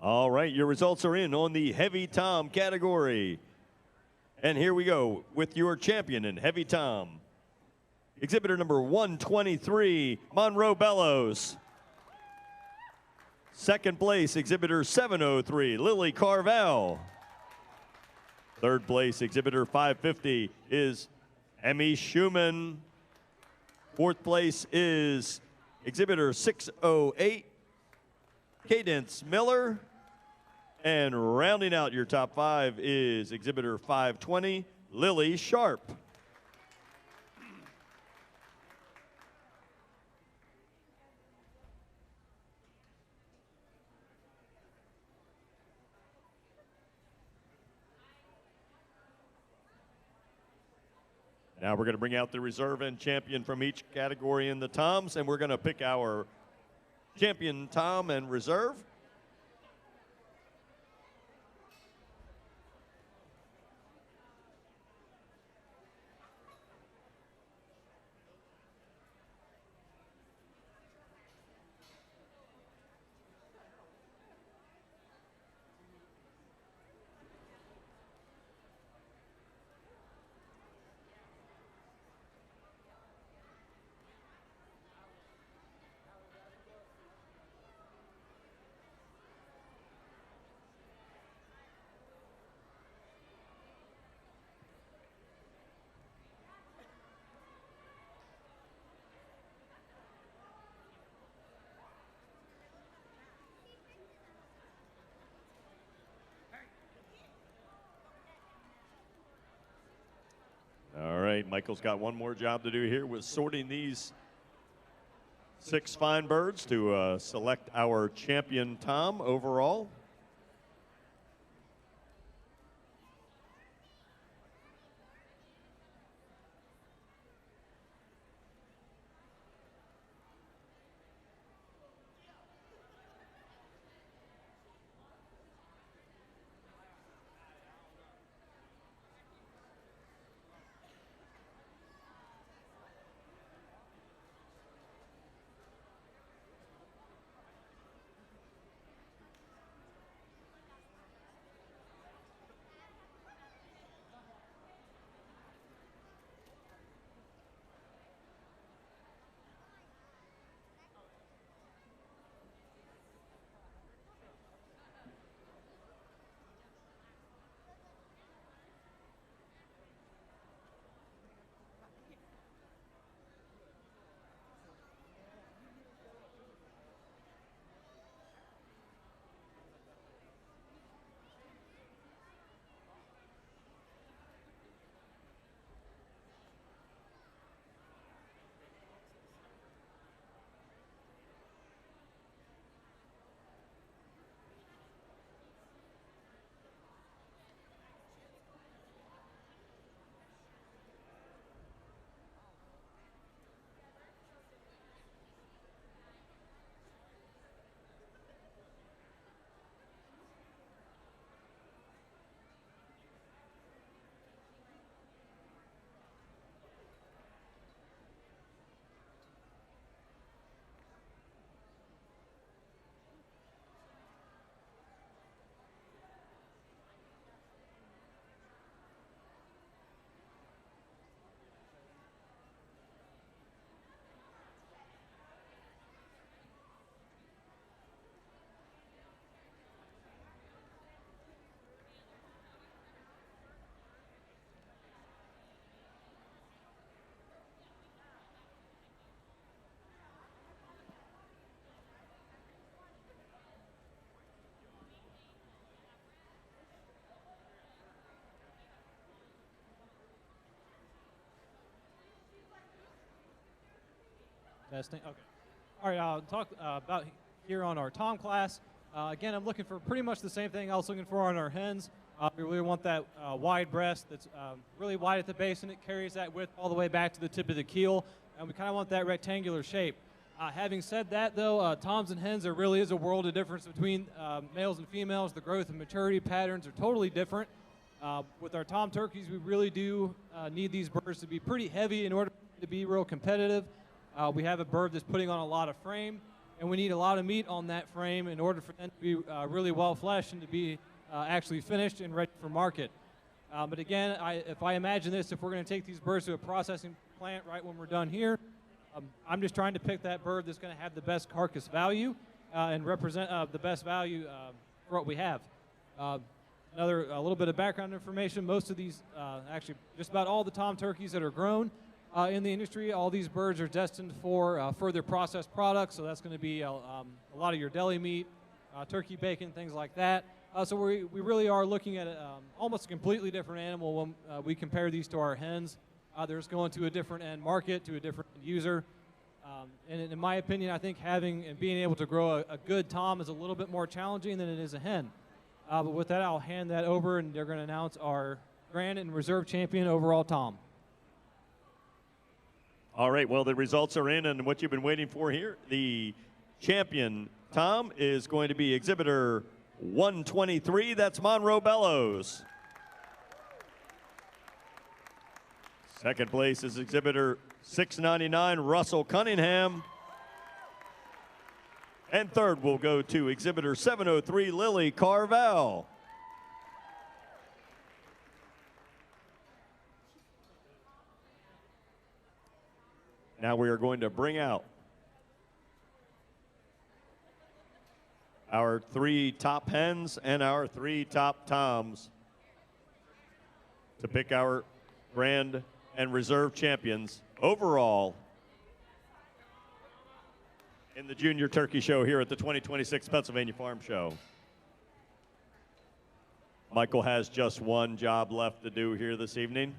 All right, your results are in on the heavy tom category. And here we go with your champion in heavy tom. Exhibitor number 123, Monroe Bellows. Second place, exhibitor 703, Lily Carvel. Third place, exhibitor 550 is Emmy Schumann. Fourth place is exhibitor 608, Cadence Miller. And rounding out your top 5 is exhibitor 520, Lily Sharp. Now we're going to bring out the reserve and champion from each category in the toms, and we're going to pick our champion tom and reserve. All right, Michael's got one more job to do here with sorting these 6 fine birds to select our champion tom overall. Testing. Okay. All right. I'll talk about here on our Tom class. Again, I'm looking for pretty much the same thing I was looking for on our hens. We really want that wide breast that's really wide at the base, and it carries that width all the way back to the tip of the keel. And we kind of want that rectangular shape. Having said that, though, toms and hens, there really is a world of difference between males and females. The growth and maturity patterns are totally different. With our tom turkeys, we really do need these birds to be pretty heavy in order to be real competitive. We have a bird that's putting on a lot of frame, and we need a lot of meat on that frame in order for them to be really well fleshed and to be actually finished and ready for market. But again, if I imagine this, if we're going to take these birds to a processing plant right when we're done here, I'm just trying to pick that bird that's going to have the best carcass value and represent the best value for what we have. A little bit of background information. Most of these, actually just about all the tom turkeys that are grown in the industry, all these birds are destined for further processed products. So that's going to be a lot of your deli meat, turkey bacon, things like that. So we really are looking at almost a completely different animal when we compare these to our hens. They're just going to a different end market, to a different end user. And in my opinion, I think having and being able to grow a good tom is a little bit more challenging than it is a hen. But with that, I'll hand that over, and they're going to announce our grand and reserve champion overall tom. All right, well, the results are in, and what you've been waiting for here, the champion tom is going to be exhibitor 123. That's Monroe Bellows. Second place is exhibitor 699, Russell Cunningham. And third will go to exhibitor 703, Lily Carvel. Now we are going to bring out our 3 top hens and our 3 top toms to pick our grand and reserve champions overall in the Junior Turkey Show here at the 2026 Pennsylvania Farm Show. Michael has just one job left to do here this evening.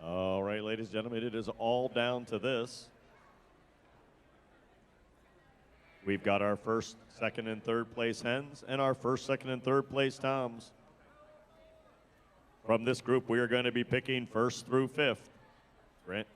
All right, ladies and gentlemen, it is all down to this. We've got our first, second, and third place hens and our first, second, and third place toms. From this group, we are going to be picking first through fifth. Grant.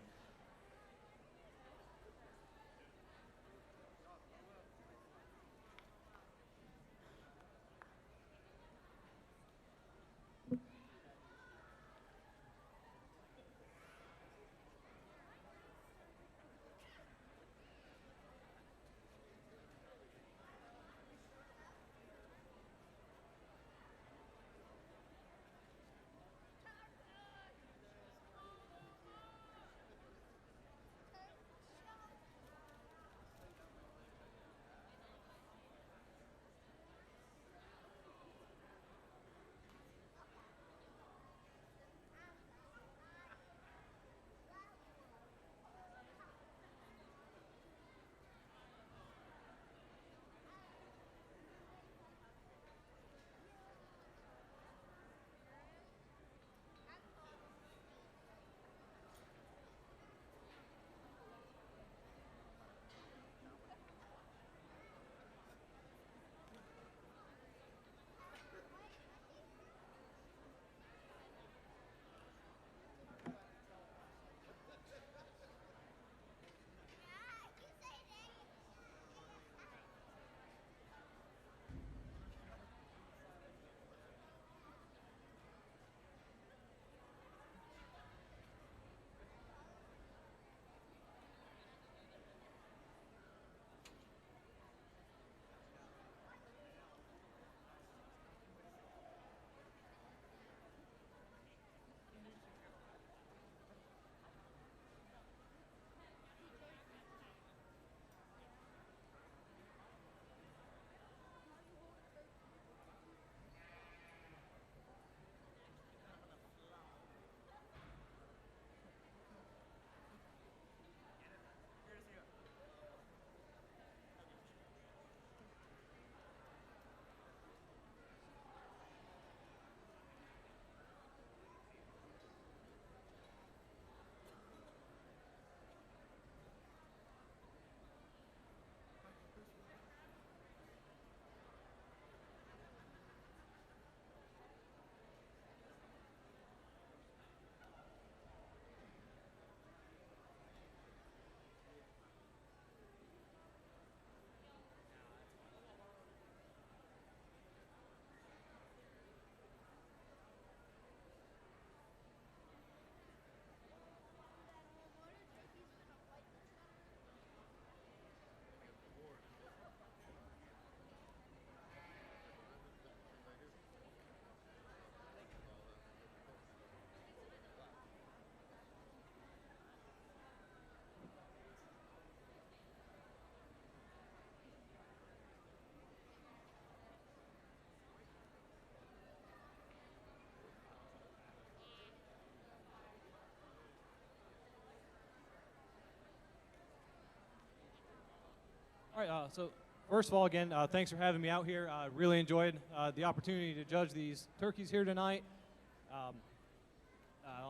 right, so first of all, again, thanks for having me out here. I really enjoyed the opportunity to judge these turkeys here tonight.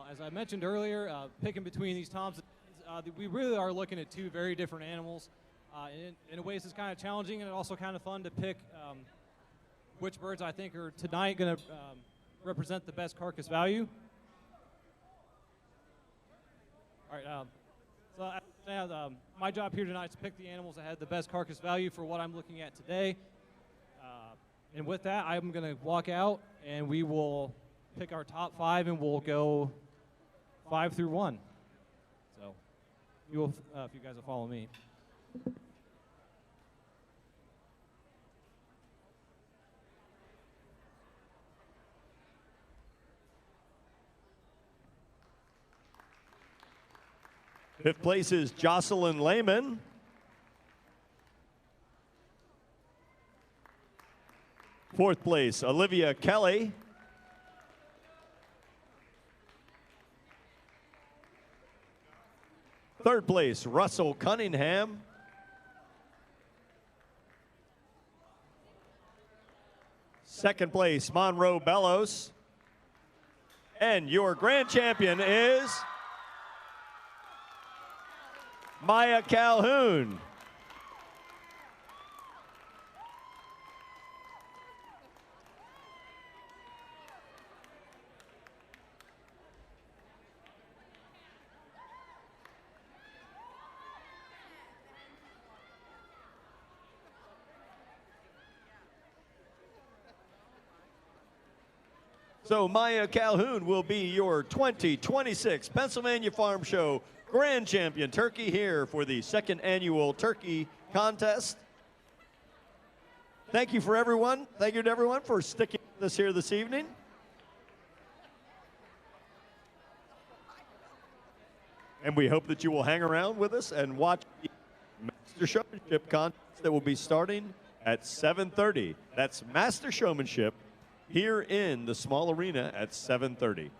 As I mentioned earlier, picking between these toms, we really are looking at two very different animals. In a way, it's kind of challenging and also kind of fun to pick which birds I think are tonight going to represent the best carcass value. All right, my job here tonight is to pick the animals that had the best carcass value for what I'm looking at today. And with that, I'm going to walk out and we will pick our top 5 and we'll go 5 through 1. So you will, if you guys will follow me. Fifth place is Jocelyn Lehman. Fourth place, Olivia Kelly. Third place, Russell Cunningham. Second place, Monroe Bellows. And your grand champion is Maya Calhoun. So Maya Calhoun will be your 2026 Pennsylvania Farm Show Grand Champion Turkey here for the second annual turkey contest. Thank you for everyone. Thank you to everyone for sticking with us here this evening. And we hope that you will hang around with us and watch the Master Showmanship contest that will be starting at 7:30. That's Master Showmanship here in the small arena at 7:30.